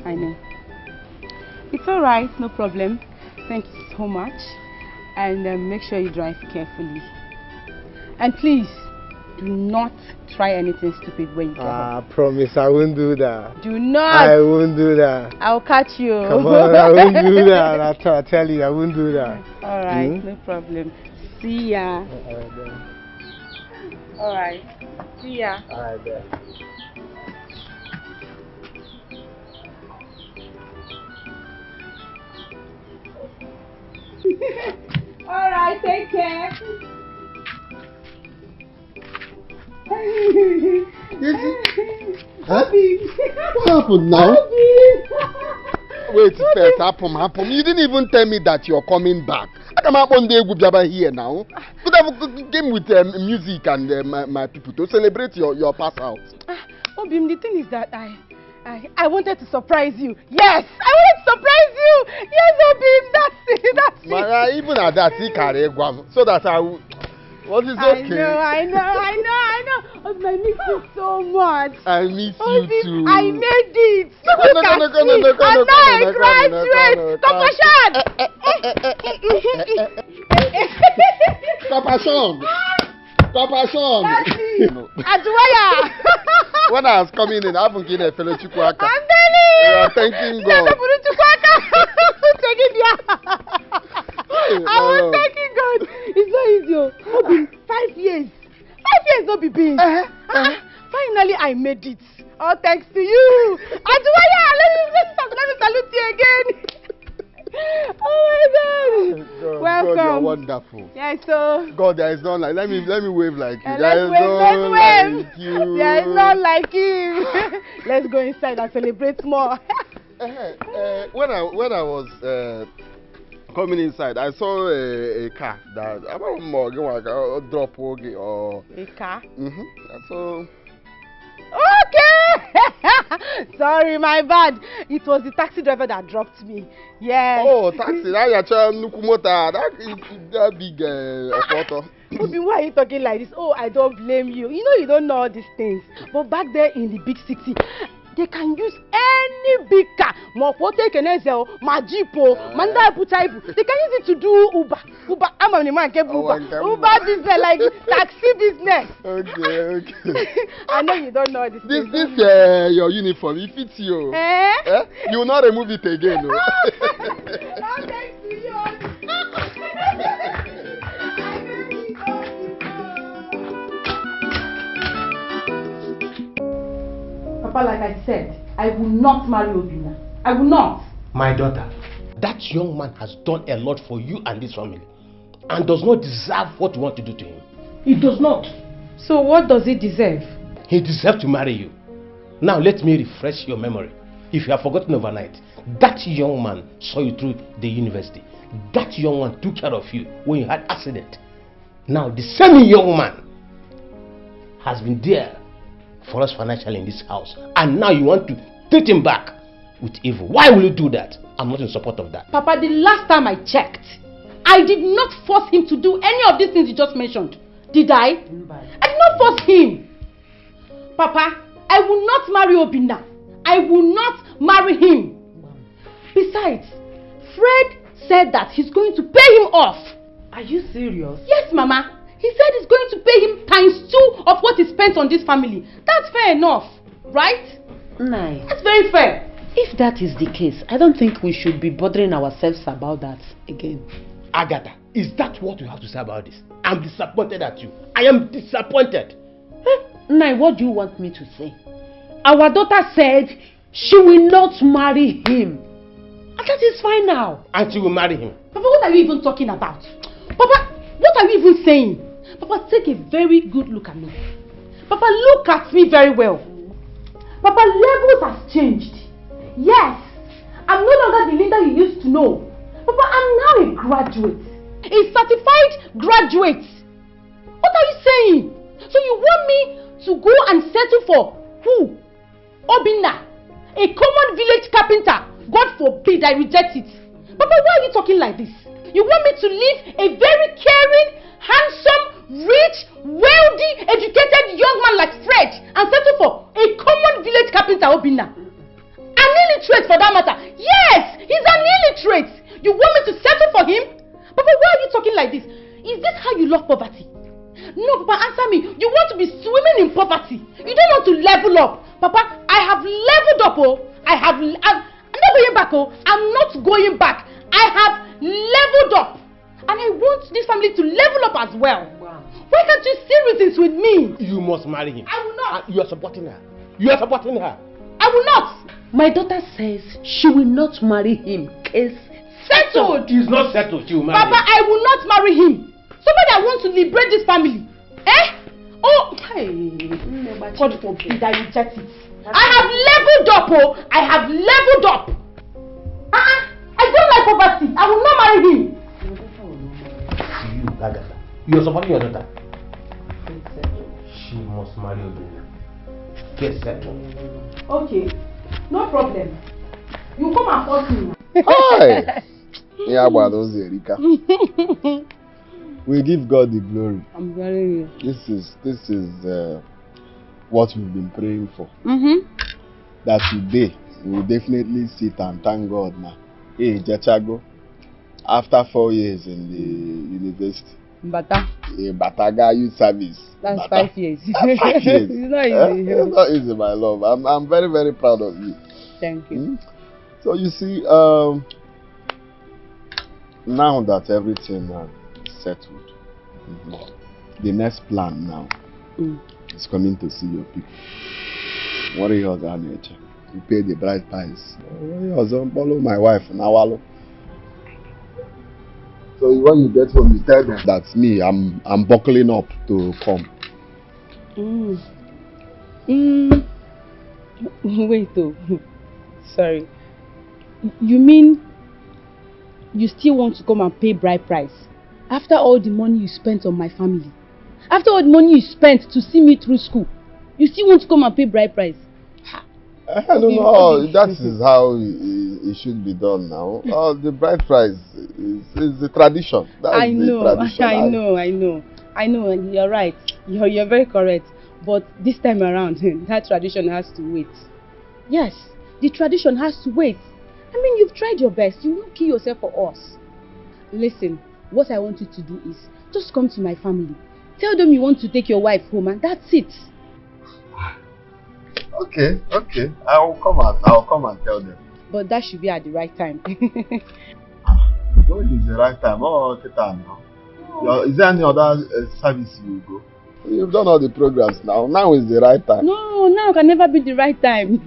Speaker 4: I know. It's alright, no problem. Thank you so much. And make sure you drive carefully. And please, do not try anything stupid when you drive.
Speaker 19: I promise I won't do that.
Speaker 4: Do not.
Speaker 19: I won't do that.
Speaker 4: I'll catch you.
Speaker 19: Come on, I won't do that. I tell you, I won't do that.
Speaker 4: Alright, no problem. See ya. Alright. See ya.
Speaker 19: Alright, then.
Speaker 2: Alright, take care. Hey.
Speaker 9: Huh? What happened now? Wait, first, happen. You didn't even tell me that you're coming back. I come up one day with Jabba here now. Could have came with music and my people to celebrate your pass out.
Speaker 4: Obim, the thing is that I wanted to surprise you. Yes, I wanted to surprise you. Yes, Obim, that's it.
Speaker 9: Mara, even at that, so that I will. What is okay?
Speaker 4: I know. Obim, I miss you so much.
Speaker 9: I miss you too.
Speaker 4: I made it.
Speaker 9: No,
Speaker 4: I'm now a graduate.
Speaker 9: Compassion.
Speaker 4: Aduaya.
Speaker 9: When I was coming in, I haven't given a fellow Chukwaka.
Speaker 4: I'm telling you.
Speaker 9: Thanking God.
Speaker 4: I was thanking God. It's not easy. Obim, 5 years. 5 years, no be beans. Finally, I made it. All thanks to you. Aduaya, let me salute you again. Oh my God. Welcome.
Speaker 9: God, you're wonderful.
Speaker 4: Yeah, so.
Speaker 9: God, there is none like. Let me wave like you.
Speaker 4: There is none like you. There is none like you. Let's go inside and celebrate more.
Speaker 9: When I was coming inside, I saw a car that I don't know drop or
Speaker 4: a car.
Speaker 9: So.
Speaker 4: Okay. Sorry, my bad. It was the taxi driver that dropped me. Yes.
Speaker 9: Oh, taxi! Now you're trying that big photo.
Speaker 4: Why are you talking like this? Oh, I don't blame you. You know you don't know all these things. But back there in the big city, they can use any big car. They can use Majipo, Manda Putaibu. They can use it to do Uber. I'm a man can Uber. Uber business like taxi business.
Speaker 9: Okay.
Speaker 4: I know you don't know this.
Speaker 9: This your uniform. It fits you. You will not remove it again. No?
Speaker 4: Thanks to you. Papa, like I said, I will not marry Obina. I will not.
Speaker 6: My daughter, that young man has done a lot for you and this family and does not deserve what you want to do to him. He does not.
Speaker 4: So what does he deserve?
Speaker 6: He deserves to marry you. Now let me refresh your memory. If you have forgotten overnight, that young man saw you through the university. That young man took care of you when you had accident. Now the same young man has been there for us financially in this house, and now you want to treat him back with evil. Why will you do that? I'm not in support of that.
Speaker 4: Papa, the last time I checked, I did not force him to do any of these things you just mentioned. Did I? I did not force him. Papa, I will not marry Obina. I will not marry him. Besides, Fred said that he's going to pay him off.
Speaker 7: Are you serious?
Speaker 4: Yes, Mama. He said he's going to pay him ×2 of what he spent on this family. That's fair enough, right?
Speaker 7: Nai.
Speaker 4: That's very fair.
Speaker 7: If that is the case, I don't think we should be bothering ourselves about that again.
Speaker 6: Agatha, is that what you have to say about this? I'm disappointed at you. I am disappointed.
Speaker 7: Nai, what do you want me to say? Our daughter said she will not marry him. And that is fine now.
Speaker 6: And she will marry him.
Speaker 4: Papa, what are you even talking about? Papa, what are you even saying? Papa, take a very good look at me. Papa, look at me very well. Papa, levels has changed. Yes, I'm no longer the Linda you used to know. Papa, I'm now a graduate. A certified graduate. What are you saying? So you want me to go and settle for who? Obina, a common village carpenter. God forbid I reject it. Papa, why are you talking like this? You want me to leave a very caring, handsome, rich, wealthy, educated young man like Fred and settle for a common village carpenter, Obina? An illiterate for that matter. Yes, he's an illiterate. You want me to settle for him? Papa, why are you talking like this? Is this how you love poverty? No, Papa, answer me. You want to be swimming in poverty. You don't want to level up. Papa, I have leveled up, oh. I'm not going back, oh. I'm not going back. I have leveled up. And I want this family to level up as well. Wow. Why can't you see reasons with me?
Speaker 6: You must marry him.
Speaker 4: I will not.
Speaker 6: You are supporting her. You are supporting her.
Speaker 4: I will not.
Speaker 7: My daughter says she will not marry him. Case
Speaker 4: settled.
Speaker 6: He's not settled. She will marry
Speaker 4: Papa,
Speaker 6: him.
Speaker 4: I will not marry him. Somebody that wants to liberate this family. Eh? Oh, hey. God forbid I reject it. I have leveled up, oh. I have leveled up. I don't like poverty. I will not marry him.
Speaker 6: You, Agatha, you're supporting your daughter. She must marry Obinna. Get settled.
Speaker 4: Okay, no problem. You come and force me now.
Speaker 9: Hi! Yeah, but those Erika. We give God the glory.
Speaker 4: I'm telling you.
Speaker 9: This is what we've been praying for. That today we will definitely sit and thank God now. Hey, Jachago, after 4 years in the university.
Speaker 4: Bata.
Speaker 9: Bataga youth service.
Speaker 4: That's
Speaker 9: Bata.
Speaker 4: 5 years.
Speaker 9: 5 years.
Speaker 4: It's not easy.
Speaker 9: It's not easy, my love. I'm very, very proud of you.
Speaker 4: Thank you.
Speaker 9: So you see, now that everything is settled, the next plan now is coming to see your people. What are yours, nature? You pay the bride price. Follow my wife now. So when you get home, you tell them that's me. I'm buckling up to come.
Speaker 4: Wait, though. Sorry. You mean you still want to come and pay bride price after all the money you spent on my family? After all the money you spent to see me through school, you still want to come and pay bride price?
Speaker 9: I don't know. That is how it should be done now. The bride price is the tradition. That's
Speaker 4: I know,
Speaker 9: the tradition.
Speaker 4: I know, and you're right. You're very correct. But this time around, that tradition has to wait. Yes, the tradition has to wait. I mean, you've tried your best. You won't kill yourself for us. Listen, what I want you to do is just come to my family. Tell them you want to take your wife home, and that's it.
Speaker 9: Okay. I'll come and tell them.
Speaker 4: But that should be at the right time.
Speaker 9: When is the right time? Oh, okay, now. Is there any other service you go? You've done all the programs now. Now is the right time.
Speaker 4: No, now can never be the right time.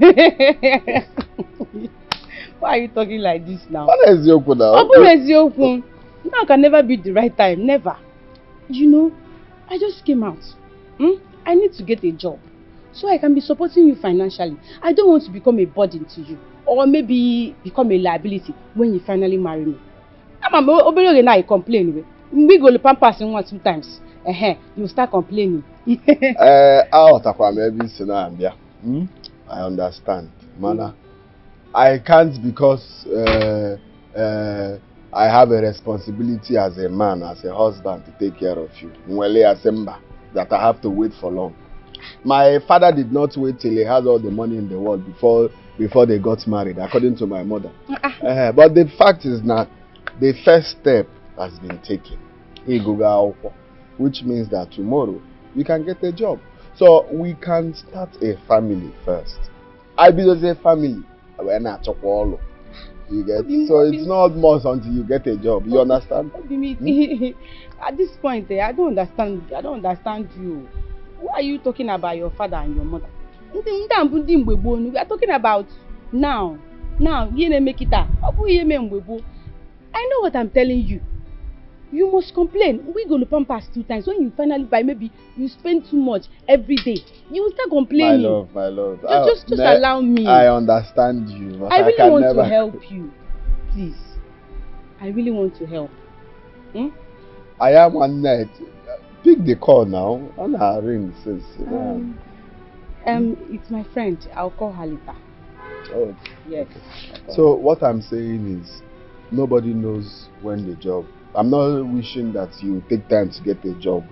Speaker 4: Why are you talking like this now?
Speaker 9: What is your now?
Speaker 4: Now can never be the right time. Never. You know, I just came out. I need to get a job so I can be supporting you financially. I don't want to become a burden to you, or maybe become a liability when you finally marry me. I complain. We go to Pampas 1-2 times. You start complaining.
Speaker 9: I understand, Mana. I can't because I have a responsibility as a man, as a husband, to take care of you. That I have to wait for long. My father did not wait till he had all the money in the world before they got married, according to my mother. But the fact is that the first step has been taken. Which means that tomorrow we can get a job. So we can start a family first. I build a family. You get? So it's not much until you get a job. You understand?
Speaker 4: At this point, I don't understand you. Why are you talking about your father and your mother? We are talking about now. Now, I know what I'm telling you. You must complain. We go to Pampas 2 times. When you finally buy, maybe you spend too much every day. You will start complaining.
Speaker 9: My love.
Speaker 4: Just allow me.
Speaker 9: I understand you. But
Speaker 4: I really want to help you. Please. I really want to help.
Speaker 9: I am one night. Pick the call now. On her ring says.
Speaker 4: It's my friend. I'll call her later.
Speaker 9: Oh.
Speaker 4: Yes.
Speaker 9: So what I'm saying is, nobody knows when the job. I'm not wishing that you take time to get a job,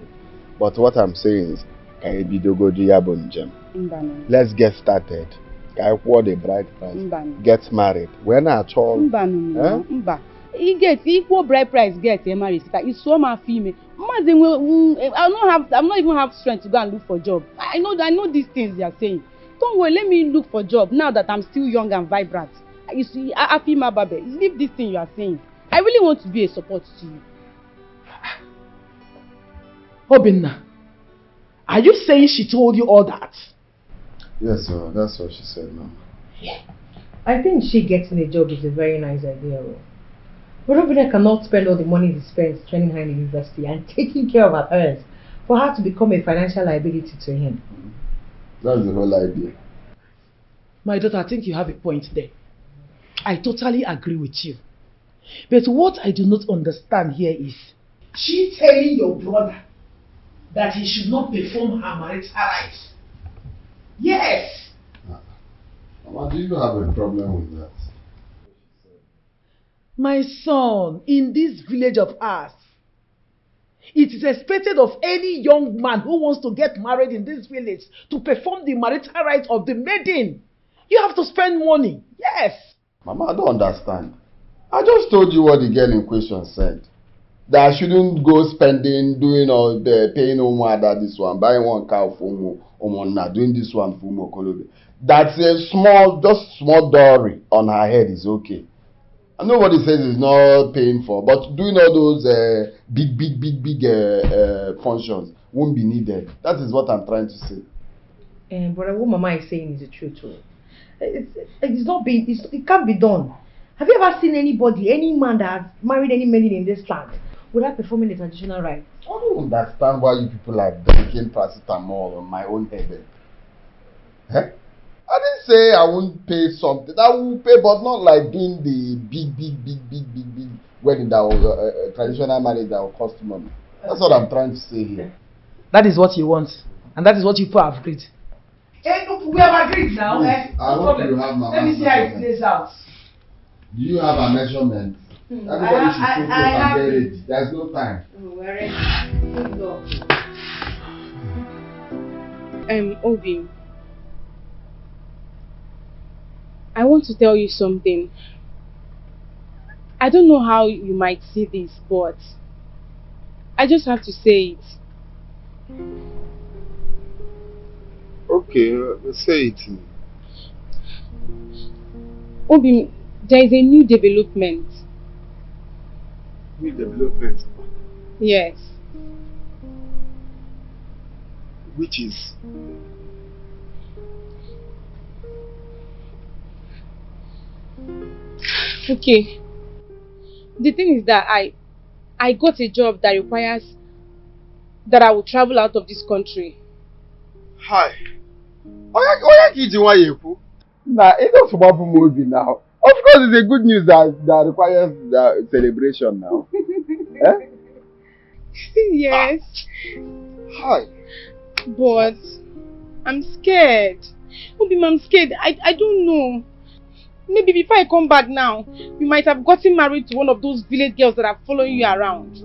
Speaker 9: but what I'm saying is, let's get started. The bride price. Get married. When at all?
Speaker 4: He gets equal bride price. Get married. It's so much female. I'm not even have strength to go and look for a job. I know these things you are saying. Don't worry. Let me look for a job now that I'm still young and vibrant. You see, I feel my baby. Leave this thing you are saying. I really want to be a support to you.
Speaker 2: Obinna, are you saying she told you all that?
Speaker 9: Yes, sir. That's what she said now.
Speaker 3: Yeah. I think she getting a job is a very nice idea. But Obinna cannot spend all the money he spends training her in the university and taking care of her parents for her to become a financial liability to him.
Speaker 9: That's the whole idea.
Speaker 2: My daughter, I think you have a point there. I totally agree with you. But what I do not understand here is she telling your brother that he should not perform her marital rights. Yes!
Speaker 9: Mama, do you have a problem with that?
Speaker 2: My son, in this village of ours, it is expected of any young man who wants to get married in this village to perform the marital rights of the maiden. You have to spend money. Yes.
Speaker 9: Mama, I don't understand. I just told you what the girl in question said. That I shouldn't go spending, doing all the paying Omoada this one, buying one cow for Omona, doing this one for Mokolobe. That's a small, just small dowry on her head is okay. And nobody says it's not paying for, but doing all those big functions won't be needed. That is what I'm trying to say.
Speaker 3: But what Mama is saying is the truth too. It's not being, it can't be done. Have you ever seen anybody, any man that has married any maiden in this land without performing the traditional rite?
Speaker 9: I don't understand why you people are drinking paracetamol on my own head. Huh? I didn't say I won't pay something. I will pay, but not like doing the big wedding that will, traditional marriage that will cost money. That's what I'm trying to say here.
Speaker 2: That is what you want, and that is what you people have agreed. We have agreed now.
Speaker 9: Yes, I hope you have my
Speaker 2: Let me see how it plays out.
Speaker 9: Do you have a measurement? Everybody should focus and get ready. There's no time.
Speaker 3: We're ready. Go.
Speaker 4: Obi, I want to tell you something. I don't know how you might see this, but I just have to say it.
Speaker 9: Okay, say it.
Speaker 4: Obi, there is a new development.
Speaker 9: New development?
Speaker 4: Yes.
Speaker 9: Which is?
Speaker 4: Okay. The thing is that I got a job that requires that I will travel out of this country.
Speaker 9: Hi. Why are you Nah, it's not about movie now. Of course, it's a good news that requires the celebration now. Eh?
Speaker 4: Yes.
Speaker 9: Hi.
Speaker 4: But I'm scared. Obi, I'm scared. I don't know. Maybe before I come back now, you might have gotten married to one of those village girls that are following you around.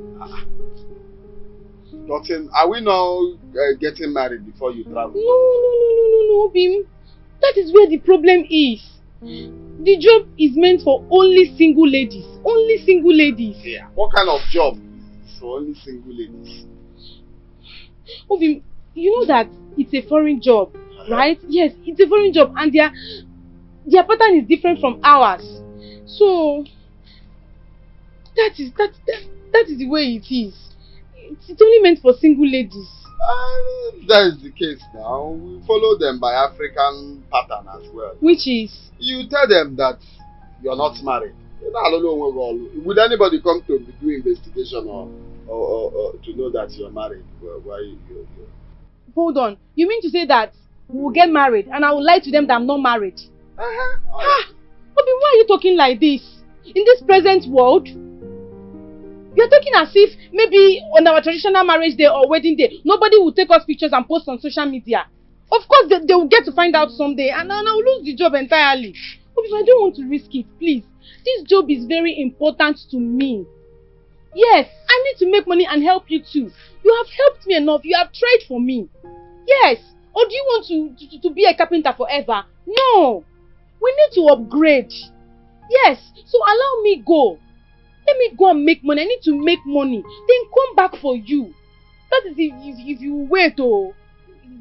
Speaker 9: Nothing. Are we now getting married before you travel?
Speaker 4: No, Obi. That is where the problem is. The job is meant for only single ladies. Only single ladies.
Speaker 9: Yeah. What kind of job is for only single ladies?
Speaker 4: Obi, you know that it's a foreign job, right? Yes, it's a foreign job, and their pattern is different from ours. So that is the way it is. It's only meant for single ladies.
Speaker 9: That is the case now. We follow them by African pattern as well.
Speaker 4: Which is?
Speaker 9: You tell them that you're not married. Would anybody come to do investigation or to know that you're married? Why you?
Speaker 4: Hold on. You mean to say that we will get married and I will lie to them that I'm not married? Bobby, why are you talking like this? In this present world? You're talking as if maybe on our traditional marriage day or wedding day, nobody will take us pictures and post on social media. Of course, they will get to find out someday and I will lose the job entirely. But I don't want to risk it, please. This job is very important to me. Yes, I need to make money and help you too. You have helped me enough. You have tried for me. Yes. Or do you want to be a carpenter forever? No. We need to upgrade. Yes. So allow me go. Let me go and make money. I need to make money. Then come back for you. That is if you wait, oh.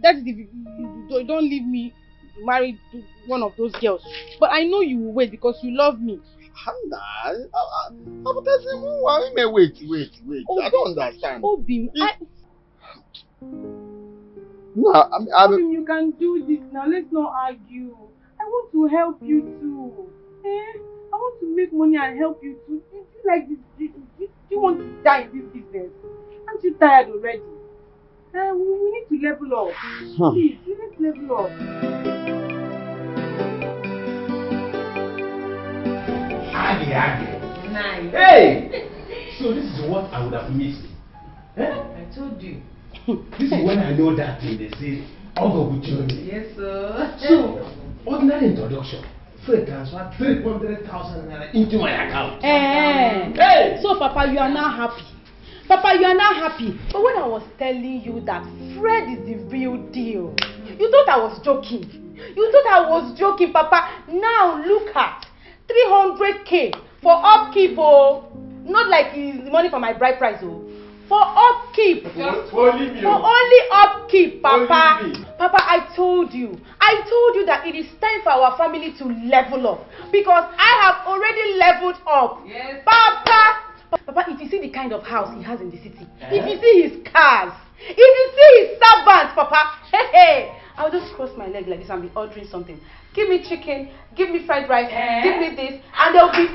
Speaker 4: That is if you don't leave me married to one of those girls. But I know you will wait because you love me.
Speaker 9: Wait.
Speaker 4: Oh,
Speaker 9: I don't understand.
Speaker 4: Obim,
Speaker 9: No,
Speaker 4: Obim, you can do this now. Let's not argue. I want to help you too. I want to make money and help you too. Do you like this? Do you want to die in this business? Aren't you tired already?
Speaker 3: We need to level up.
Speaker 12: Huh.
Speaker 3: Please, we need to level up.
Speaker 6: Nice. Hey! So this is what I would have missed. Eh?
Speaker 3: I told you.
Speaker 6: This is when I know that thing they say, I'll go with you.
Speaker 3: Yes, sir.
Speaker 6: So, ordinary introduction. Free transfer 300,000 naira into my account.
Speaker 4: Hey! So, Papa, you are now happy. Papa, you are now happy. But when I was telling you that Fred is the real deal, you thought I was joking. You thought I was joking, Papa. Now look at 300k for upkeep, oh. Not like it's money for my bride price, oh. For upkeep. For only upkeep, Papa. Papa, I told you that it is time for our family to level up. Because I have already leveled up. Yes. Papa, if you see the kind of house he has in the city, if you see his cars, if you see his servants, Papa, hey, I'll just cross my leg like this and be ordering something. Give me chicken, give me fried rice, give me this, and they'll be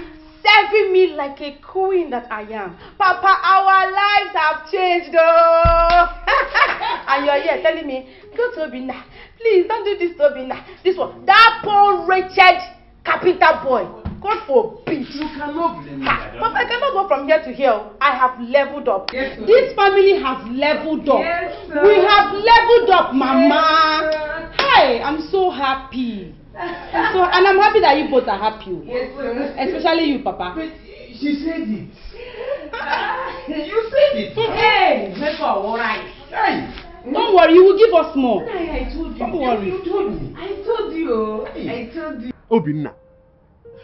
Speaker 4: serving me like a queen that I am. Papa, our lives have changed, oh. And you're here telling me, go to Obina, please don't do this to Obina. This one, that poor wretched carpenter boy. God forbid. You cannot blame me. Papa, I cannot go from here to here. I have leveled up. Yes, this family has leveled up. Yes, we have leveled up, Mama. Yes, hi, I'm so happy. And I'm happy that you both are happy. Yes, sir. Especially you, Papa.
Speaker 6: But she said it. You said it.
Speaker 3: Hey, make her alright.
Speaker 6: Hey.
Speaker 4: Don't worry, you will give us more.
Speaker 3: I told you.
Speaker 4: Don't worry.
Speaker 6: You told me.
Speaker 3: I told you. I told you.
Speaker 5: Obinna,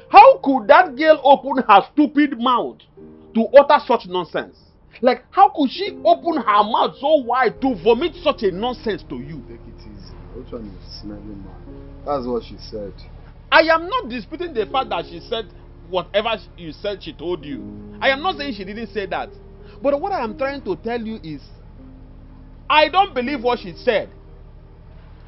Speaker 5: how could that girl open her stupid mouth to utter such nonsense? Like, how could she open her mouth so wide to vomit such a nonsense to you?
Speaker 9: Take it easy. Which one is smelling man? That's what she said.
Speaker 5: I am not disputing the fact that she said whatever you said she told you. I am not saying she didn't say that. But what I am trying to tell you is, I don't believe what she said.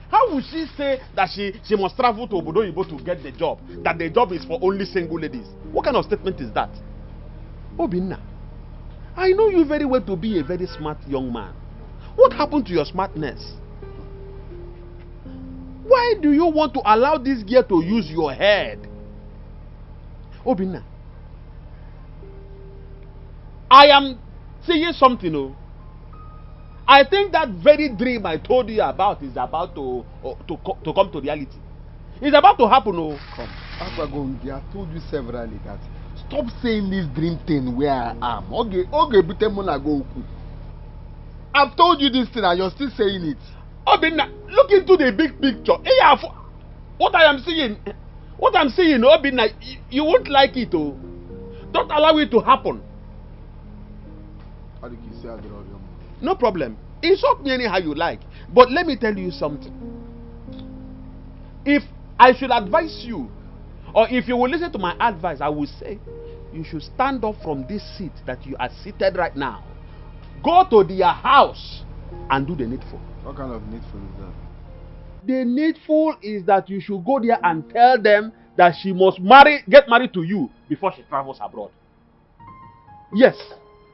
Speaker 5: How would she say that she must travel to Obodo Oyibo to get the job? That the job is for only single ladies? What kind of statement is that? Obinna, I know you very well to be a very smart young man. What happened to your smartness? Why do you want to allow this girl to use your head? Obinna, I am seeing something, oh. I think that very dream I told you about is about to come to reality. It's about to happen, oh.
Speaker 9: Come, Akwagondi, I told you severally that stop saying this dream thing where I am. I've told you this thing and you're still saying it.
Speaker 5: Obinna, look into the big picture. What I'm seeing, Obinna, you won't like it, oh. Don't allow it to happen. No problem. Insult me anyhow you like. But let me tell you something. If I should advise you, or if you will listen to my advice, I will say you should stand up from this seat that you are seated right now. Go to their house and do the needful.
Speaker 9: What kind of needful is that?
Speaker 5: The needful is that you should go there and tell them that she must get married to you before she travels abroad. Yes.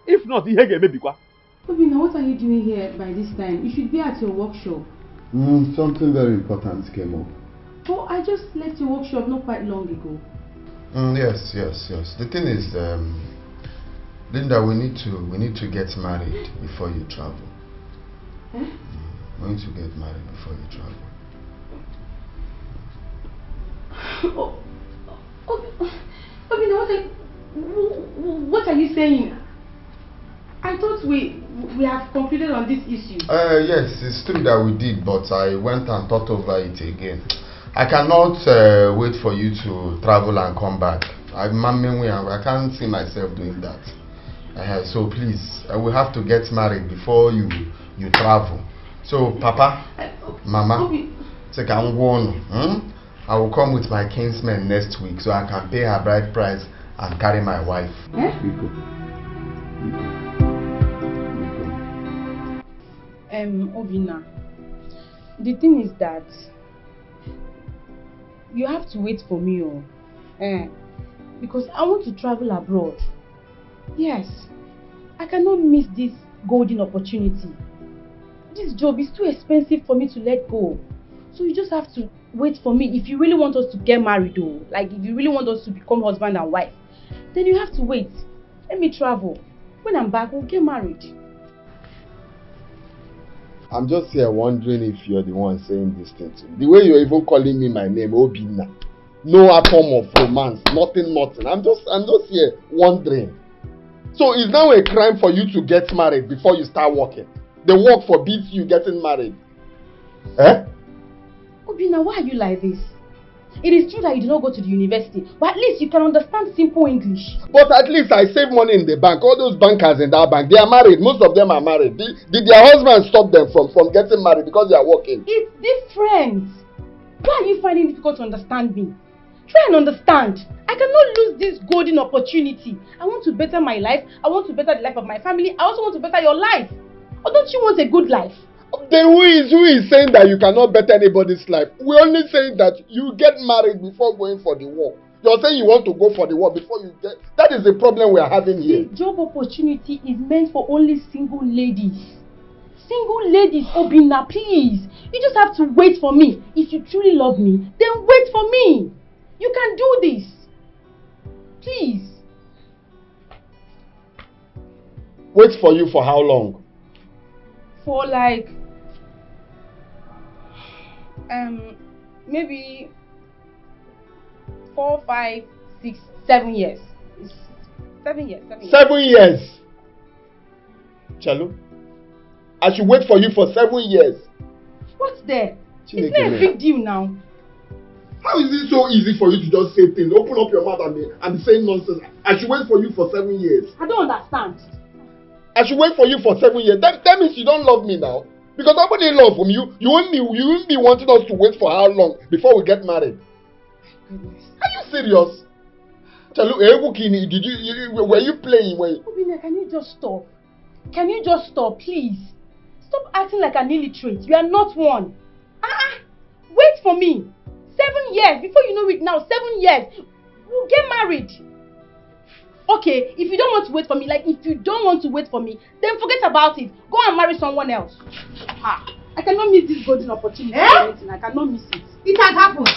Speaker 5: If not,
Speaker 17: Obinna, what are you doing here by this time? You should be at your workshop.
Speaker 9: Something very important came up.
Speaker 17: Oh, I just left your workshop not quite long ago.
Speaker 9: Yes. The thing is, Linda, we need to get married before you travel.
Speaker 17: Eh?
Speaker 9: We need to get married before you travel.
Speaker 17: Obinna, what are you saying? I thought we have concluded on this issue.
Speaker 9: Yes, it's true that we did, but I went and thought over it again. I cannot wait for you to travel and come back. I can't see myself doing that. So please, we have to get married before you travel. So, Papa, Mama, I will come with my kinsmen next week so I can pay her bride price and carry my wife.
Speaker 4: Obinna, the thing is that you have to wait for me, because I want to travel abroad. Yes, I cannot miss this golden opportunity. This job is too expensive for me to let go. So you just have to wait for me. If you really want us to get married though, like if you really want us to become husband and wife, then you have to wait. Let me travel. When I'm back, we'll get married.
Speaker 1: I'm just here wondering if you're the one saying this thing to me. The way you're even calling me my name, Obina. No atom of romance, nothing. I'm just here wondering. So it's now a crime for you to get married before you start working. The work forbids you getting married. Eh?
Speaker 4: Obina, why are you like this? It is true that you did not go to the university, but at least you can understand simple English.
Speaker 1: But at least I save money in the bank. All those bankers in that bank, they are married. Most of them are married. Did their husbands stop them from getting married because they are working?
Speaker 4: It's different. Why are you finding it difficult to understand me? Try and understand. I cannot lose this golden opportunity. I want to better my life. I want to better the life of my family. I also want to better your life. Or don't you want a good life?
Speaker 1: Then who is saying that you cannot better anybody's life? We're only saying that you get married before going for the war. You're saying you want to go for the war before you get... That is the problem we are having here.
Speaker 4: The job opportunity is meant for only single ladies. Single ladies, Obina, please. You just have to wait for me. If you truly love me, then wait for me. You can do this. Please.
Speaker 1: Wait for you for how long?
Speaker 4: For like maybe 4, 5, 6, 7 years. 7 years.
Speaker 1: 7 years. Chalo, I should wait for you for 7 years.
Speaker 4: What's there? It's not a big deal now.
Speaker 1: How is it so easy for you to just say things, open up your mouth and be saying nonsense? I should wait for you for 7 years.
Speaker 4: I don't understand.
Speaker 1: I should wait for you for 7 years. That means you don't love me now. Because nobody love from you. You won't be wanting us to wait for how long before we get married?
Speaker 4: Goodness.
Speaker 1: Are you serious? Were you playing?
Speaker 4: Obina, can you just stop? Can you just stop, please? Stop acting like an illiterate. You are not one. Wait for me. 7 years. Before you know it now, 7 years. We'll get married. Okay, if you don't want to wait for me, then forget about it. Go and marry someone else. I cannot miss this golden opportunity. I cannot miss it.
Speaker 10: It has happened.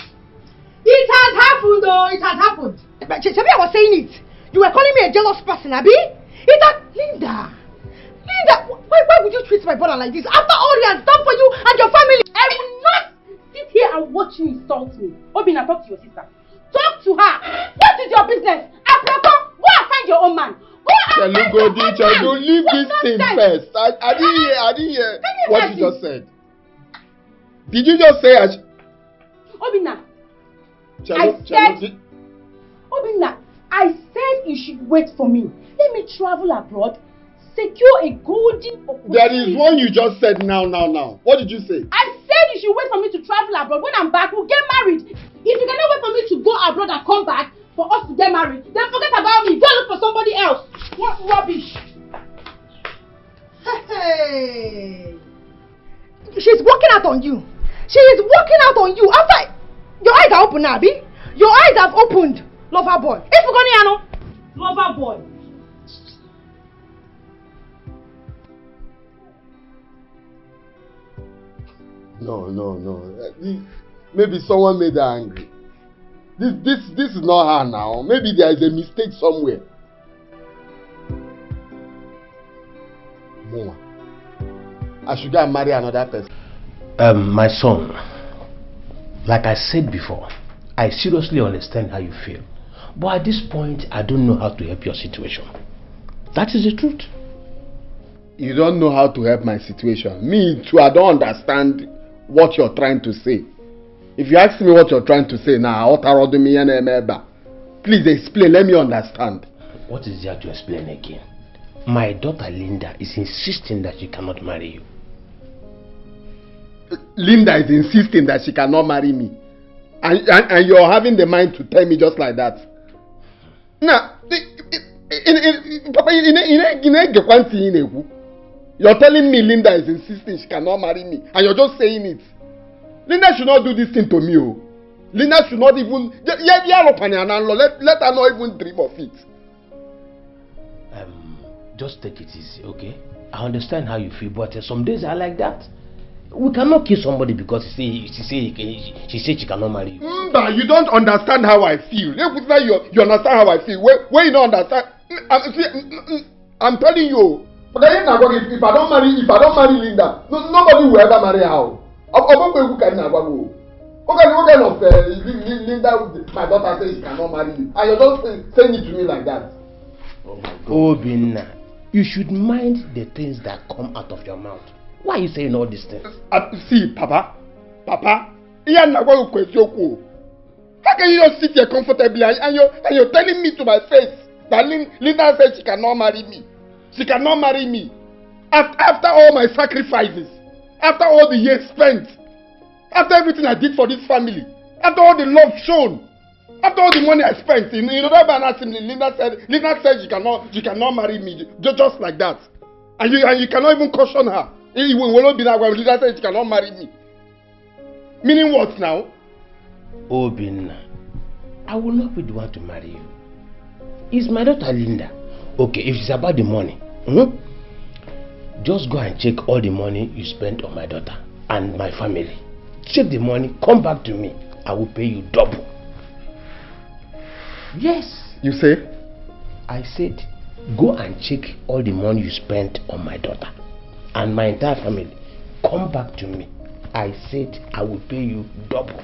Speaker 10: It has happened, though. It has happened. But Chebi, I was saying it. You were calling me a jealous person, Abi? Linda, why would you treat my brother like this? After all he has done for you and your family.
Speaker 4: I will not sit here and watch you insult me. Obina, talk to your sister. Talk to her. What is your business? Aproko, go and find your own man. Go and find your own man.
Speaker 1: Leave this thing first. I didn't hear what you just said. Did you just say
Speaker 4: Obina, Obina, I said you should wait for me. Let me travel abroad, secure a golden opportunity.
Speaker 1: There is one you just said now. What did you say?
Speaker 4: I said you should wait for me to travel abroad. When I'm back, we'll get married. If you cannot wait for me to go abroad and come back for us to get married, then forget about me. Go look for somebody else. What rubbish.
Speaker 10: Hey. She's working out on you. She is working out on you. After your eyes are open, Abby. Your eyes have opened, lover boy. If you go
Speaker 4: lover boy.
Speaker 1: No. Maybe someone made her angry. This is not her now. Maybe there is a mistake somewhere. Mama, I should go and marry another person.
Speaker 6: My son, like I said before, I seriously understand how you feel. But at this point, I don't know how to help your situation. That is the truth.
Speaker 1: You don't know how to help my situation. Me too, I don't understand what you're trying to say. If you ask me what you're trying to say now, please explain, let me understand.
Speaker 6: What is there to explain again? My daughter Linda is insisting that she cannot marry you.
Speaker 1: Linda is insisting that she cannot marry me. And you're having the mind to tell me just like that. Now, you're telling me Linda is insisting she cannot marry me, and you're just saying it. Linda should not do this thing to me. Linda should not even let her not even dream of it.
Speaker 6: Just take it easy, okay? I understand how you feel, but some days are like that. We cannot kill somebody because she said she cannot marry you.
Speaker 1: But you don't understand how I feel. You understand how I feel. When you don't understand, I'm telling you. But if I don't marry Linda, nobody will ever marry her. What kind of Linda, my daughter says she cannot marry you, and you're just saying it to me like that? Oh my God.
Speaker 6: Obinna, you should mind the things that come out of your mouth. Why are you saying all these things?
Speaker 1: See, Papa, how can you just sit here comfortably and you're telling me to my face that Linda said she cannot marry me? She cannot marry me. After all my sacrifices, after all the years spent, after everything I did for this family, after all the love shown, after all the money I spent, you know that man asked me, Linda said she cannot marry me just like that, and you cannot even caution her. It will not be that way. Linda said she cannot marry me. Meaning what now?
Speaker 6: Obinna, I will not be the one to marry you. It's my daughter Linda. Okay, if it's about the money, just go and check all the money you spent on my daughter and my family. Check the money, come back to me. I will pay you double. Yes.
Speaker 1: You say?
Speaker 6: I said, go and check all the money you spent on my daughter and my entire family. Come back to me. I said, I will pay you double.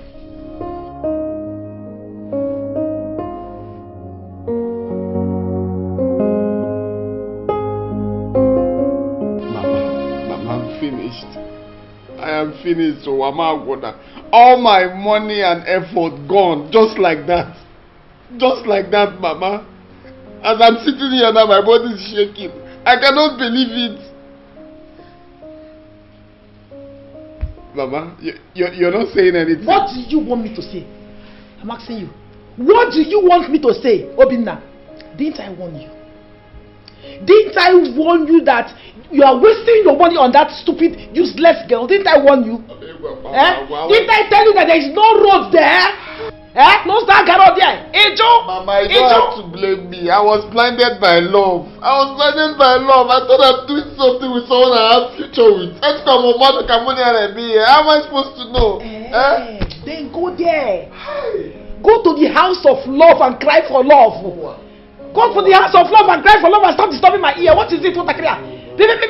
Speaker 8: I am finished, so all my money and effort gone, just like that. Just like that, Mama. As I'm sitting here now, my body is shaking. I cannot believe it. Mama, you're not saying anything.
Speaker 2: What do you want me to say? I'm asking you. What do you want me to say, Obinna? Didn't I warn you? Didn't I warn you that you are wasting your money on that stupid, useless girl? Didn't I warn you? Didn't I tell you that there is no road there? No star garot there.
Speaker 8: Mama, you don't have to blame me. I was blinded by love. I thought I'm doing something with someone I have future with. How am I supposed to know?
Speaker 2: Then go there. Go to the house of love and cry for love. Go to the house of love and cry for love and stop disturbing my ear. What is it? What I clear? Let me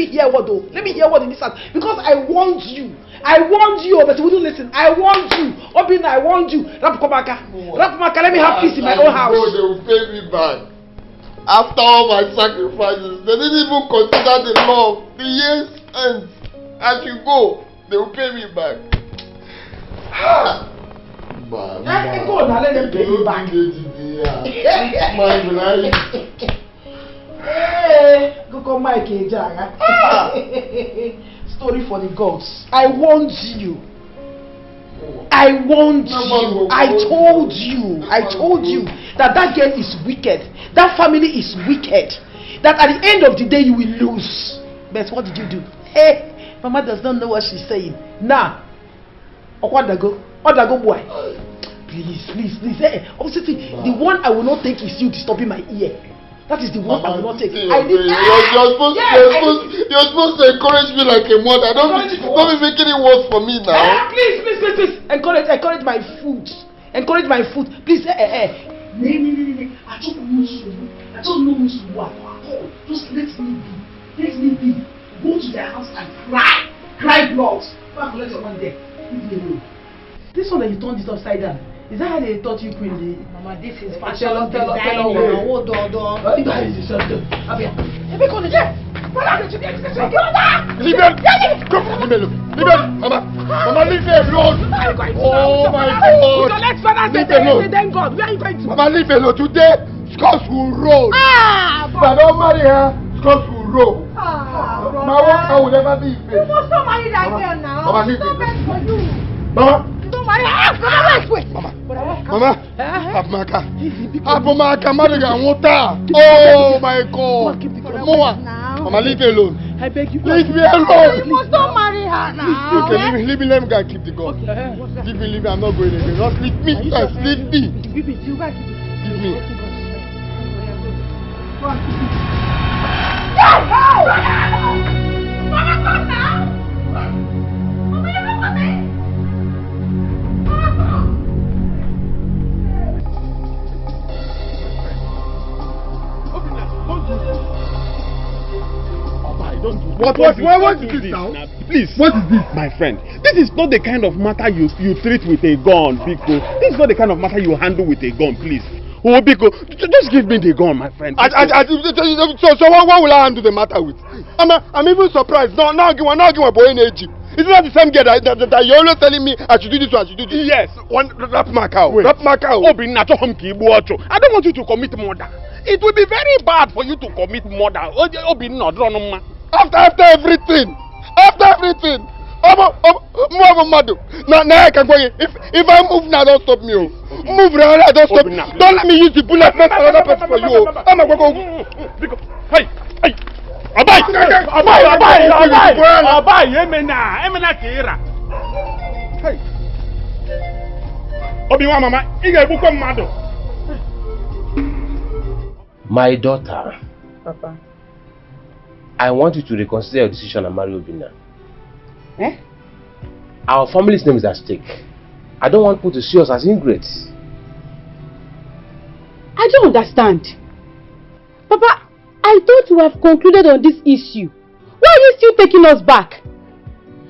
Speaker 2: hear what though. Let me hear what in this house. Because I warned you. But you wouldn't listen. I warned you. Obinna, I warned you. Rapumaka, let me have peace in my own house.
Speaker 8: No, they will pay me back. After all my sacrifices, they didn't even consider the love, the years spent. As you go, they will pay me back.
Speaker 2: Let go now, let them pay me back. Go call Mike Ejaga. Story for the gods. I warned you. I told you that girl is wicked. That family is wicked. That at the end of the day you will lose. But what did you do? Hey, Mama does not know what she's saying. Nah. Okwadago boy. Please. Hey, obviously, the one I will not take is you disturbing my ear. That is the one I will not take.
Speaker 8: You're supposed to encourage me like a mother. Don't be making it worse for me now.
Speaker 2: Please. Encourage my food. Encourage my food. Please. I don't know who's what at all. Just let me be. Go to their house and cry. Cry blood. Go and collect your money there. Leave me alone. This one that you turned this upside down. Is that how they taught you Queen?
Speaker 10: Mama, this is fashion
Speaker 2: Tell
Speaker 10: design.
Speaker 2: What is this? Leave Mama, leave me alone. Oh my God. Leave me alone. Where are you going to?
Speaker 1: Mama, leave me alone. Today, scores will roll. If I don't marry her, scores will roll. My work, I will never be in
Speaker 10: You must not marry that girl now.
Speaker 1: Mama, leave me
Speaker 10: It's not meant for you.
Speaker 1: Mama.
Speaker 10: Don't marry her. Wait.
Speaker 1: Mama, Abumaka, Mariga, Wota. Oh my God. Mama, leave me alone.
Speaker 2: I beg you.
Speaker 1: Leave me alone.
Speaker 10: You must not marry her now.
Speaker 1: Okay, leave me. Let me go and keep the gun. Leave me. I'm not going again. Just leave me first. Leave me. Leave me.
Speaker 10: Go and keep it.
Speaker 5: Don't do
Speaker 1: What is this now?
Speaker 5: Please.
Speaker 1: What is this?
Speaker 5: My friend, this is not the kind of matter you treat with a gun, Biko. This is not the kind of matter you handle with a gun, please. Oh, Biko, just give me the gun, my friend.
Speaker 1: So what will I handle the matter with? I'm even surprised. No, now give my boy in Egypt. Isn't that the same girl that you're always telling me I should do this, I should do this?
Speaker 5: Yes.
Speaker 1: Rap my cow.
Speaker 5: Wait.
Speaker 1: Rap my cow.
Speaker 5: I don't want you to commit murder. It will be very bad for you to commit murder. After
Speaker 1: everything. After everything. Now I can go in. If I move now, don't stop me. Move around, don't stop me. Don't let me use the bullet make another person for you. I'm going to go.
Speaker 5: Hey. Abai, Emena Kira. Hey. Obi-Wan mama, iga-ebuko mmadu.
Speaker 6: My daughter.
Speaker 3: Papa.
Speaker 6: I want you to reconsider your decision and marry Obinna.
Speaker 3: Eh?
Speaker 6: Our family's name is at stake. I don't want people to see us as ingrates.
Speaker 4: I don't understand. Papa, I thought we have concluded on this issue. Why are you still taking us back?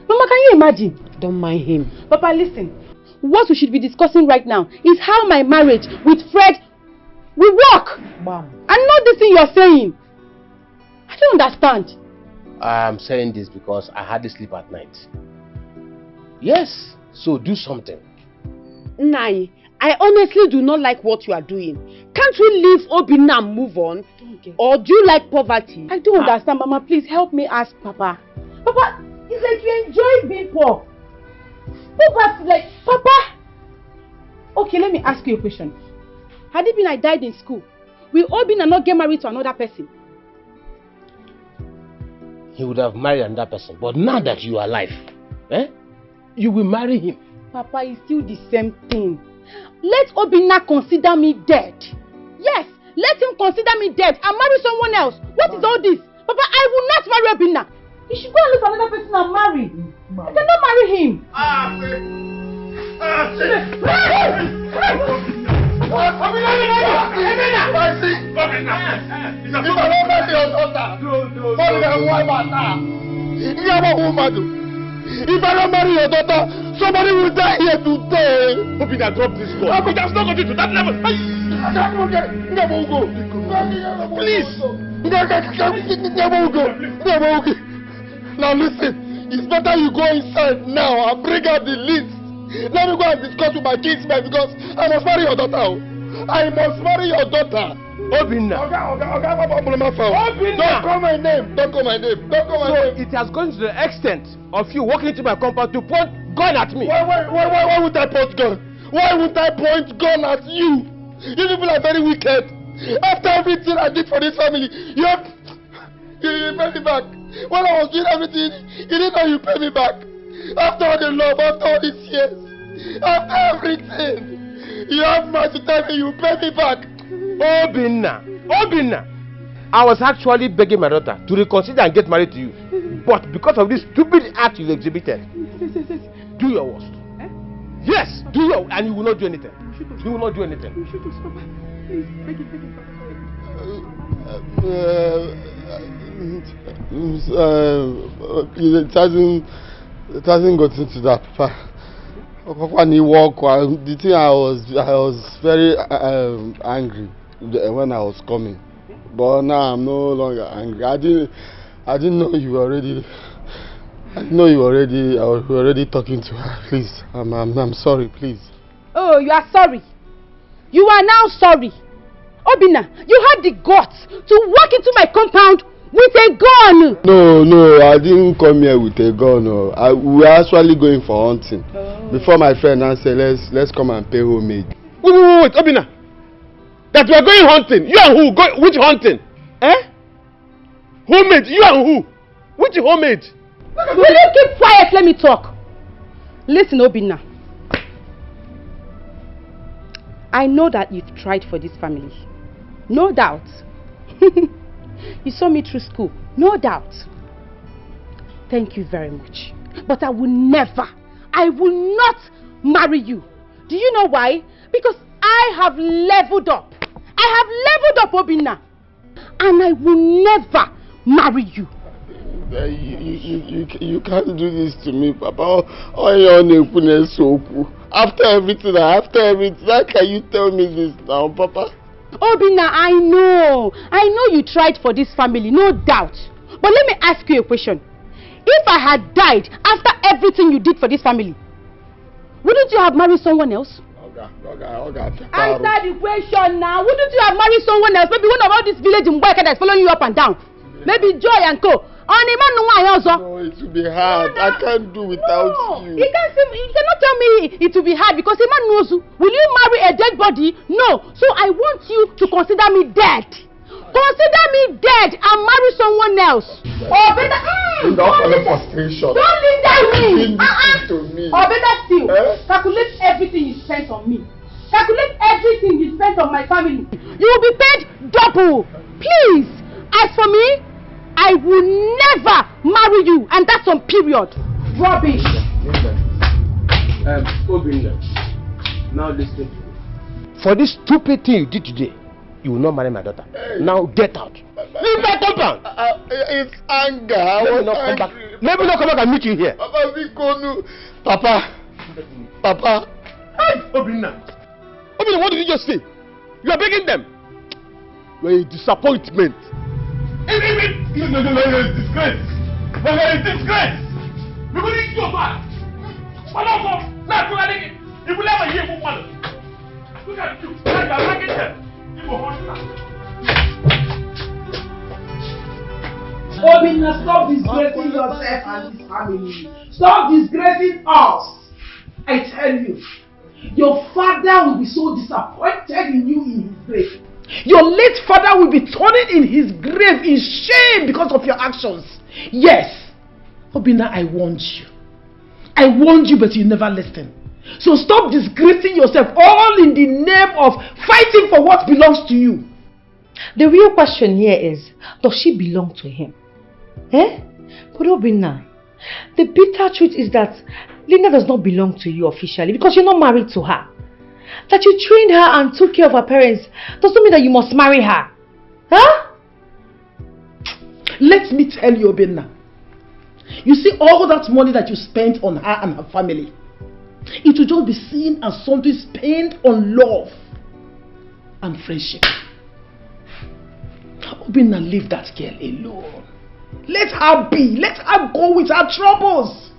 Speaker 4: Mama, can you imagine?
Speaker 7: Don't mind him.
Speaker 4: Papa, listen. What we should be discussing right now is how my marriage with Fred will work.
Speaker 3: Mom.
Speaker 4: And not the thing you're saying. I don't understand.
Speaker 6: I'm saying this because I hardly sleep at night. Yes, so do something.
Speaker 7: Nai, I honestly do not like what you are doing. Can't we leave Obinna and move on? Okay. Or do you like poverty?
Speaker 4: I don't understand, Mama. Please help me ask Papa. Papa, it's like you enjoy being poor. Poverty, like, Papa. Okay, let me ask you a question. Had it been I died in school, will Obinna not get married to another person?
Speaker 6: He would have married another person. But now that you are alive, you will marry him.
Speaker 4: Papa, it's still the same thing. Let Obinna consider me dead. Yes, let him consider me dead and marry someone else. What is all this? Papa, I will not marry Obinna. He should go and look for another person and marry. I cannot marry him.
Speaker 1: If I don't marry your daughter, somebody will die here today.
Speaker 5: Obinna, drop this gun. It has not got you to that level.
Speaker 1: Please. Now listen, it's better you go inside now and bring out the list. Let me go and discuss with my kinsmen because I must marry your daughter. I must marry your daughter.
Speaker 6: Obinna.
Speaker 1: Don't call my name. Don't call my name. Don't call my name.
Speaker 6: So it has gone to the extent of you walking into my compound to point gun at me.
Speaker 1: Why would I point gun? Why would I point gun at you? You people are very wicked. After everything I did for this family, you pay me back. When I was doing everything, you didn't know you pay me back. After all the love, after all these years, after everything, you have mercy to tell me you pay me back.
Speaker 6: Obinna, I was actually begging my daughter to reconsider and get married to you. But because of this stupid act you exhibited, do your worst. Yes, do your, and you will not do anything. You will not do anything.
Speaker 4: Please, beg it.
Speaker 9: It hasn't gotten to that, Papa. When he walked, the thing I was very angry when I was coming, but now I'm no longer angry. I didn't know you were already. I didn't know you were already talking to her. Please, I'm sorry. Please.
Speaker 4: Oh, you are sorry. You are now sorry. Obinna, you had the guts to walk into my compound with a gun.
Speaker 9: No, I didn't come here with a gun. No. We were actually going for hunting. Before my friend now said, let's come and pay homage.
Speaker 5: Wait, Obinna. That we are going hunting. You and who? Which hunting? Homage. You and who? Which homage?
Speaker 4: Will you keep quiet? Let me talk. Listen, Obinna. I know that you've tried for this family. No doubt. You saw me through school. No doubt. Thank you very much. But I will not marry you. Do you know why? Because I have leveled up. I have leveled up, Obinna. And I will never marry you.
Speaker 9: You can't do this to me, Papa. After everything, how can you tell me this now, Papa?
Speaker 4: Obinna, I know you tried for this family, no doubt. But let me ask you a question. If I had died after everything you did for this family, wouldn't you have married someone else? Answer the question now. Wouldn't you have married someone else? Maybe one of all this village in Boyka that's following you up and down. Maybe Joy and Co.
Speaker 9: No, it will be hard. I can't do without you.
Speaker 4: You cannot tell me it will be hard because a man knows you. Will you marry a dead body? No. So I want you to consider me dead. Consider me dead and marry someone else. Or better,
Speaker 9: frustration.
Speaker 4: Don't leave that me.
Speaker 9: To me.
Speaker 4: Or better still, calculate everything you spent on me. Calculate everything you spent on my family. You will be paid double. Please. As for me, I will never marry you, and that's on period. Rubbish.
Speaker 6: Obinna, now listen to me. For this stupid thing you did today, you will not marry my daughter. Now get out. Leave my compound.
Speaker 9: It's anger.
Speaker 6: Let me not come back. Let me not come back and meet you here.
Speaker 9: Papa.
Speaker 6: Hey, Obinna, what did you just say? You are begging them. You are a disappointment.
Speaker 12: No, disgrace. Disgrace. We're going to eat your back. You will never hear from one. Look at you. You are begging them.
Speaker 2: Obinna, stop disgracing yourself and this family. Stop disgracing us. I tell you, your father will be so disappointed in you in his grave. Your late father will be turning in his grave in shame because of your actions. Yes, Obinna, I warned you. I warned you, but you never listened. So stop disgracing yourself all in the name of fighting for what belongs to you.
Speaker 10: The real question here is, does she belong to him? But Obinna, the bitter truth is that Linda does not belong to you officially because you're not married to her. That you trained her and took care of her parents doesn't mean that you must marry her. Huh?
Speaker 2: Let me tell you, Obinna. You see all that money that you spent on her and her family, it will just be seen as something spent on love and friendship. Obinna, leave that girl alone. Let her be. Let her go with her troubles.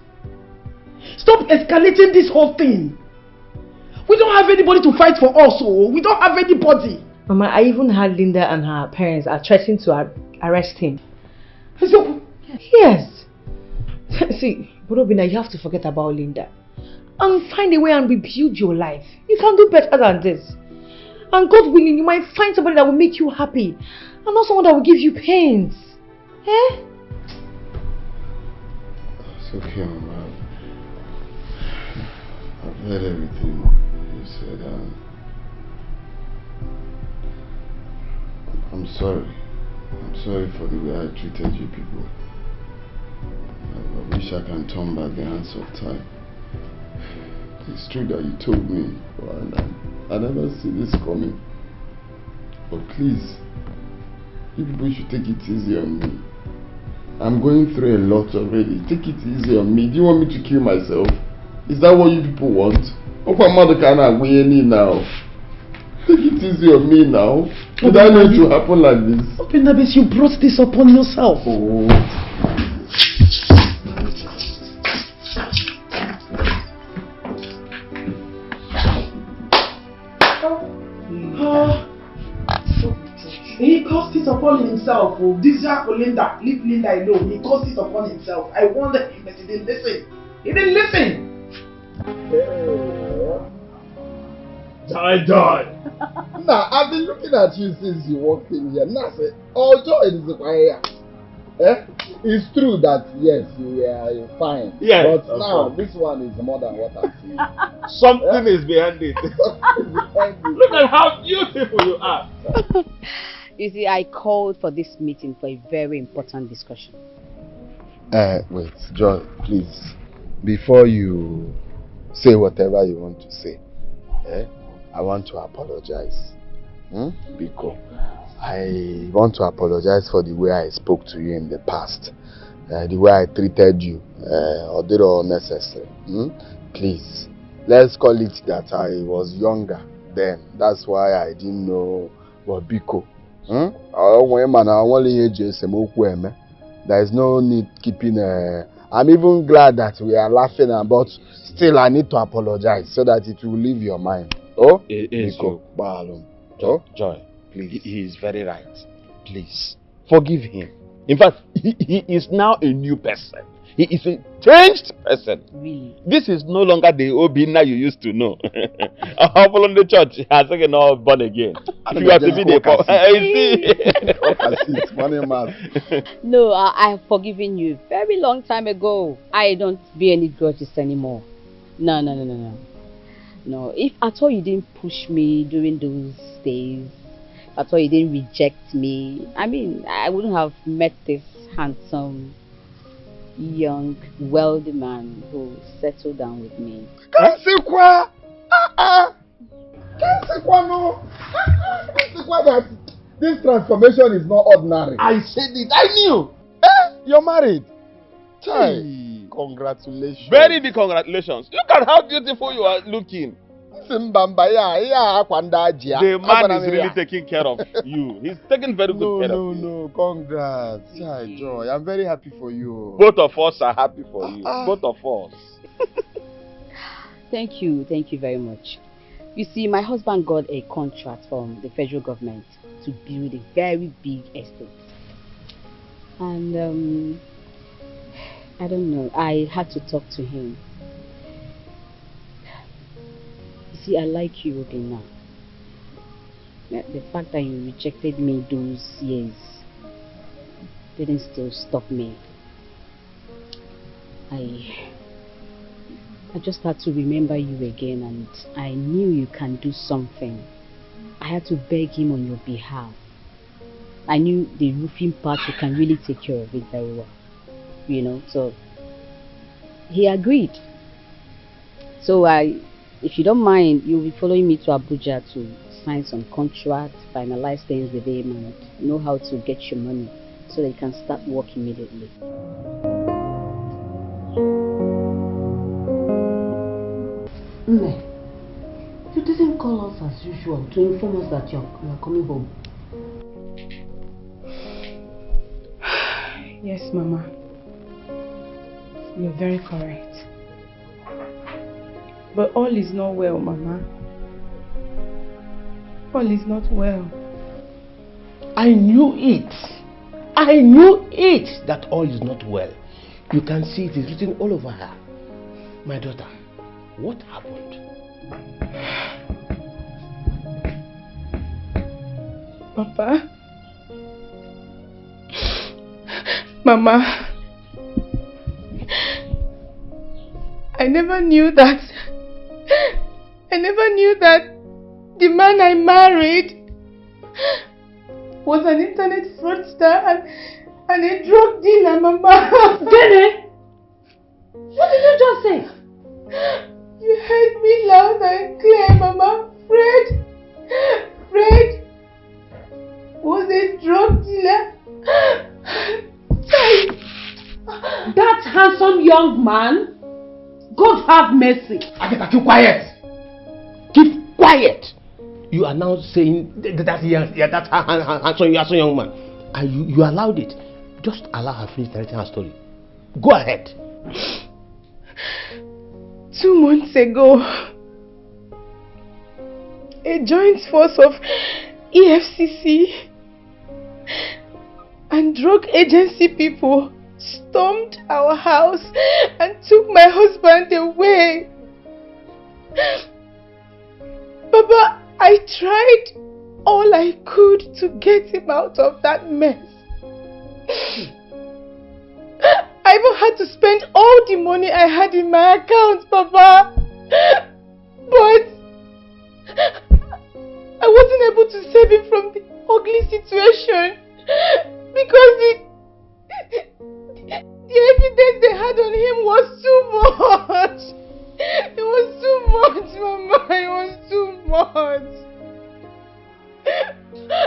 Speaker 2: Stop escalating this whole thing. We don't have anybody to fight for us. So we don't have anybody.
Speaker 10: Mama, I even heard Linda and her parents are threatening to arrest him.
Speaker 2: So,
Speaker 10: yes. See, but Obinna, you have to forget about Linda and find a way and rebuild your life. You can do better than this. And God willing, you might find somebody that will make you happy and not someone that will give you pains.
Speaker 9: It's okay, Mama. I've heard everything you said. I'm sorry. I'm sorry for the way I treated you people. I wish I can turn back the hands of time. It's true that you told me, and I never see this coming. But please, you people should take it easy on me. I'm going through a lot already. Take it easy on me. Do you want me to kill myself? Is that what you people want? Opa mother can win any now. Take it easy on me now. Did I know it to happen like this?
Speaker 2: Obinna, you brought this upon yourself.
Speaker 9: Oh.
Speaker 2: He caused it upon himself. Oh, this is for Linda. Leave Linda alone. He caused it upon himself. I warned him, but he didn't listen. He didn't listen.
Speaker 12: Die.
Speaker 8: Nah, I've been looking at you since you walked in here. Nothing. Oh, Joy is here. It's true that yes, you're fine.
Speaker 12: Yes,
Speaker 8: but now this one is more than what I see.
Speaker 12: Something is behind it. Look at how beautiful you are.
Speaker 7: You see, I called for this meeting for a very important discussion.
Speaker 9: Wait, Joy, please. Before you say whatever you want to say, I want to apologize. Because I want to apologize for the way I spoke to you in the past. the way I treated you, or did all necessary. Please, let's call it that I was younger then. That's why I didn't know what Biko. There is no need keeping. I'm even glad that we are laughing, but still I need to apologize so that it will leave your mind. Oh, Biko,
Speaker 5: Joy, please. He is very right. Please, forgive him. In fact, he is now a new person. He is a changed person.
Speaker 7: Really?
Speaker 5: This is no longer the Obina you used to know. All in the church has again all born again. If you have to be the
Speaker 15: No, I have forgiven you very long time ago. I don't bear any grudges anymore. No. No, if at all you didn't push me during those days, at all you didn't reject me, I mean, I wouldn't have met this handsome, young, wealthy man who settled down with me.
Speaker 1: That this transformation is not ordinary.
Speaker 5: I said it. I knew.
Speaker 1: You're married.
Speaker 5: Hey.
Speaker 9: Congratulations.
Speaker 5: Very big congratulations. Look at how beautiful you are looking. The man is really taking care of you. He's taking very good care of you.
Speaker 9: No, congrats. Joy, I'm very happy for you.
Speaker 5: Both of us are happy for you. Both of us.
Speaker 15: Thank you very much. You see, my husband got a contract from the federal government to build a very big estate. And I don't know, I had to talk to him. You see, I like you, Obina. The fact that you rejected me those years didn't still stop me. I just had to remember you again, and I knew you can do something. I had to beg him on your behalf. I knew the roofing part, you can really take care of it very well. You know, so he agreed. So if you don't mind, you'll be following me to Abuja to sign some contract, finalize things with him, and know how to get your money so that you can start work immediately.
Speaker 7: Nne, you didn't call us as usual to inform us that you're coming home.
Speaker 2: Yes, Mama. You're very correct. But all is not well, Mama. All is not well.
Speaker 6: I knew it. I knew it that all is not well. You can see it is written all over her. My daughter, what happened?
Speaker 2: Papa? Mama? I never knew that the man I married was an internet fraudster and a drug dealer, Mama.
Speaker 7: Dene! What did you just say?
Speaker 2: You heard me loud and clear, Mama. Fred was a drug dealer.
Speaker 7: That handsome young man? God have mercy.
Speaker 6: Agatha, keep quiet. Keep quiet. You are now saying that handsome young man. And you allowed it. Just allow her finish narrating her story. Go ahead.
Speaker 2: 2 months ago, a joint force of EFCC and drug agency people stormed our house and took my husband away. Papa, I tried all I could to get him out of that mess. I even had to spend all the money I had in my account, Papa. But I wasn't able to save him from the ugly situation because the evidence they had on him was too much. It was too much, Mama. It was too much.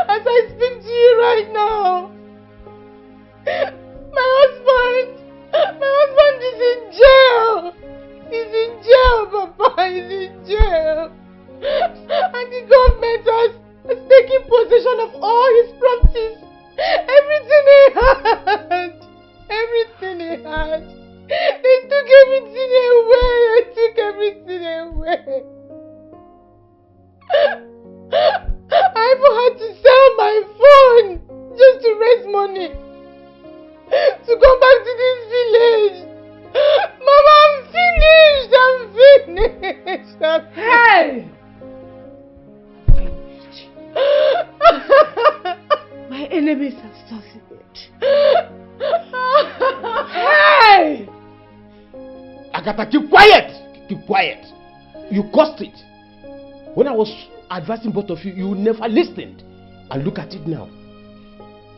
Speaker 2: As I speak to you right now, my husband money to come back to this village. Mama, I'm finished. Hey!
Speaker 4: My enemies have succeeded.
Speaker 2: Hey!
Speaker 6: Agatha, keep quiet! Keep quiet. You caused it. When I was advising both of you, you never listened. And look at it now.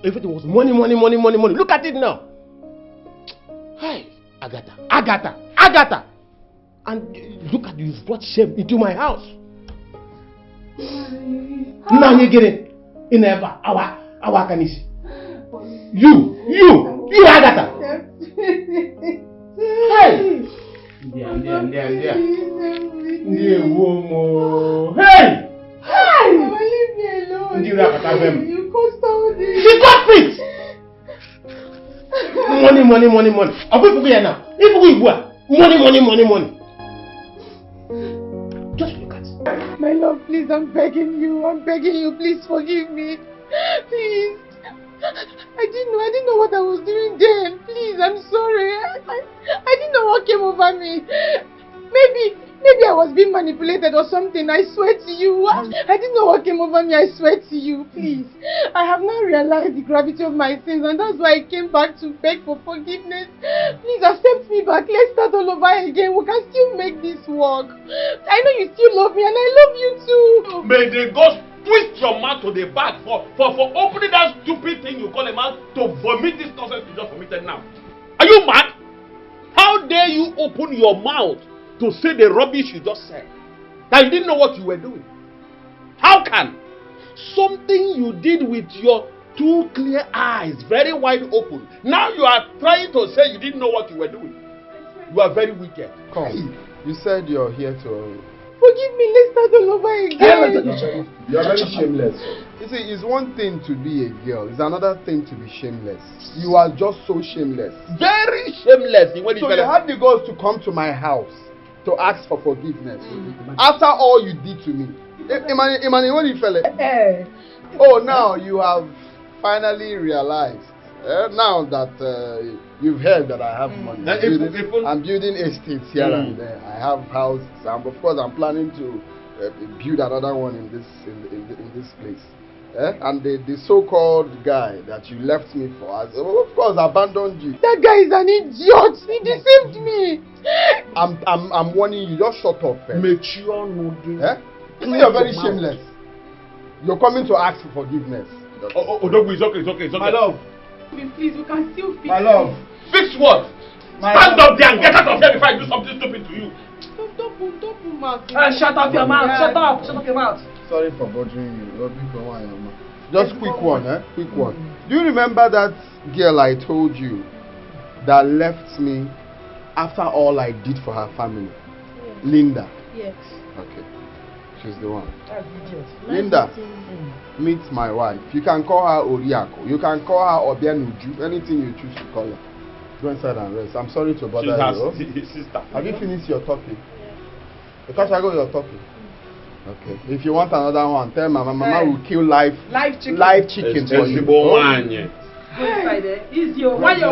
Speaker 6: Everything was money, money, money, money, money. Look at it now. Hey, Agatha, Agatha, Agatha. And look at you, you've brought shame into my house. Now you get it. In ever, our kanisi. You, Agatha. Hey. Yeah. Hey!
Speaker 2: Hey! Mama, leave me alone. You caused all this.
Speaker 6: She got it! Money. Money. Just look at it.
Speaker 2: My love, please, I'm begging you, please forgive me. Please. I didn't know what I was doing then. Please, I'm sorry. I didn't know what came over me. Maybe I was being manipulated or something. I swear to you. I didn't know what came over me. I swear to you. Please. I have now realized the gravity of my sins, and that's why I came back to beg for forgiveness. Please accept me back. Let's start all over again. We can still make this work. I know you still love me, and I love you too.
Speaker 12: May the ghost twist your mouth to the back for opening that stupid thing you call a mouth to vomit this nonsense you just vomited now. Are you mad? How dare you open your mouth to say the rubbish you just said? That you didn't know what you were doing. How can something you did with your two clear eyes, very wide open, now you are trying to say you didn't know what you were doing? You are very wicked.
Speaker 9: Come. You said you're here to...
Speaker 2: Forgive me, let's start all over again.
Speaker 9: You're very shameless. You see, it's one thing to be a girl, it's another thing to be shameless. You are just so shameless.
Speaker 12: Very shameless.
Speaker 9: So you had the girls to come to my house to ask for forgiveness. After all you did to me. Imani, what do you feel? Oh, now you have finally realized. Now that you've heard that I have money, I'm building estates here and there. I have houses, and of course I'm planning to build another one in this place. And the so-called guy that you left me for, has, of course, abandoned you.
Speaker 2: That guy is an idiot. He deceived me.
Speaker 9: I'm warning you. Just shut up.
Speaker 12: Mature, no.
Speaker 9: You see, you're very shameless. You're coming to ask for forgiveness.
Speaker 12: It's okay.
Speaker 2: My love. Please, we can still fix
Speaker 9: My love.
Speaker 12: Fix what? Stand up there and get out of here before I do something stupid to you.
Speaker 2: Don't put mouth.
Speaker 18: Shut up your mouth. Shut up your mouth.
Speaker 9: Sorry for bothering you. Just quick one, Quick one. Do you remember that girl I told you that left me after all I did for her family?
Speaker 3: Yes.
Speaker 9: Linda.
Speaker 3: Yes.
Speaker 9: Okay. She's the one.
Speaker 3: That's idiot.
Speaker 9: Linda, meet my wife. You can call her Oriako. You can call her Obianuju. Anything you choose to call her. Go inside and rest. I'm sorry to bother you.
Speaker 12: His sister.
Speaker 9: Have you finished your topic? Because I got your topic. Okay. If you want another one, tell Mama will kill live chicken for you.
Speaker 18: Go inside there. Easy. Why your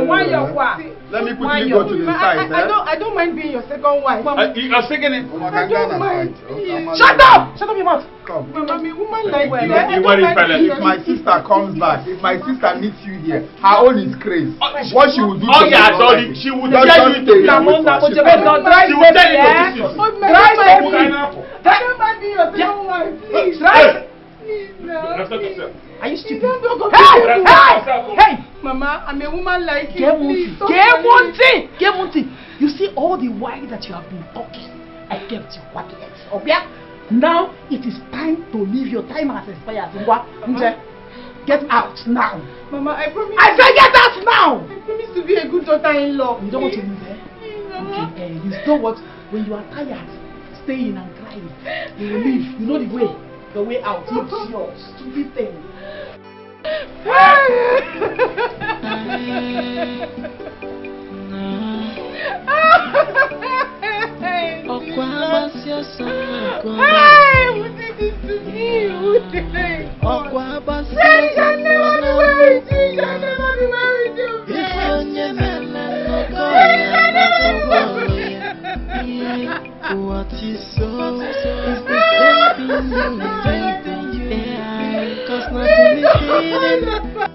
Speaker 9: Let me quickly go to the side.
Speaker 2: I don't mind being your second wife.
Speaker 12: You are singing it.
Speaker 2: I don't mind.
Speaker 18: Shut up your mouth.
Speaker 9: Come.
Speaker 2: Mama, me woman like you.
Speaker 9: If my sister comes back, if my sister meets you here, her own is crazy. What she will do?
Speaker 12: Oh yeah, darling. She will tell you to
Speaker 18: She will tell you to
Speaker 2: I don't mind being your second wife. Please.
Speaker 18: Are you stupid?
Speaker 2: Hey! Mama, I'm a woman like you.
Speaker 18: Get one thing. You see all the while that you have been talking, I kept you quiet. Okay? Now it is time to leave. Your time has expired. Get out now.
Speaker 2: Mama, I promise.
Speaker 18: I say get out now.
Speaker 2: I promise to be a good daughter-in-law.
Speaker 18: You don't want to leave, Okay, you know what? When you are tired, staying and crying, you will leave. You know the way. The way out. It's your stupid thing.
Speaker 2: Hey,
Speaker 20: what you sow is the same thing you reap. Yeah, cause nothing is hidden.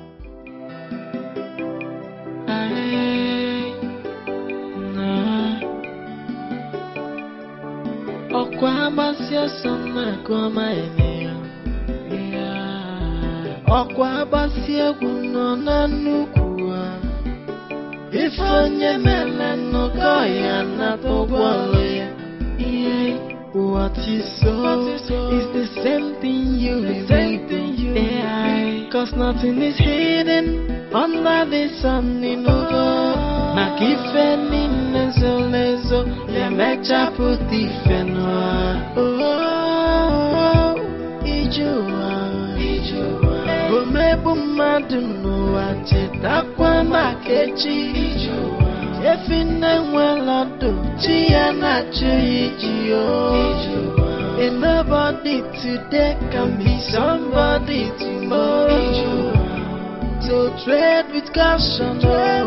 Speaker 20: Okwa basya sana kwa maeneo. Okwa basya kuno na nukua. Ifonye mele no goya na togwaloye. What you sow is the same thing you reap. Cause nothing is hidden under the sun in over. Makife ni lezo ya mecha puti fenwa. Oh, ijua Omebu madu no acheta kwa makechi. Efine mwelado chia na chuijio. And nobody today can be somebody tomorrow. So tread with caution, yeah.